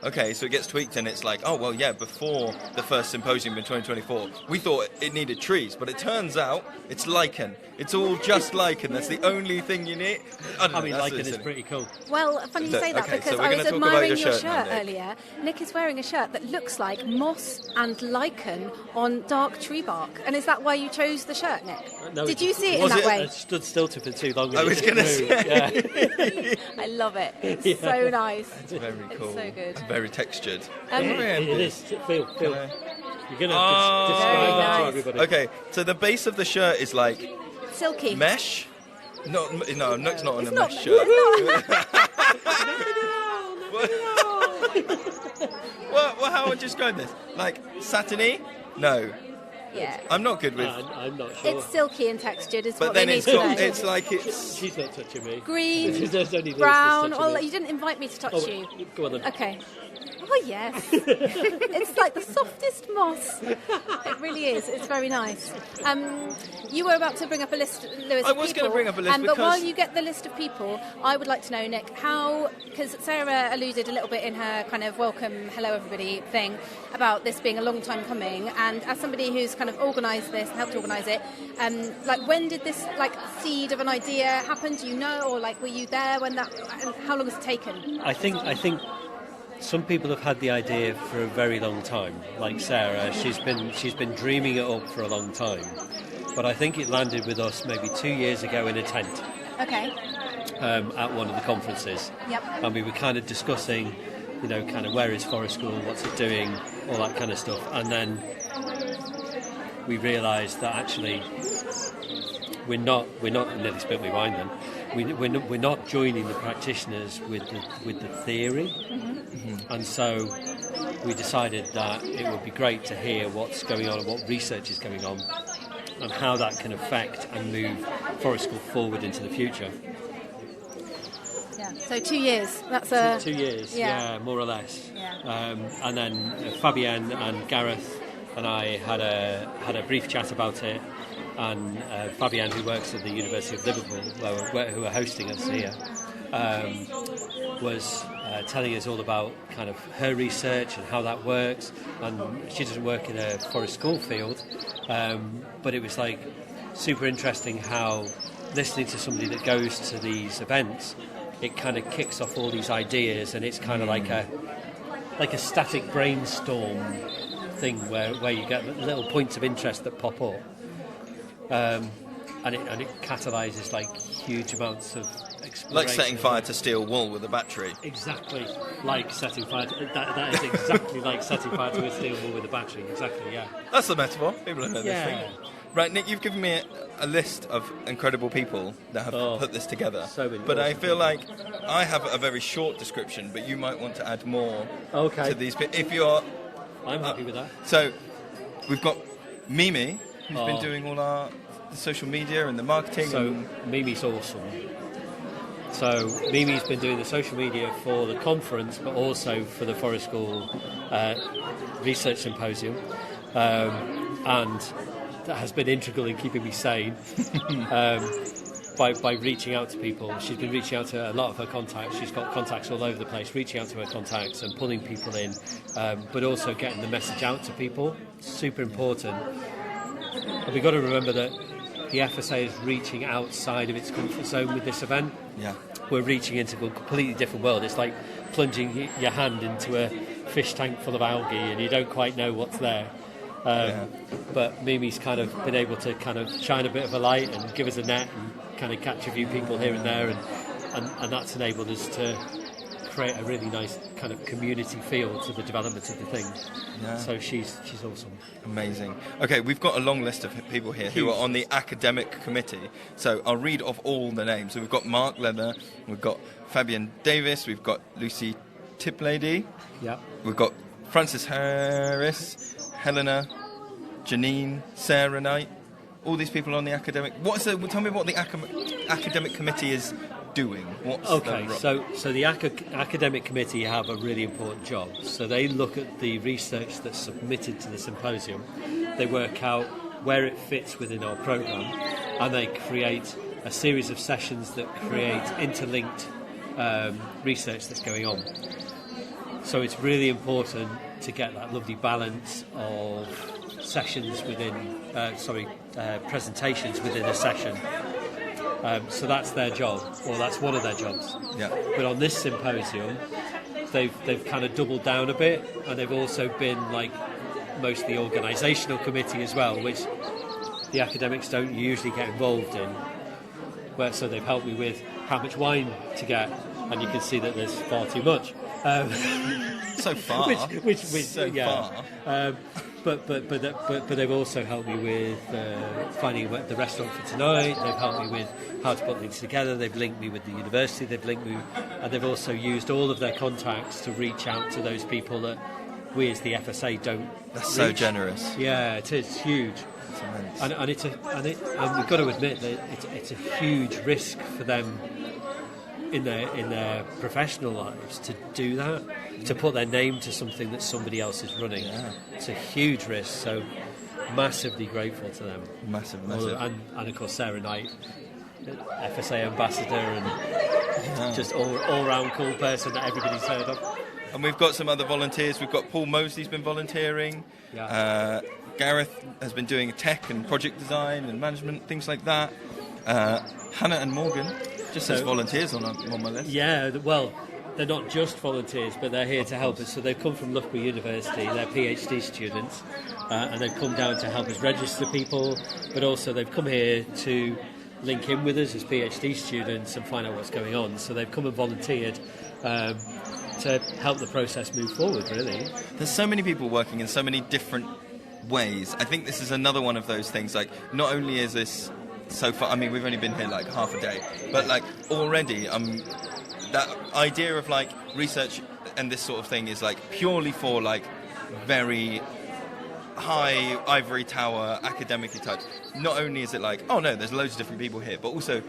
okay, so it gets tweaked and it's like, before the first symposium in 2024, we thought it needed trees, but it turns out it's lichen. It's all just lichen. That's the only thing you need. I mean, lichen is pretty cool. Well, funny you say that, Okay, because so we're I gonna was talk about admiring your your shirt now, shirt Nick. earlier. Nick is wearing a shirt that looks like moss and lichen on dark tree bark. And is that why you chose the shirt, Nick? No, Did you see it in that way? It stood still for too long. I was going to say. Yeah. I love it. It's so nice. It's very cool. It's so good. It's very textured. It is. Feel. You're going to Oh, describe that to nice. everybody. Okay, so the base of the shirt is like Silky. mesh. No, it's not on It's a not- mesh shirt. Well, how would you describe this? Like satiny? No, Yeah. I'm not good with. I'm not sure. It's silky and textured is But what they then need it's to got. know. It's like it's. She's not touching me. Green, There's only Lewis brown. that's touching Well, me. you didn't invite me to touch Oh, you. go on then. Okay. Oh, yes. It's like the softest moss. It really is. It's very nice. You were about to bring up a list, Lewis. I was gonna bring up a list But because- while you get the list of people, I would like to know, Nick, how, because Sarah alluded a little bit in her kind of welcome, hello everybody thing about this being a long time coming, and as somebody who's kind of organised this, helped organise it, like when did this like seed of an idea happen? Do you know, or like were you there when that? And how long has it taken? I think some people have had the idea for a very long time. Like Sarah, she's been dreaming it up for a long time. But I think it landed with us maybe 2 years ago in a tent Okay. at one of the conferences. Yep. And we were kind of discussing, kind of where is Forest School, what's it doing, all that kind of stuff. And then we realised that actually we're not nearly spilled my wine then. We're not joining the practitioners with the theory, and so we decided that it would be great to hear what's going on and what research is going on, and how that can affect and move Forest School forward into the future. Yeah. So 2 years. That's a 2 years, yeah, more or less. Yeah. And then Fabienne and Gareth and I had a brief chat about it. And Fabienne, who works at the University of Liverpool, who are hosting us here, was telling us all about kind of her research and how that works. And she doesn't work in a forest school field, but it was like super interesting how listening to somebody that goes to these events, it kind of kicks off all these ideas, and it's kind of like a static brainstorm thing where you get little points of interest that pop up. And it catalyses like huge amounts of exploration. Like setting fire to steel wool with a battery. Exactly, like setting fire. That is exactly like setting fire to a steel wool with a battery. Exactly, yeah. That's the metaphor. People don't know Yeah. this thing. Right, Nick, you've given me a list of incredible people that have put this together. So many but I awesome feel like I have a very short description, but you might want to add more to these people. If you're... I'm happy with that. So, we've got Mimi, who's been Oh. doing all the social media and the marketing. So Mimi's awesome. So Mimi's been doing the social media for the conference, but also for the Forest School Research Symposium, and that has been integral in keeping me sane. By reaching out to people. She's been reaching out to a lot of her contacts. She's got contacts all over the place, reaching out to her contacts and pulling people in, but also getting the message out to people. Super important. And we've got to remember that the FSA is reaching outside of its comfort zone with this event. Yeah. We're reaching into a completely different world. It's like plunging your hand into a fish tank full of algae and you don't quite know what's there. But Mimi's kind of been able to kind of shine a bit of a light and give us a net and kind of catch a few people here and there, and that's enabled us to create a really nice kind of community feel to the development of the thing. Yeah. So she's awesome. Amazing. Okay, we've got a long list of people here who are on the academic committee. So I'll read off all the names. So we've got Mark Leather, we've got Fabian Davis, we've got Lucy Tiplady, we've got Francis Harris, Helena, Janine, Sarah Knight. All these people on the academic. Tell me what the academic committee is doing. So the academic committee have a really important job. So they look at the research that's submitted to the symposium, they work out where it fits within our programme, and they create a series of sessions that create interlinked research that's going on. So it's really important to get that lovely balance of sessions within, presentations within a session. So that's their job, or that's one of their jobs. Yeah. But on this symposium, they've kind of doubled down a bit, and they've also been like most of the organisational committee as well, which the academics don't usually get involved in. So they've helped me with how much wine to get, and you can see that there's far too much. So far. Far. But they've also helped me with finding the restaurant for tonight. They've helped me with how to put things together. They've linked me with the university. They've linked me, and they've also used all of their contacts to reach out to those people that we as the FSA don't. That's so generous. Yeah, it is huge. And we've got to admit that it's a huge risk for them in their professional lives to do that, to put their name to something that somebody else is running. Yeah. It's a huge risk. So massively grateful to them. Massive. And of course Sarah Knight, FSA ambassador, and just all round cool person that everybody's heard of. And we've got some other volunteers. We've got Paul Mosley's been volunteering. Yeah. Gareth has been doing tech and project design and management, things like that. Hannah and Morgan, just as volunteers on my list. Yeah, well, they're not just volunteers, but they're here to help us. So they've come from Loughborough University, they're PhD students, and they've come down to help us register people, but also they've come here to link in with us as PhD students and find out what's going on. So they've come and volunteered to help the process move forward, really. There's so many people working in so many different ways. I think this is another one of those things, like, not only is this so far, I mean, we've only been here like half a day, but like already that idea of like research and this sort of thing is like purely for like very high ivory tower academic types. Not only is it like, oh no, there's loads of different people here, but also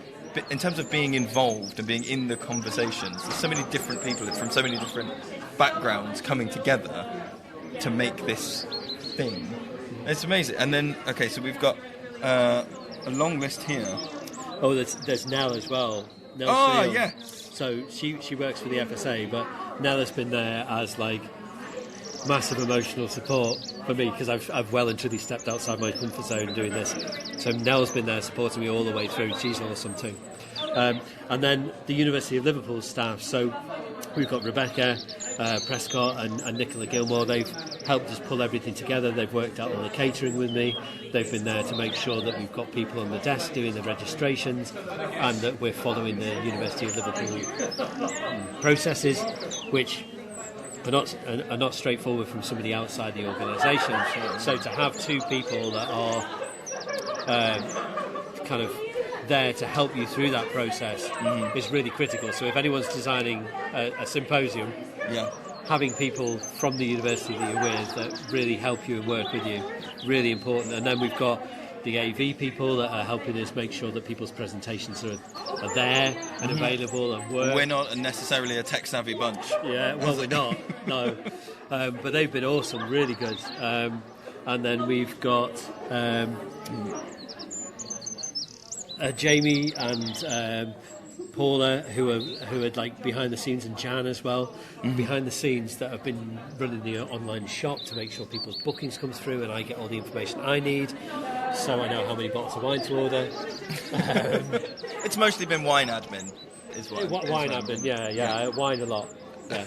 in terms of being involved and being in the conversations, there's so many different people from so many different backgrounds coming together to make this thing. It's amazing. And then, okay, so we've got a long list here. Oh, there's Nell as well. Nell Steele. Yeah. So she works for the FSA, but Nell has been there as like massive emotional support for me, because I've well and truly stepped outside my comfort zone doing this. So Nell's been there supporting me all the way through. She's awesome too. And then the University of Liverpool staff. So we've got Rebecca Prescott and Nicola Gilmore. They've helped us pull everything together. They've worked out all the catering with me. They've been there to make sure that we've got people on the desk doing the registrations, and that we're following the University of Liverpool processes, which are not straightforward from somebody outside the organisation. So to have two people that are kind of there to help you through that process is really critical. So if anyone's designing a symposium, having people from the university that you're with that really help you and work with you, really important. And then we've got the AV people that are helping us make sure that people's presentations are there and available and work. We're not necessarily a tech-savvy bunch. Yeah, well, we're not, no. But they've been awesome, really good. And then we've got Jamie and Paula, who are like behind the scenes, and Jan as well, behind the scenes, that have been running the online shop to make sure people's bookings come through and I get all the information I need, so I know how many bottles of wine to order. It's mostly been wine admin. Wine admin, yeah. I wine a lot. Yeah.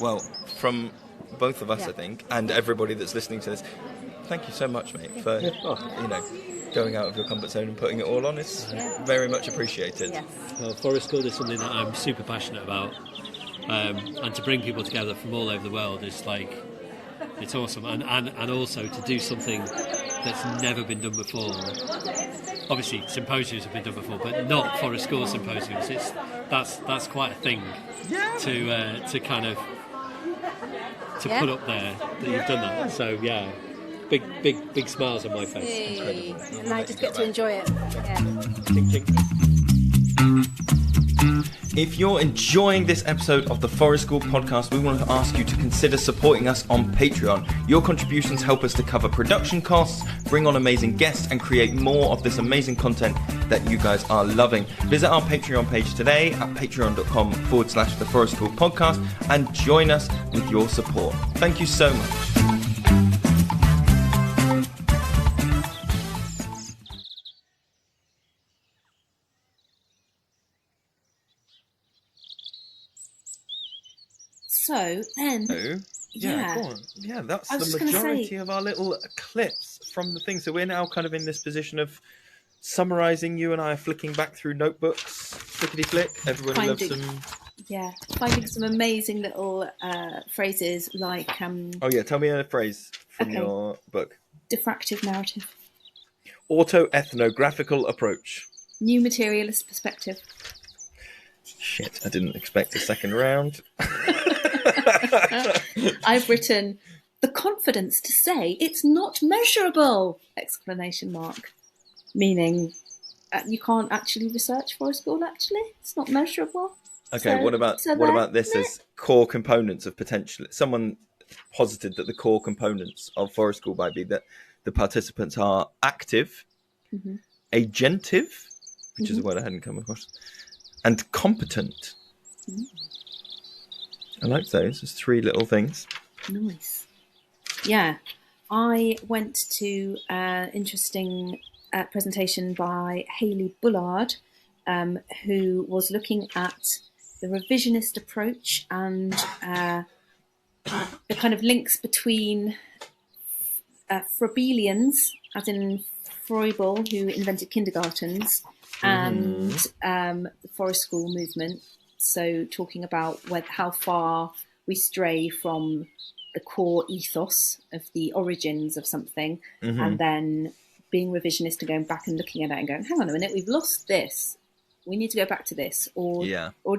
Well, from both of us, I think, and everybody that's listening to this, thank you so much, mate, for going out of your comfort zone and putting it all on. It's very much appreciated. Yes. Well, Forest School is something that I'm super passionate about, and to bring people together from all over the world is like, it's awesome, and also to do something that's never been done before. Obviously symposiums have been done before, but not Forest School Symposiums. That's quite a thing to kind of put up there that you've done that. So yeah, big smiles on my face. Hey. And I just get to enjoy it. Yeah. Ching, ching. If you're enjoying this episode of the Forest School Podcast, we want to ask you to consider supporting us on Patreon. Your contributions help us to cover production costs, bring on amazing guests, and create more of this amazing content that you guys are loving. Visit our Patreon page today at patreon.com/the Forest School Podcast and join us with your support. Thank you so much. So then, yeah, go on. Yeah, that's the majority of our little clips from the thing. So we're now kind of in this position of summarising. You and I are flicking back through notebooks, flickety flick. Everybody loves them. Yeah, finding some amazing little phrases like. Tell me a phrase from your book. Diffractive narrative. Auto-ethnographical approach. New materialist perspective. Shit, I didn't expect a second round. I've written the confidence to say it's not measurable! ! Meaning you can't actually research for a school, actually. It's not measurable. Okay, what about this as core components of potential? Someone posited that the core components of Forest School might be that the participants are active, agentive, which is a word I hadn't come across, and competent. I like those. There's 3 little things. Nice. Yeah. I went to an interesting presentation by Hayley Bullard, who was looking at the revisionist approach and the kind of links between Froebelians, as in Froebel, who invented kindergartens, and the Forest School movement. So talking about how far we stray from the core ethos of the origins of something, and then being revisionist and going back and looking at it and going, hang on a minute, we've lost this. We need to go back to this, or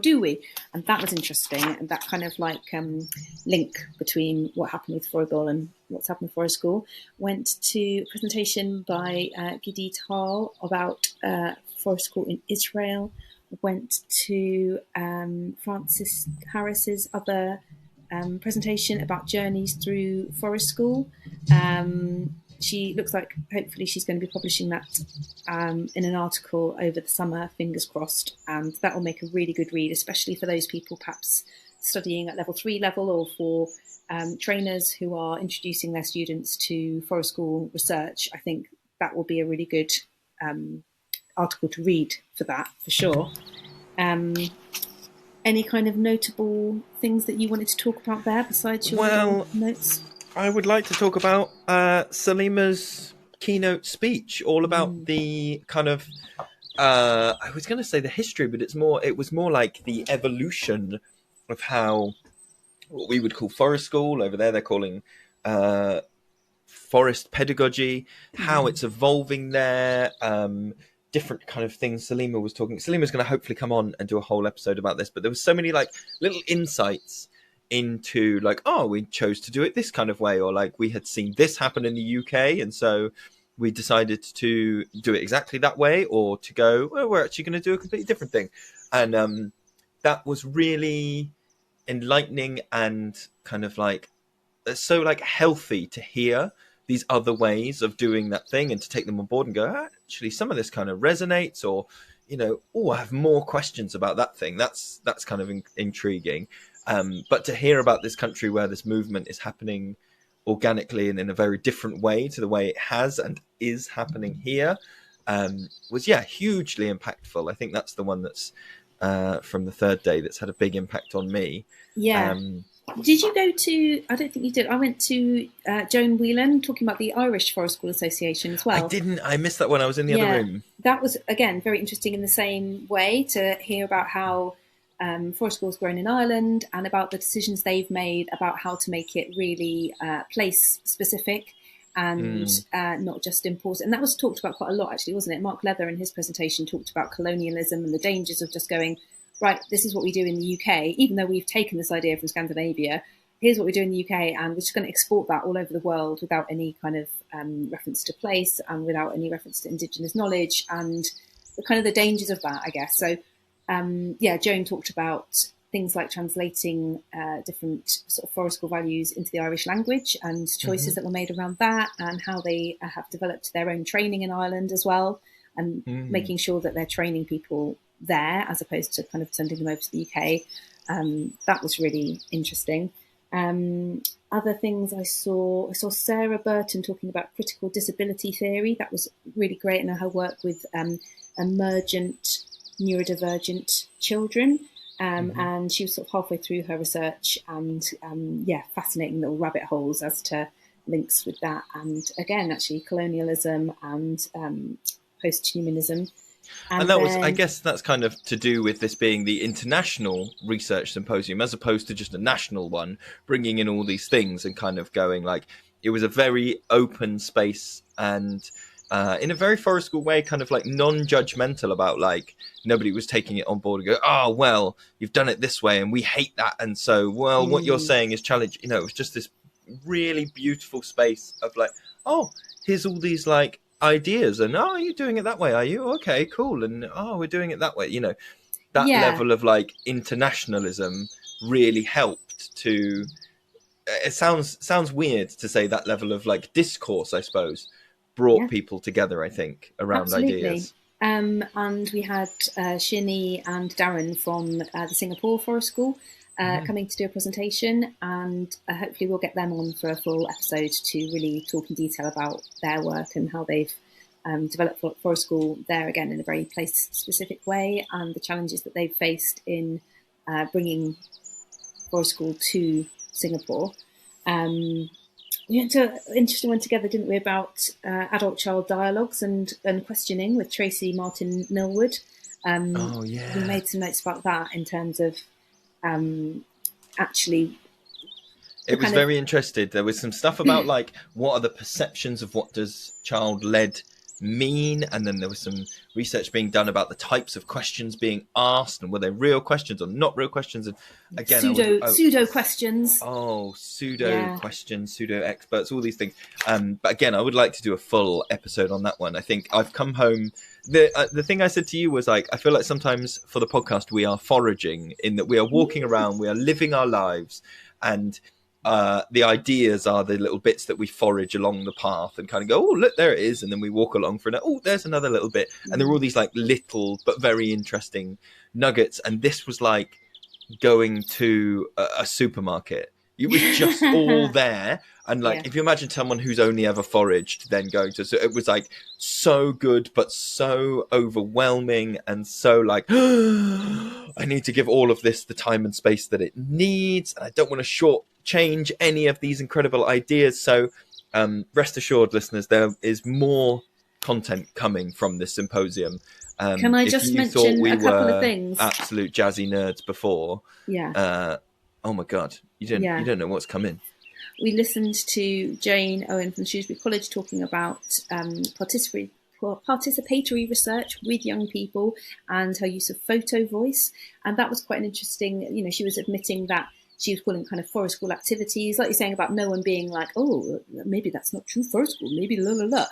do we? And that was interesting, and that kind of like link between what happened with Froebel and what's happened with Forest School. Went to a presentation by Gidit Hall about Forest School in Israel. Went to Frances Harris's other presentation about journeys through Forest School. She looks like hopefully she's going to be publishing that in an article over the summer, fingers crossed, and that will make a really good read, especially for those people perhaps studying at level 3 level, or for trainers who are introducing their students to Forest School research. I think that will be a really good article to read for that, for sure. Any kind of notable things that you wanted to talk about there besides your notes? I would like to talk about Salima's keynote speech, all about the kind of, I was going to say the history, but it was more like the evolution of how, what we would call Forest School, over there they're calling forest pedagogy, how it's evolving there, different kind of things. Salima's going to hopefully come on and do a whole episode about this, but there was so many like little insights into like, we chose to do it this kind of way, or like we had seen this happen in the UK and so we decided to do it exactly that way, or to go, we're actually going to do a completely different thing. And that was really enlightening and kind of like so like healthy to hear these other ways of doing that thing and to take them on board and go, actually some of this kind of resonates, or I have more questions about that thing. That's kind of intriguing. But to hear about this country where this movement is happening organically and in a very different way to the way it has and is happening here was hugely impactful. I think that's the one that's from the third day that's had a big impact on me. Did you go to, I don't think you did, I went to Joan Whelan talking about the Irish Forest School Association as well. I missed that one. I was in the other room. That was, again, very interesting in the same way, to hear about how Forest School's grown in Ireland and about the decisions they've made about how to make it really place specific and not just important. And that was talked about quite a lot, actually, wasn't it? Mark Leather in his presentation talked about colonialism and the dangers of just going, right, this is what we do in the UK, even though we've taken this idea from Scandinavia. Here's what we do in the UK, and we're just going to export that all over the world without any kind of reference to place and without any reference to Indigenous knowledge and the kind of the dangers of that, I guess. So, Joan talked about things like translating different sort of Forest School values into the Irish language and choices that were made around that, and how they have developed their own training in Ireland as well, and making sure that they're training people there as opposed to kind of sending them over to the UK. That was really interesting. Other things I saw Sarah Burton talking about critical disability theory. That was really great, and her work with emergent neurodivergent children. And she was sort of halfway through her research, and fascinating little rabbit holes as to links with that, and again, actually colonialism and post-humanism. And that was, I guess that's kind of to do with this being the international research symposium as opposed to just a national one, bringing in all these things and kind of going like, it was a very open space and in a very Forest School way, kind of like non-judgmental about like, nobody was taking it on board and go, oh, well, you've done it this way and we hate that. And so, well, what you're saying is challenge. You know, it was just this really beautiful space of like, oh, here's all these like ideas and, oh, you're doing it that way, are you? Okay, cool. And, oh, we're doing it that way. You know, that level of like internationalism really helped to, it sounds weird to say that level of like discourse, I suppose, brought people together, I think, around ideas. And we had Shini and Darren from the Singapore Forest School coming to do a presentation, and hopefully we'll get them on for a full episode to really talk in detail about their work and how they've developed Forest School there, again, in a very place-specific way, and the challenges that they've faced in bringing Forest School to Singapore. We went to an interesting one together, didn't we, about adult-child dialogues and questioning with Tracy Martin Millwood. We made some notes about that in terms of actually... It was very interesting. There was some stuff about like, what are the perceptions of what does child-led mean? And then there was some research being done about the types of questions being asked and were they real questions or not real questions. And again, pseudo questions. Pseudo questions, pseudo experts, all these things. But again, I would like to do a full episode on that one. I think I've come home. The thing I said to you was like, I feel like sometimes for the podcast we are foraging in that we are walking around, we are living our lives, and the ideas are the little bits that we forage along the path and kind of go, oh, look, there it is. And then we walk along for oh, there's another little bit. And there were all these like little but very interesting nuggets. And this was like going to a supermarket. It was just all there. And like, if you imagine someone who's only ever foraged, then going to, so it was like so good, but so overwhelming and so like, I need to give all of this the time and space that it needs. And I don't want to change any of these incredible ideas. So rest assured, listeners, there is more content coming from this symposium. Can I just mention a couple of things? Absolute jazzy nerds before. Oh my God, you don't know what's coming. We listened to Jane Owen from Shrewsbury College talking about participatory research with young people and her use of photo voice. And that was quite an interesting, she was admitting that she was calling kind of Forest School activities, like you're saying about no one being like, oh, maybe that's not true Forest School, maybe la la la.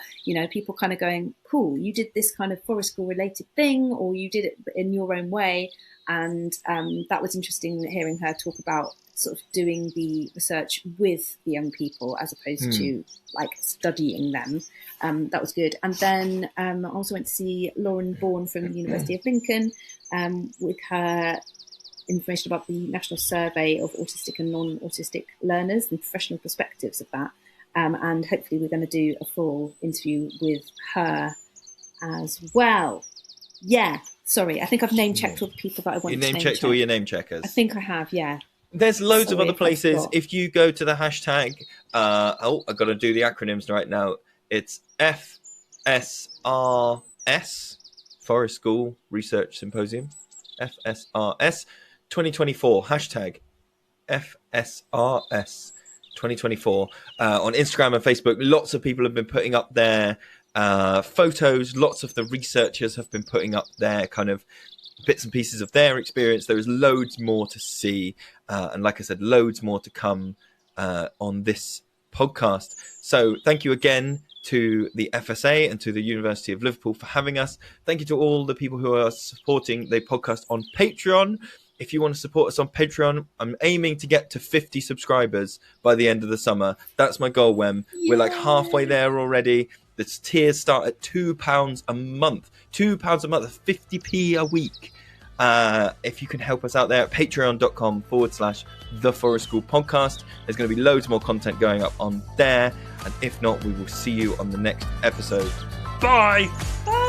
People kind of going, cool, you did this kind of Forest School related thing, or you did it in your own way. And that was interesting hearing her talk about sort of doing the research with the young people as opposed to like studying them. That was good. And then I also went to see Lauren Bourne from the University of Lincoln with her information about the National Survey of Autistic and Non-Autistic Learners and professional perspectives of that. And hopefully we're going to do a full interview with her as well. Yeah, sorry. I think I've name-checked all the people that I want to name-check. You name-checked all your name-checkers? I think I have, yeah. There's loads of other places. If you go to the hashtag, I've got to do the acronyms right now. It's FSRS, Forest School Research Symposium. FSRS 2024, hashtag FSRS 2024. On Instagram and Facebook, lots of people have been putting up their photos. Lots of the researchers have been putting up their kind of bits and pieces of their experience. There is loads more to see. And like I said, loads more to come on this podcast. So thank you again to the FSA and to the University of Liverpool for having us. Thank you to all the people who are supporting the podcast on Patreon. If you want to support us on Patreon, I'm aiming to get to 50 subscribers by the end of the summer. That's my goal, Wem. We're like halfway there already. The tiers start at £2 a month. £2 a month, 50p a week. If you can help us out there at patreon.com/The Forest School Podcast. There's going to be loads more content going up on there. And if not, we will see you on the next episode. Bye! Bye!